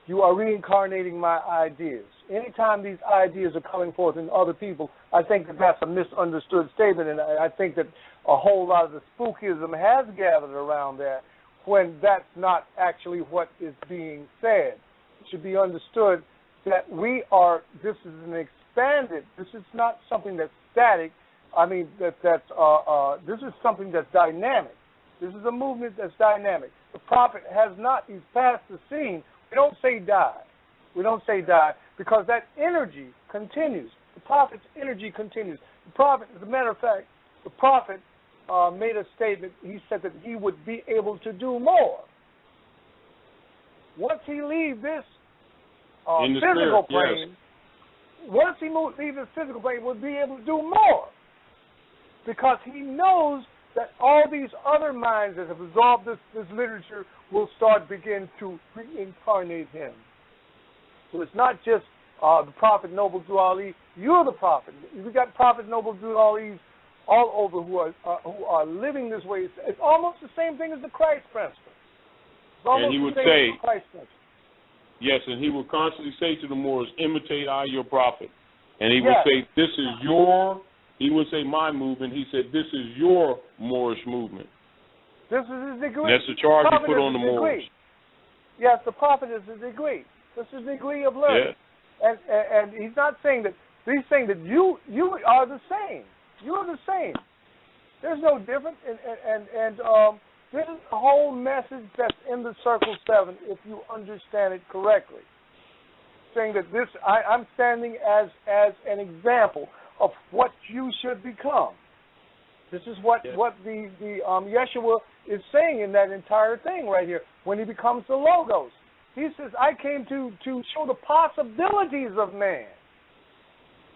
you are reincarnating my ideas. Anytime these ideas are coming forth in other people, I think that that's a misunderstood statement, and I think that a whole lot of the spookism has gathered around that when that's not actually what is being said. It should be understood that this is an expanded, this is not something that's static. I mean, this is something that's dynamic. This is a movement that's dynamic. The prophet he's passed the scene. We don't say die. We don't say die because that energy continues. The prophet's energy continues. The prophet, as a matter of fact, the prophet made a statement. He said that he would be able to do more. Once he leaves this physical plane, yes. Once he leaves this physical plane, he will be able to do more because he knows that all these other minds that have absorbed this literature will begin to reincarnate him. So it's not just the Prophet Noble Drew Ali. You're the prophet. We got Prophet Noble Drew Ali's all over who are living this way. It's almost the same thing as the Christ principle. And he would say, yes, and he would constantly say to the Moors, imitate I your prophet. And he would say, this is your, he would say my movement. He said, this is your Moorish movement. This is his degree. And that's the charge he put on the Moors. Yes, the prophet is the degree. This is the degree of learning. Yes. And he's not saying that, he's saying that you are the same. You are the same. There's no difference. And this is the whole message that's in the Circle 7 if you understand it correctly. Saying that this, I'm standing as an example of what you should become. This is what the Yeshua is saying in that entire thing right here. When he becomes the Logos, he says, I came to show the possibilities of man.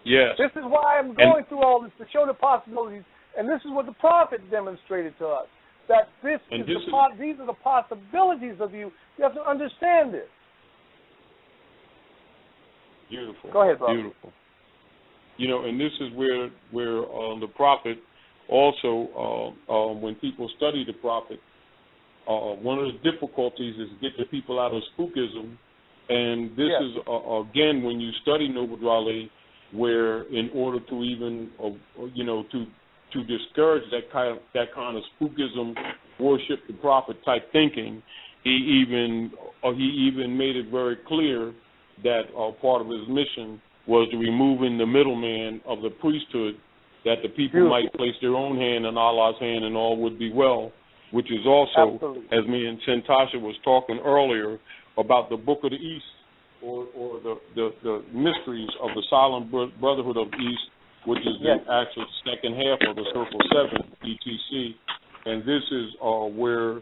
Yes. This is why I'm going through all this, to show the possibilities. And this is what the prophet demonstrated to us. That these are the possibilities of you. You have to understand this. Beautiful. Go ahead, brother. Beautiful. You know, and this is where the prophet also, when people study the prophet, one of the difficulties is to get the people out of spookism. And this is, again, when you study Noble Drew Ali, where in order to even, to discourage that kind of spookism, worship the prophet type thinking, he even made it very clear that part of his mission was to removing the middleman of the priesthood, that the people might place their own hand in Allah's hand and all would be well, which is also, as me and Sentasha was talking earlier, about the Book of the East, or the mysteries of the Silent Brotherhood of the East, which is the actual second half of the Circle 7, ETC. And this is where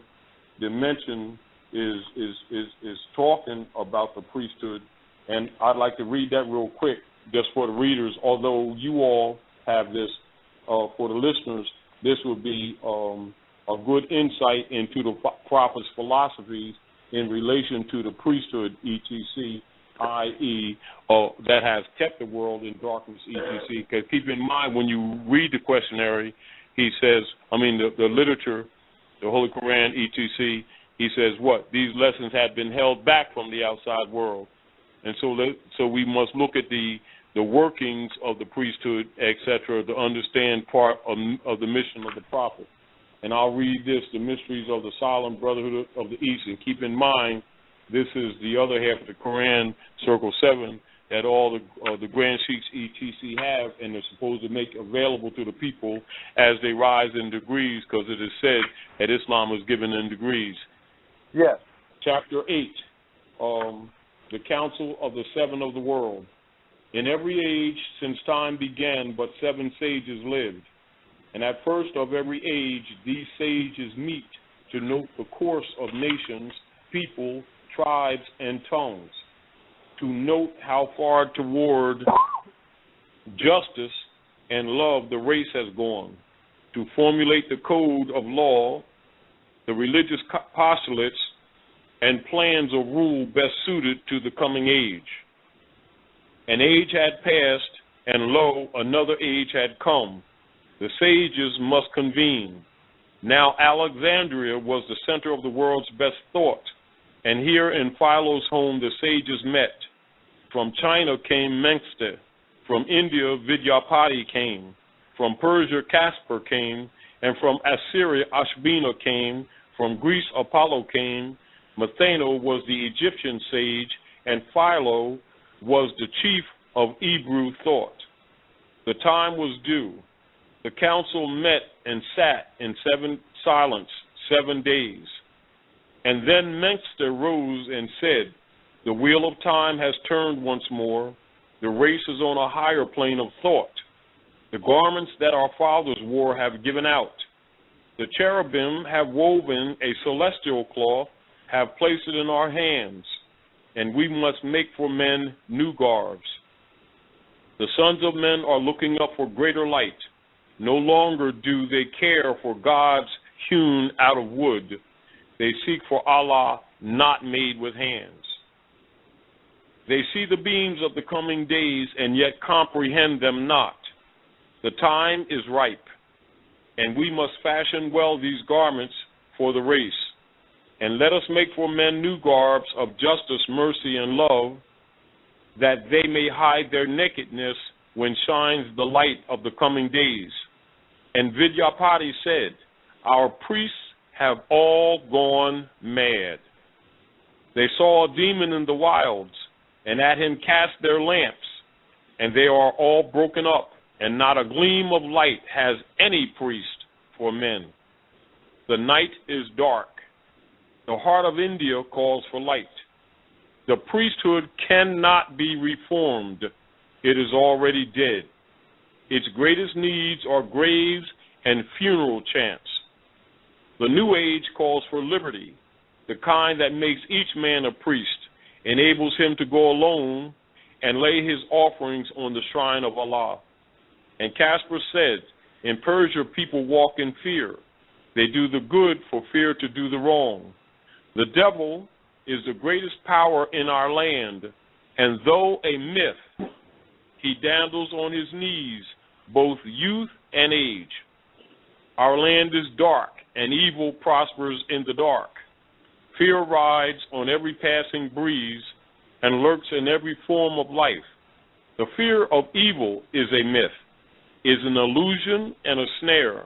the mention is talking about the priesthood. And I'd like to read that real quick just for the readers. Although you all have this, for the listeners, this would be a good insight into the prophet's philosophies in relation to the priesthood, ETC, i.e., that has kept the world in darkness, ETC. Because keep in mind, when you read the questionnaire, he says, the literature, the Holy Quran, ETC, he says what? These lessons have been held back from the outside world. And so we must look at the workings of the priesthood, etc., to understand part of the mission of the prophet. And I'll read this, the mysteries of the Solemn Brotherhood of the East. And keep in mind, this is the other half of the Quran, Circle 7, that all the Grand Sheiks, ETC, have, and they're supposed to make available to the people as they rise in degrees, because it is said that Islam is given in degrees. Yes. Chapter 8, the Council of the Seven of the World. In every age since time began, but 7 sages lived. And at first of every age, these sages meet to note the course of nations, people, tribes, and tongues, to note how far toward justice and love the race has gone, to formulate the code of law, the religious postulates, and plans of rule best suited to the coming age. An age had passed, and lo, another age had come. The sages must convene. Now Alexandria was the center of the world's best thought, And here in Philo's home the sages met. From China came Mengster, from India Vidyapati came, from Persia Caspar came, and from Assyria Ashbina came, from Greece Apollo came, Matheno was the Egyptian sage, and Philo was the chief of Hebrew thought. The time was due. The council met and sat in silence 7 days. And then Mengster rose and said, the wheel of time has turned once more. The race is on a higher plane of thought. The garments that our fathers wore have given out. The cherubim have woven a celestial cloth, have placed it in our hands, and we must make for men new garbs. The sons of men are looking up for greater light. No longer do they care for gods hewn out of wood. They seek for Allah not made with hands. They see the beams of the coming days and yet comprehend them not. The time is ripe, and we must fashion well these garments for the race. And let us make for men new garbs of justice, mercy, and love, that they may hide their nakedness when shines the light of the coming days. And Vidyapati said, our priests have all gone mad. They saw a demon in the wilds, and at him cast their lamps, and they are all broken up, and not a gleam of light has any priest for men. The night is dark. The heart of India calls for light. The priesthood cannot be reformed. It is already dead. Its greatest needs are graves and funeral chants. The new age calls for liberty, the kind that makes each man a priest, enables him to go alone and lay his offerings on the shrine of Allah. And Caspar said, in Persia people walk in fear. They do the good for fear to do the wrong. The devil is the greatest power in our land, and though a myth, he dandles on his knees both youth and age. Our land is dark, and evil prospers in the dark. Fear rides on every passing breeze and lurks in every form of life. The fear of evil is a myth, is an illusion and a snare,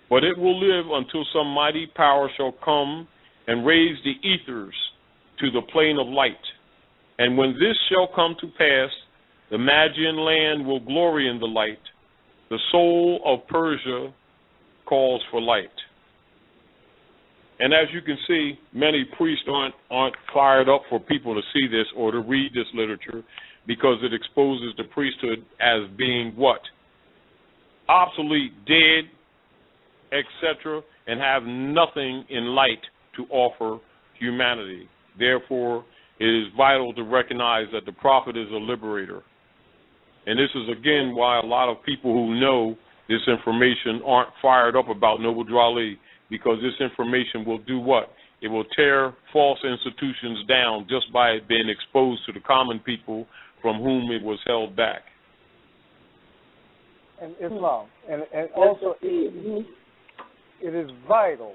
but it will live until some mighty power shall come and raise the ethers to the plane of light. And when this shall come to pass, the Magian land will glory in the light. The soul of Persia calls for light. And as you can see, many priests aren't fired up for people to see this or to read this literature, because it exposes the priesthood as being what? Obsolete, dead, etc., and have nothing in light to offer humanity. Therefore, it is vital to recognize that the prophet is a liberator. And this is, again, why a lot of people who know this information aren't fired up about Noble Drew Ali, because this information will do what? It will tear false institutions down just by it being exposed to the common people from whom it was held back. And Islam. And also, it is vital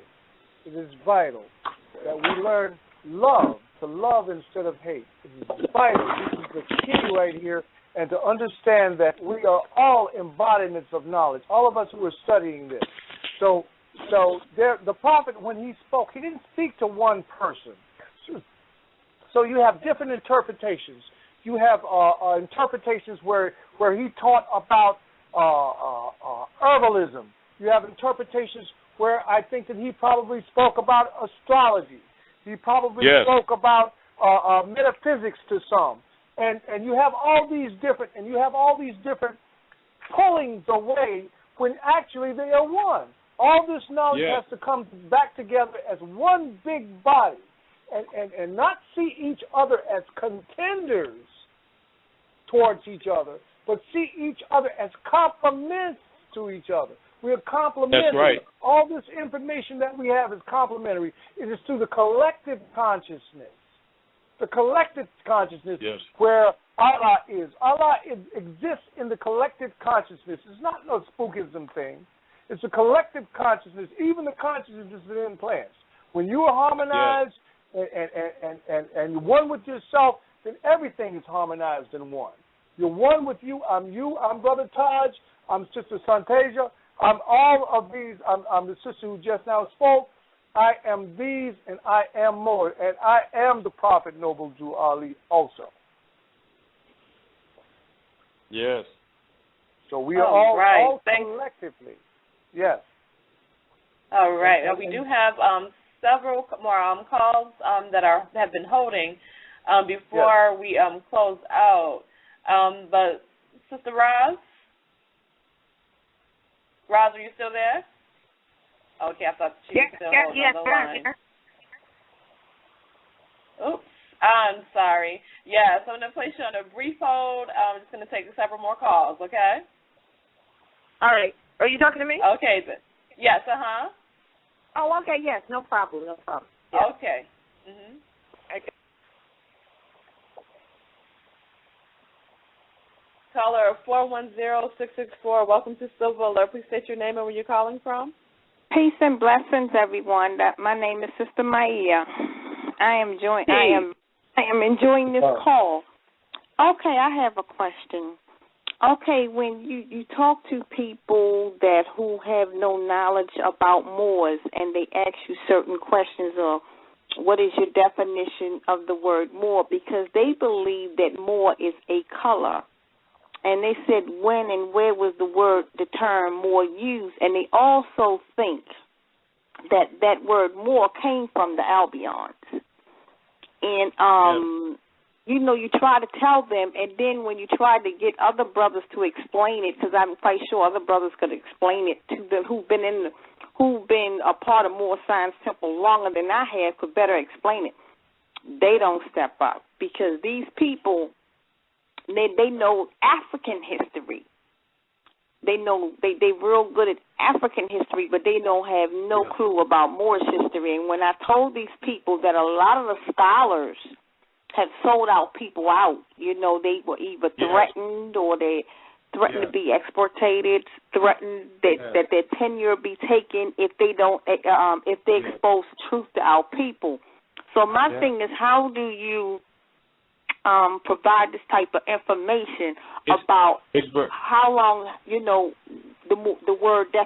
that we learn love, to love instead of hate. It is vital. This is the key right here, and to understand that we are all embodiments of knowledge, all of us who are studying this. So the prophet, when he spoke, he didn't speak to one person. So you have different interpretations. You have interpretations where he taught about herbalism. You have interpretations where I think that he probably spoke about astrology. He probably spoke about metaphysics to some. And you have all these different pullings away when actually they are one. All this knowledge has to come back together as one big body, and not see each other as contenders towards each other, but see each other as complements to each other. We are complementary. That's right. All this information that we have is complementary. It is through the collective consciousness. The collective consciousness where Allah is. Allah exists in the collective consciousness. It's not no spookism thing. It's a collective consciousness, even the consciousness is in plants. When you are harmonized and you're one with yourself, then everything is harmonized in one. You're one with you, I'm Brother Taj, I'm Sister Santasia, I'm all of these, I'm the sister who just now spoke, I am these and I am more, and I am the Prophet Noble Jew Ali also. Yes. So we are all Thanks. collectively. Yes. All right. Now, we do have several more calls that have been holding before we close out. But Sister Roz, are you still there? Okay, I thought she was still holding on the line. Oops. I'm sorry. Yeah, so I'm going to place you on a brief hold. I'm just going to take several more calls, okay? All right. Are you talking to me? Okay. Yes, uh-huh. Oh, okay, yes. No problem. Yes. Okay. Mm-hmm. Okay. Caller 410-664. Welcome to Silver Alert. Please state your name and where you're calling from. Peace and blessings, everyone. My name is Sister Maia. I am enjoying this call. Okay, I have a question. Okay, when you talk to people who have no knowledge about Moors and they ask you certain questions of what is your definition of the word Moor, because they believe that Moor is a color. And they said when and where was the term Moor used, and they also think that word Moor came from the Albions. And, you try to tell them, and then when you try to get other brothers to explain it, because I'm quite sure other brothers could explain it to them who've been a part of Moor Science Temple longer than I have, could better explain it. They don't step up, because these people, they know African history. They know they real good at African history, but they don't have no clue about Moorish history. And when I told these people that a lot of the scholars have sold out people out, they were either threatened or they threatened to be exported, threatened that their tenure be taken if they don't if they expose truth to our people. So my thing is, how do you provide this type of information about how long, the word, the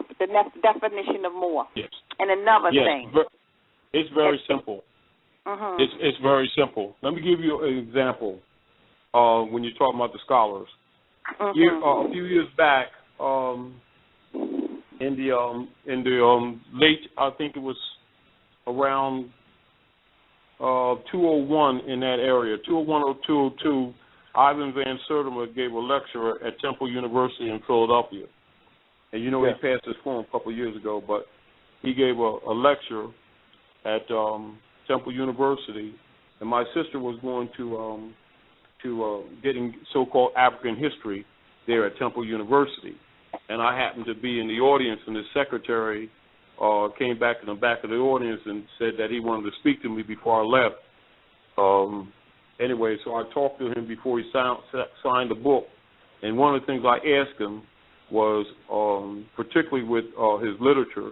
definition of Moor? Yes. And another thing. It's very simple. Mm-hmm. It's very simple. Let me give you an example when you're talking about the scholars. Mm-hmm. A few years back, in the late, I think it was around 201 in that area, 201 or 202, Ivan Van Sertima gave a lecture at Temple University in Philadelphia. And he passed his form a couple of years ago, but he gave a lecture at Temple University, and my sister was going to getting so-called African history there at Temple University. And I happened to be in the audience, and the secretary came back in the back of the audience and said that he wanted to speak to me before I left. Anyway, so I talked to him before he signed the book. And one of the things I asked him was, particularly with his literature,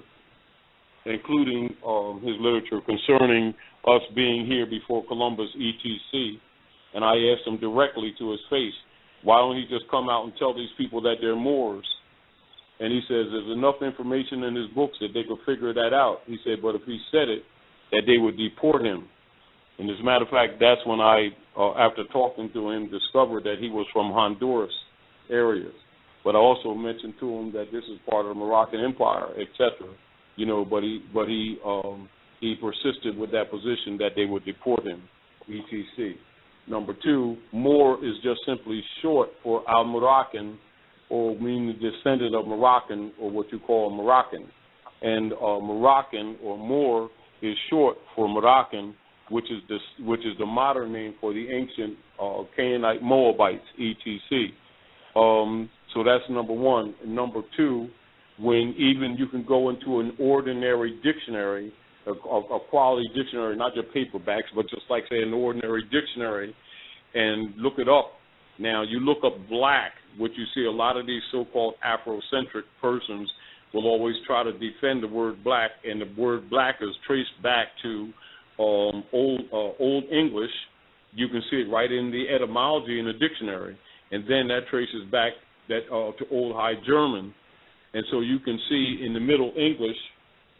including his literature concerning us being here before Columbus, etc. And I asked him directly to his face, why don't he just come out and tell these people that they're Moors? And he says there's enough information in his books that they could figure that out. He said, but if he said it, that they would deport him. And as a matter of fact, that's when I, after talking to him, discovered that he was from Honduras areas. But I also mentioned to him that this is part of the Moroccan Empire, etc. But he persisted with that position that they would deport him, etc. Number two, Moor is just simply short for Al-Moroccan, or meaning descendant of Moroccan, or what you call Moroccan. And Moroccan or Moor is short for Moroccan, which is the modern name for the ancient Canaanite Moabites, etc. So that's number one. Number two, when even you can go into an ordinary dictionary, a quality dictionary, not your paperbacks, but just like, say, an ordinary dictionary, and look it up. Now, you look up black, which you see a lot of these so-called Afrocentric persons will always try to defend the word black, and the word black is traced back to Old English, you can see it right in the etymology in the dictionary, and then that traces back to Old High German, and so you can see in the Middle English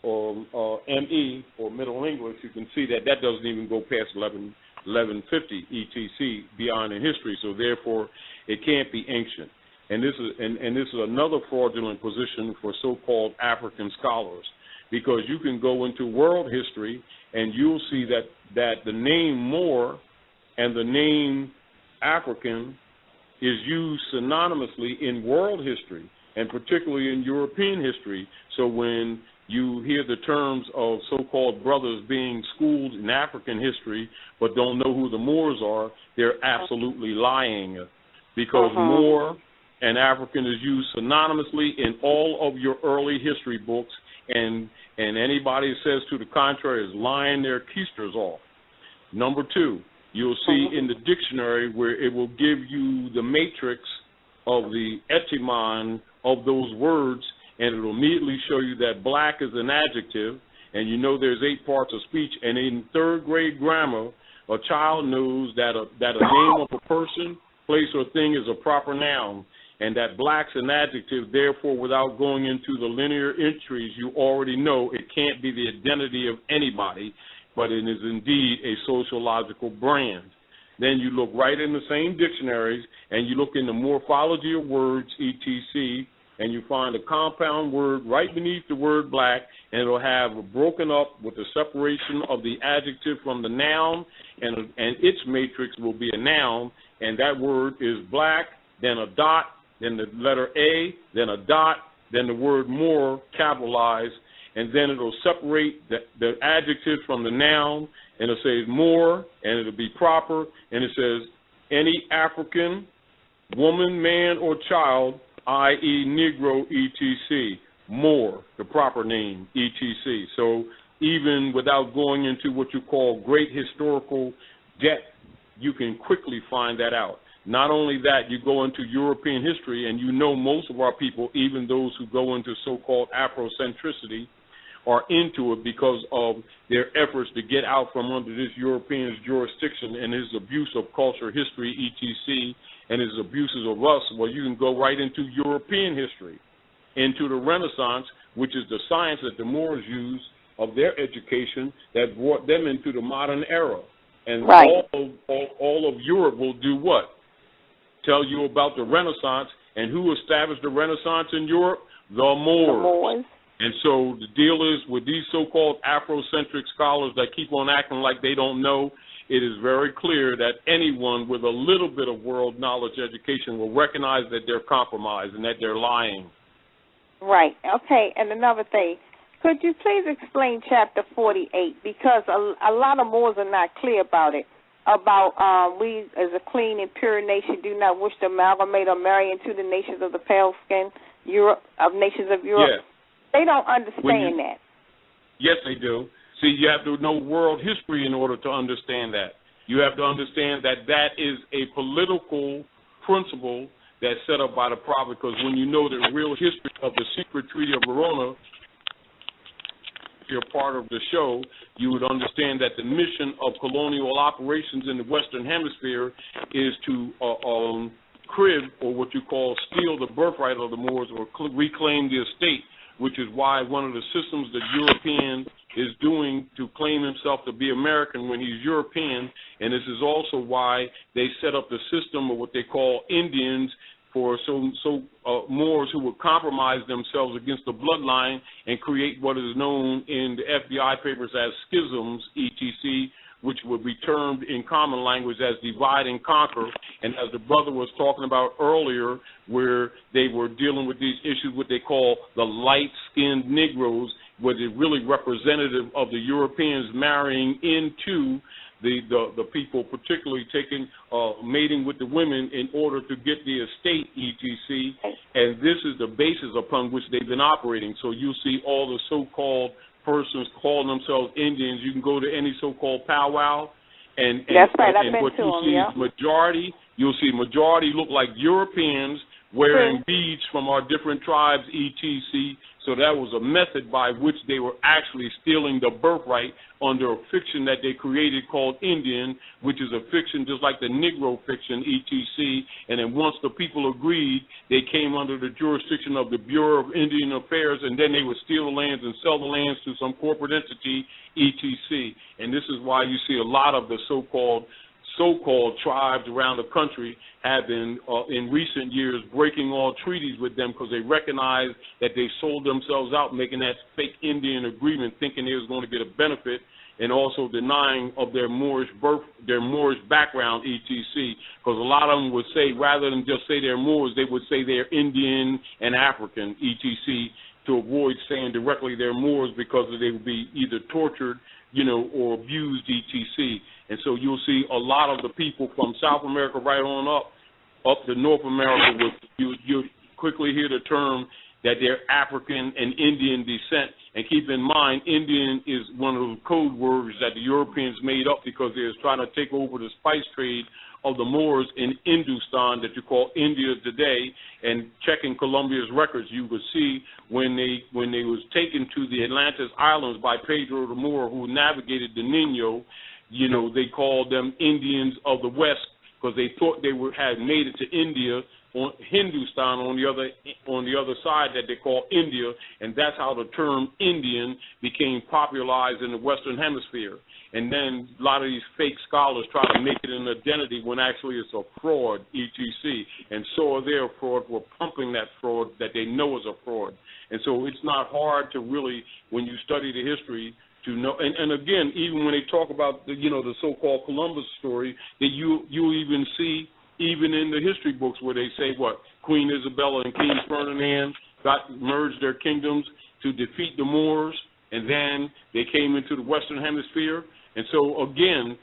or ME or Middle English, you can see that doesn't even go past 1150 ETC beyond in history, so therefore it can't be ancient. And this is another fraudulent position for so-called African scholars, because you can go into world history and you'll see that the name Moor and the name African is used synonymously in world history, and particularly in European history. So when you hear the terms of so-called brothers being schooled in African history but don't know who the Moors are, they're absolutely lying, because Moor and African is used synonymously in all of your early history books, and anybody who says to the contrary is lying their keisters off. Number two, you'll see in the dictionary where it will give you the matrix of the etymon of those words, and it will immediately show you that black is an adjective, and you know there's 8 parts of speech, and in third grade grammar, a child knows that a name of a person, place, or thing is a proper noun, and that black's an adjective. Therefore, without going into the linear entries, you already know it can't be the identity of anybody, but it is indeed a sociological brand. Then you look right in the same dictionaries, and you look in the morphology of words, etc., and you find a compound word right beneath the word black, and it'll have broken up with the separation of the adjective from the noun, and its matrix will be a noun, and that word is black, then a dot, then the letter A, then a dot, then the word more capitalized, and then it'll separate the adjective from the noun, and it'll say more, and it'll be proper, and it says any African, woman, man, or child, i.e. Negro, etc., more, the proper name, etc. So even without going into what you call great historical depth, you can quickly find that out. Not only that, you go into European history, and you know most of our people, even those who go into so-called Afrocentricity, are into it because of their efforts to get out from under this European's jurisdiction and his abuse of culture, history, etc., and his abuses of us. Well, you can go right into European history, into the Renaissance, which is the science that the Moors used of their education that brought them into the modern era. And all of Europe will do what? Tell you about the Renaissance, and who established the Renaissance in Europe? The Moors. And so the deal is with these so-called Afrocentric scholars that keep on acting like they don't know, it is very clear that anyone with a little bit of world knowledge education will recognize that they're compromised and that they're lying. Right. Okay. And another thing, could you please explain Chapter 48? Because a lot of Moors are not clear about it. About we, as a clean and pure nation, do not wish to amalgamate or marry into the nations of the pale skin, nations of Europe. Yeah. They don't understand that. Yes, they do. See, you have to know world history in order to understand that. You have to understand that that is a political principle that's set up by the prophet, because when you know the real history of the secret Treaty of Verona, if you're part of the show, you would understand that the mission of colonial operations in the Western Hemisphere is to crib, or what you call steal, the birthright of the Moors, or reclaim the estate, which is why one of the systems that European is doing to claim himself to be American when he's European, and this is also why they set up the system of what they call Indians for Moors who would compromise themselves against the bloodline and create what is known in the FBI papers as schisms, etc., which would be termed in common language as divide and conquer. And as the brother was talking about earlier, where they were dealing with these issues, what they call the light-skinned Negroes, where they're really representative of the Europeans marrying into the people, particularly taking mating with the women in order to get the estate, etc. And this is the basis upon which they've been operating. So you see all the so-called persons calling themselves Indians. You can go to any so-called powwow, and that's right. I've been what to you them, see yeah. is majority. You'll see majority look like Europeans wearing beads from our different tribes, etc., So that was a method by which they were actually stealing the birthright under a fiction that they created called Indian, which is a fiction just like the Negro fiction, etc. And then once the people agreed, they came under the jurisdiction of the Bureau of Indian Affairs, and then they would steal the lands and sell the lands to some corporate entity, etc. And this is why you see a lot of the so-called tribes around the country have been, in recent years, breaking all treaties with them because they recognize that they sold themselves out, making that fake Indian agreement, thinking they was going to get a benefit, and also denying of their Moorish background, etc. Because a lot of them would say, rather than just say they're Moors, they would say they're Indian and African, etc., to avoid saying directly they're Moors because they would be either tortured, or abused, etc. And so you'll see a lot of the people from South America right on up to North America, you quickly hear the term that they're African and Indian descent. And keep in mind, Indian is one of those code words that the Europeans made up because they was trying to take over the spice trade of the Moors in Hindustan that you call India today. And checking Colombia's records, you could see when they was taken to the Atlantis Islands by Pedro the Moor, who navigated the Nino, they called them Indians of the West because they thought they had made it to India, on Hindustan on the other side that they call India, and that's how the term Indian became popularized in the Western Hemisphere. And then a lot of these fake scholars try to make it an identity when actually it's a fraud, etc. And so are their fraud. We're pumping that fraud that they know is a fraud. And so it's not hard to really, when you study the history, to know. And again, even when they talk about the so-called Columbus story, that you even see even in the history books where they say Queen Isabella and King Ferdinand merged their kingdoms to defeat the Moors, and then they came into the Western Hemisphere. And so, again,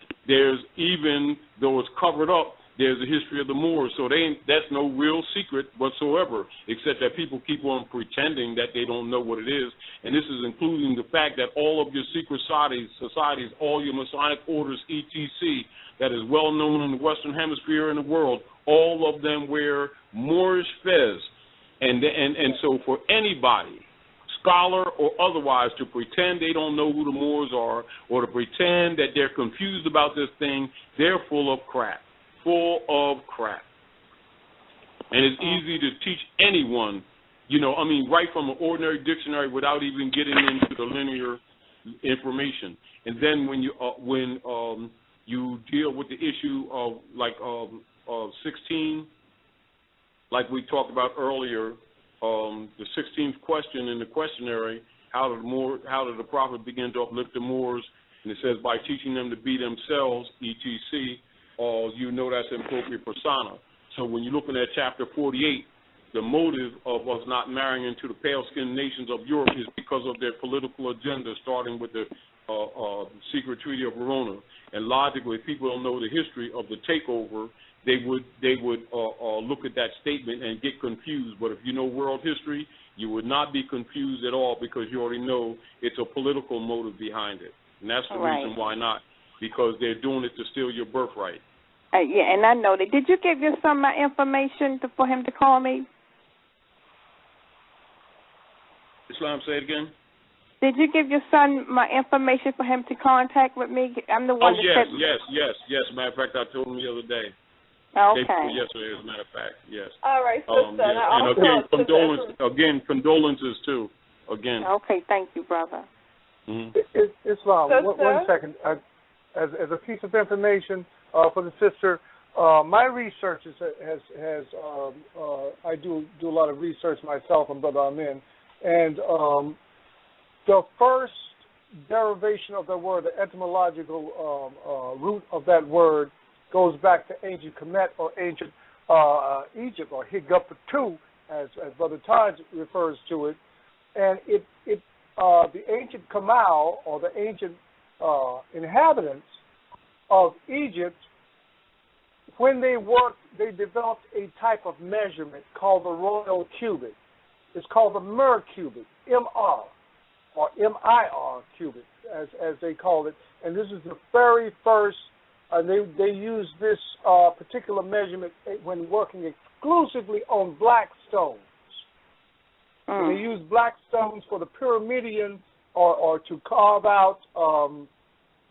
even though it's covered up, there's a history of the Moors. So that's no real secret whatsoever, except that people keep on pretending that they don't know what it is. And this is including the fact that all of your secret societies, all your Masonic orders, etc., that is well known in the Western Hemisphere and the world, all of them wear Moorish fez. And so for anybody, scholar or otherwise, to pretend they don't know who the Moors are or to pretend that they're confused about this thing, they're full of crap. And it's easy to teach anyone, right from an ordinary dictionary without even getting into the linear information. And then when you deal with the issue of 16, like we talked about earlier, the 16th question in the questionnaire, how did the prophet begin to uplift the Moors? And it says, by teaching them to be themselves, etc., that's an appropriate persona. So when you're looking at chapter 48, the motive of us not marrying into the pale-skinned nations of Europe is because of their political agenda, starting with the secret treaty of Verona. And logically, if people don't know the history of the takeover, they would look at that statement and get confused. But if you know world history, you would not be confused at all because you already know it's a political motive behind it. And that's the reason why not, because they're doing it to steal your birthright. Yeah, and I know that. Did you give your son my information for him to call me? Islam, say it again. Did you give your son my information for him to contact with me? I'm the one that said... Yes. Matter of fact, I told him the other day. Okay. Yesterday, as a matter of fact, yes. All right, sister. Yes. And again, condolences, too. Again. Okay, thank you, brother. Mm-hmm. Islam, one second. As a piece of information for the sister, my research has I do a lot of research myself on Brother Amen, and the first derivation of the word, the etymological root of that word, goes back to ancient Kemet or ancient Egypt, or Higupatu, as Brother Taj refers to it, and the ancient Kamal, or the ancient inhabitants of Egypt, when they worked, they developed a type of measurement called the royal cubit. It's called the Mer cubit, MR, or MIR cubit, as they call it. And this is the very first, they use this particular measurement when working exclusively on black stones. When they use black stones for the Pyramidion or to carve out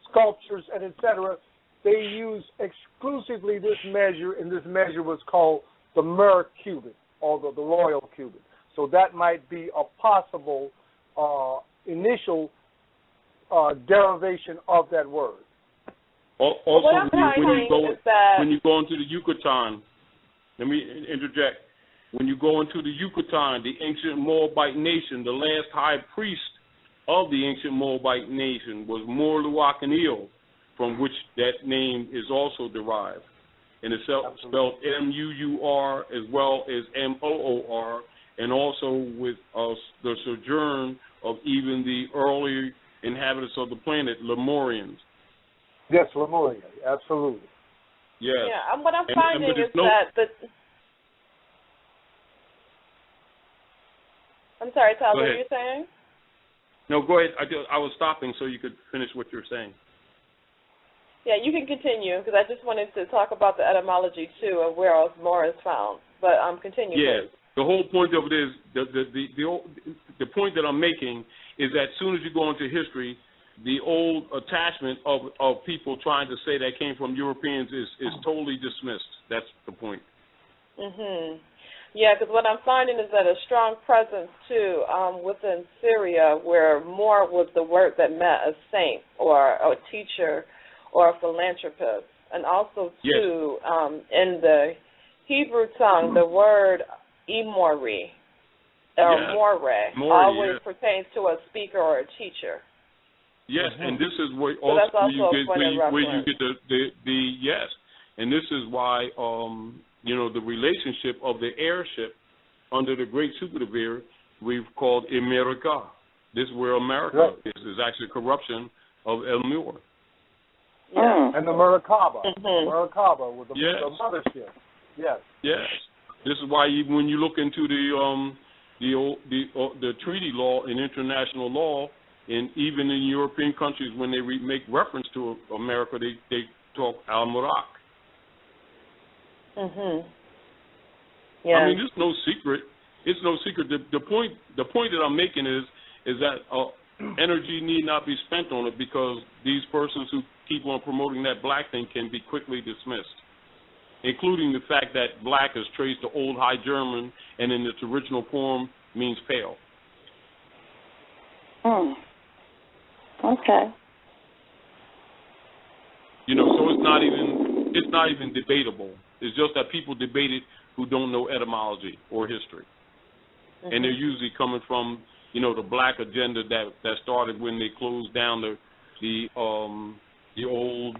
sculptures and etc., they use exclusively this measure, and this measure was called the Mer cubit, or the royal cubit. So that might be a possible initial derivation of that word. Also, when you go into the Yucatan, let me interject. When you go into the Yucatan, the ancient Moabite nation, the last high priest of the ancient Moabite nation was Moor-Luakanil, from which that name is also derived. And it's spelled M-U-U-R as well as M-O-O-R, and also with the sojourn of even the early inhabitants of the planet, Lemurians. Yes, Lemuria, absolutely. Yes. Yeah, and what I'm finding is that I'm sorry, Tyler, what were you saying? No, go ahead. I was stopping so you could finish what you were saying. Yeah, you can continue, because I just wanted to talk about the etymology, too, of where more is found. But continue, yeah, please. The whole point of it is, the point that I'm making is that as soon as you go into history, the old attachment of people trying to say that came from Europeans is totally dismissed. That's the point. Mm-hmm. Yeah, because what I'm finding is that a strong presence, too, within Syria, where Moor was the word that meant a saint or a teacher or a philanthropist. And also, too, in the Hebrew tongue, the word Emori or Moreh always pertains to a speaker or a teacher. Yes, and this is where also where you get the yes, and this is why the relationship of the airship under the Great Superdevere we've called America. This is where America is actually a corruption of El Moor. Yeah. And the Merkaba. Merkaba with the mothership. Yes. Yes. This is why even when you look into the treaty law and international law, and even in European countries, when they make reference to America, they talk Al-Murak. Yeah. I mean, it's no secret. It's no secret. The point that I'm making is that energy need not be spent on it, because these persons who keep on promoting that black thing can be quickly dismissed, including the fact that black is traced to Old High German and in its original form means pale. Okay. So it's not even debatable. It's just that people debate it who don't know etymology or history. And they're usually coming from, the black agenda that started when they closed down the old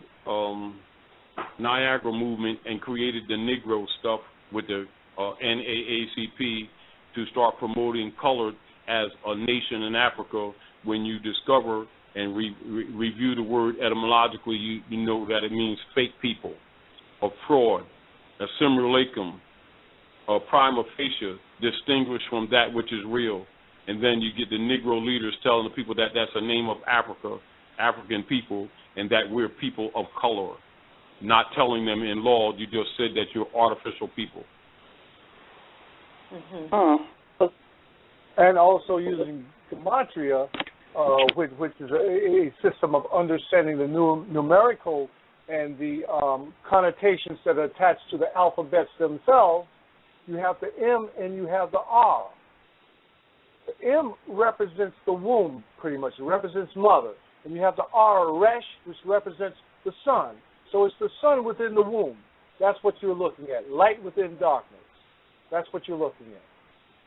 Niagara movement and created the Negro stuff with the NAACP to start promoting color as a nation in Africa. When you discover and review the word etymologically, you know that it means fake people, a fraud, a simulacrum, a prima facie, distinguished from that which is real. And then you get the Negro leaders telling the people that that's a name of Africa, African people, and that we're people of color. Not telling them in law, you just said that you're artificial people. And also using gematria, which is a system of understanding the numerical and the connotations that are attached to the alphabets themselves. You have the M and you have the R. The M represents the womb, pretty much. It represents mother. And you have the R, Resh, which represents the sun. So it's the sun within the womb. That's what you're looking at. Light within darkness. That's what you're looking at.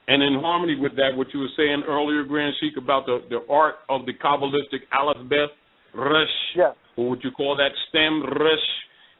And in harmony with that, what you were saying earlier, Grand Sheik, about the art of the Kabbalistic alphabet, Resh, or what you call that stem, Resh,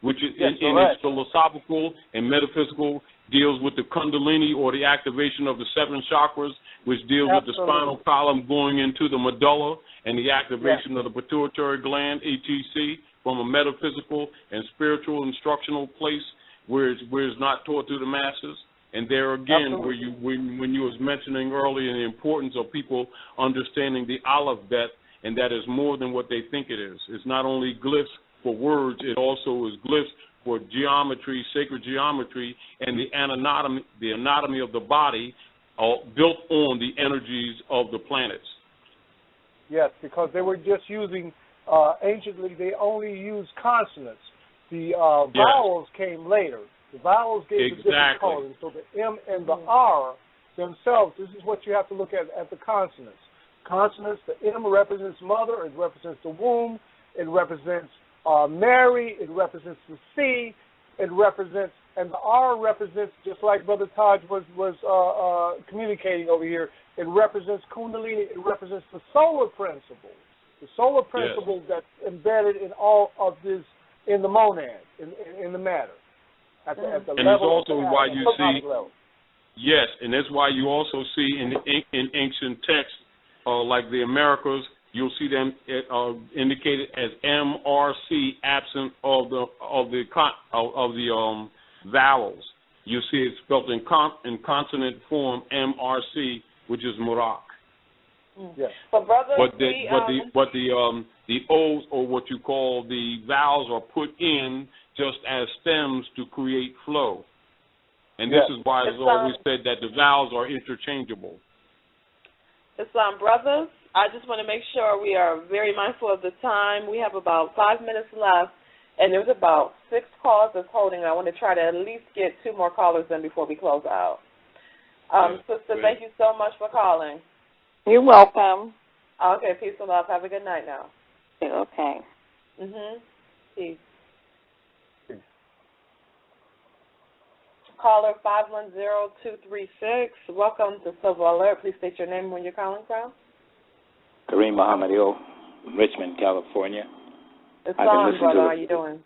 which is in its philosophical and metaphysical deals with the Kundalini, or the activation of the 7 chakras, which deals with the spinal column going into the medulla, and the activation of the pituitary gland, etc., from a metaphysical and spiritual instructional place where it's not taught to the masses. And there again, when you was mentioning earlier the importance of people understanding the alphabet, and that is more than what they think it is. It's not only glyphs for words, it also is glyphs for geometry, sacred geometry, and the anatomy of the body, built on the energies of the planets. Yes, because they were just using, anciently, they only used consonants. The vowels came later. The vowels gave the different colors. So the M and the R themselves, this is what you have to look at the consonants. Consonants, the M represents mother, it represents the womb, it represents Mary, it represents the sea, it represents, and the R represents, just like Brother Taj was communicating over here, it represents Kundalini, it represents the solar principle. The solar principle that's embedded in all of this, in the monad, in the matter. At the and level it's also why you see, and that's why you also see in ancient texts, like the Americas, you'll see them indicated as MRC, absent of the vowels. You see it spelled in consonant form MRC, which is Murak. Yes. But brother, the O's, or what you call the vowels, are put in just as stems to create flow. And this is why it's always said that the vowels are interchangeable. Islam brothers, I just want to make sure we are very mindful of the time. We have about 5 minutes left, and there's about 6 calls that's holding. I want to try to at least get 2 more callers in before we close out. Sister, thank you so much for calling. You're welcome. Okay, peace and love. Have a good night now. Okay. Peace. Caller 510236. Welcome to Silver Alert. Please state your name and where you're calling from. Kareem Muhammad Richmond, California. Islam, brother. How are you doing?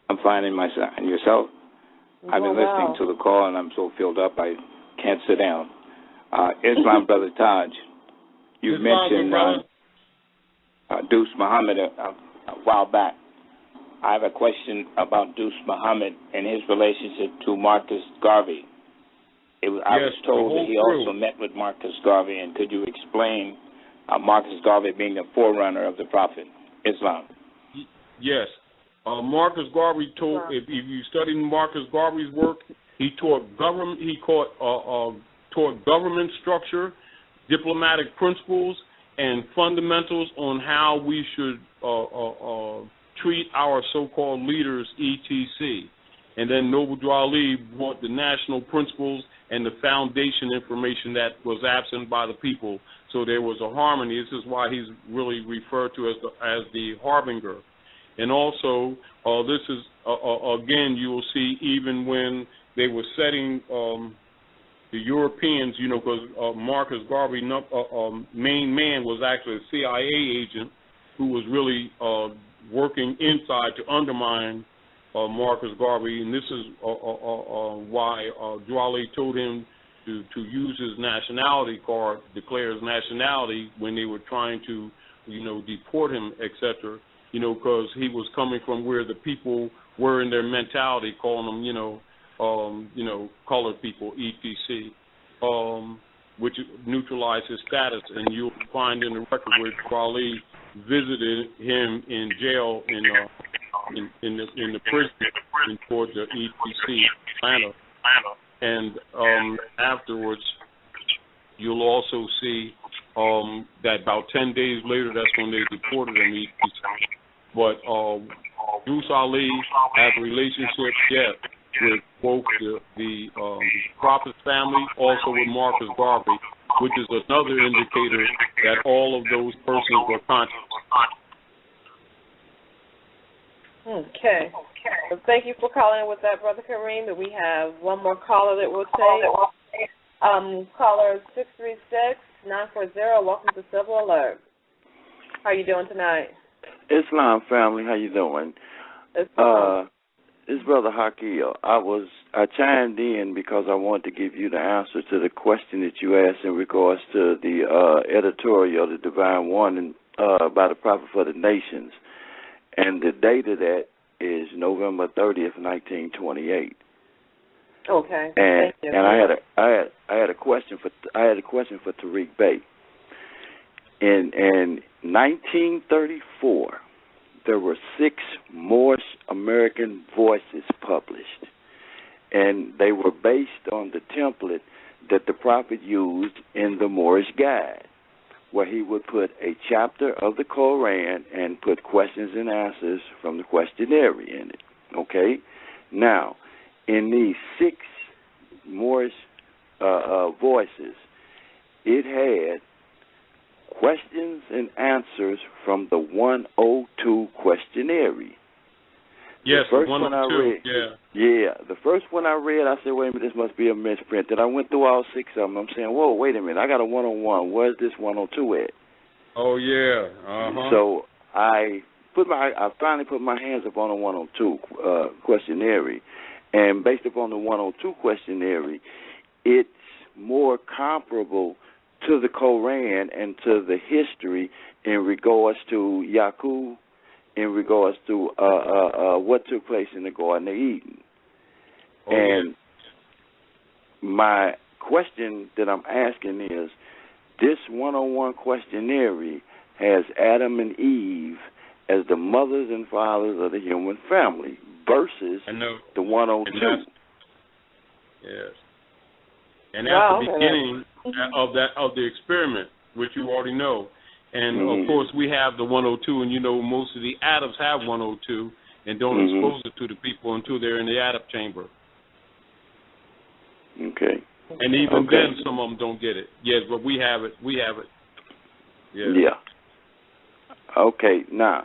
I'm fine, and myself. And yourself? I've been listening to the call, and I'm so filled up I can't sit down. Islam, Brother Taj, you mentioned Deuce Muhammad a while back. I have a question about Deuce Muhammad and his relationship to Marcus Garvey. I was told that he also met with Marcus Garvey, and could you explain Marcus Garvey being the forerunner of the Prophet, Islam? Yes. Marcus Garvey taught, if you study Marcus Garvey's work, he taught government structure, diplomatic principles, and fundamentals on how we should treat our so-called leaders, etc. And then Noble Drew Ali brought the national principles and the foundation information that was absent by the people. So there was a harmony. This is why he's really referred to as the harbinger. And also, this is, again, you will see even when they were setting the Europeans, because Marcus Garvey, main man, was actually a CIA agent who was really working inside to undermine Marcus Garvey, and this is why Drew Ali told him to use his nationality card, declare his nationality when they were trying to, deport him, etc. Because he was coming from where the people were in their mentality, calling them, colored people, etc. Which neutralized his status, and you'll find in the record where Drew Ali visited him in jail in the prison towards the EPC, Atlanta. And afterwards, you'll also see that about 10 days later, that's when they deported him. But Deuce Ali has a relationship, with both the Prophet's family, also with Marcus Garvey, which is another indicator that all of those persons were conscious. Okay. Well, thank you for calling with that, Brother Kareem. And we have one more caller that we'll take. Caller 636-940. Welcome to Civil Alert. How are you doing tonight? Islam family, how you doing? It's Brother Hakil. I chimed in because I wanted to give you the answer to the question that you asked in regards to the editorial, the Divine Warning by the Prophet for the Nations. And the date of that is November 30th, 1928. Okay. And thank you. And I had a question for Tarik Bey. In 1934, there were 6 Moorish American voices published, and they were based on the template that the prophet used in the Moorish Guide, where he would put a chapter of the Quran and put questions and answers from the questionnaire in it. Okay? Now, in these 6 Moorish voices, it had questions and answers from the 102 questionnaire. Yes, the first 102, one I read, the first one I read, I said, wait a minute, this must be a misprint. Then I went through all 6 of them. I'm saying, whoa, wait a minute, I got a 101. Where's this 102 at? Oh, yeah. So I finally put my hands up on the 102 questionnaire, and based upon the 102 questionnaire, it's more comparable to the Quran and to the history in regards to Yaqub, in regards to what took place in the Garden of Eden. And my question that I'm asking is, this 101 questionnaire has Adam and Eve as the mothers and fathers of the human family versus the 102. Yes. And that's the beginning of the experiment, which you already know. And, of course, we have the 102, and, you know, most of the adepts have 102 and don't expose it to the people until they're in the adept chamber. Okay. And even then, some of them don't get it. Yes, but we have it. We have it. Yeah. Okay. Now,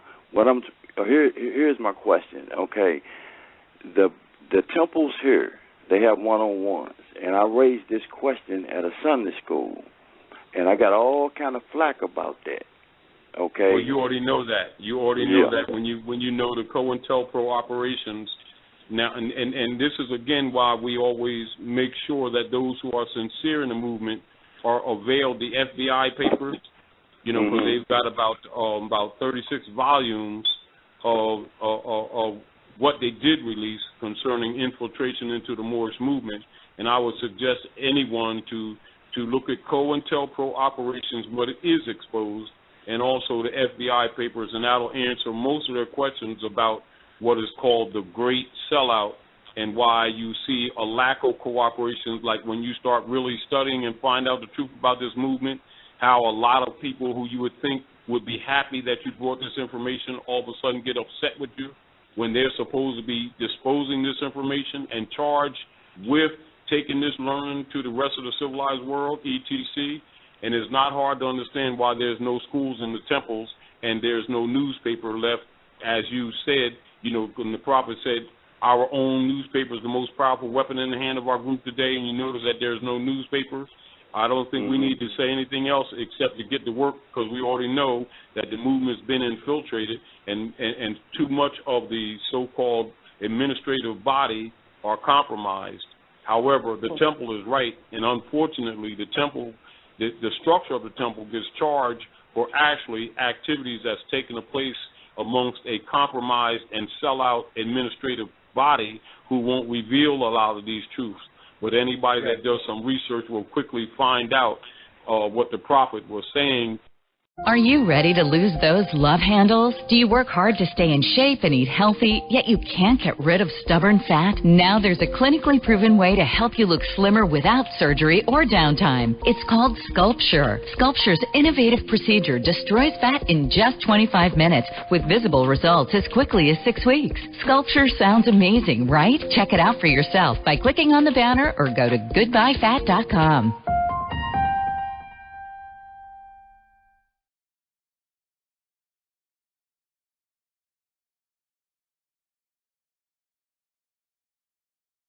here's my question. Okay. The temples here, they have 101s, and I raised this question at a Sunday school, and I got all kind of flack about that. Okay. Well, you already know that. You already know that when you know the COINTELPRO operations. Now, and this is again why we always make sure that those who are sincere in the movement are availed the FBI papers. You know, because they've got about 36 volumes of what they did release concerning infiltration into the Moorish movement. And I would suggest anyone to look at COINTELPRO operations, what it is exposed, and also the FBI papers, and that'll answer most of their questions about what is called the Great Sellout and why you see a lack of cooperation, like when you start really studying and find out the truth about this movement, how a lot of people who you would think would be happy that you brought this information all of a sudden get upset with you when they're supposed to be disposing this information and charged with taking this learning to the rest of the civilized world, etc. And it's not hard to understand why there's no schools in the temples and there's no newspaper left. As you said, you know, when the prophet said, our own newspaper is the most powerful weapon in the hand of our group today, and you notice that there's no newspapers. I don't think we need to say anything else except to get to work, because we already know that the movement's been infiltrated and too much of the so-called administrative body are compromised. However, the temple is right, and unfortunately the temple, the structure of the temple gets charged for actually activities that's taken place amongst a compromised and sellout administrative body who won't reveal a lot of these truths. But anybody that does some research will quickly find out what the prophet was saying. Are you ready to lose those love handles? Do you work hard to stay in shape and eat healthy, yet you can't get rid of stubborn fat? Now there's a clinically proven way to help you look slimmer without surgery or downtime. It's called Sculpture. Sculpture's innovative procedure destroys fat in just 25 minutes with visible results as quickly as 6 weeks. Sculpture sounds amazing, right? Check it out for yourself by clicking on the banner or go to goodbyefat.com.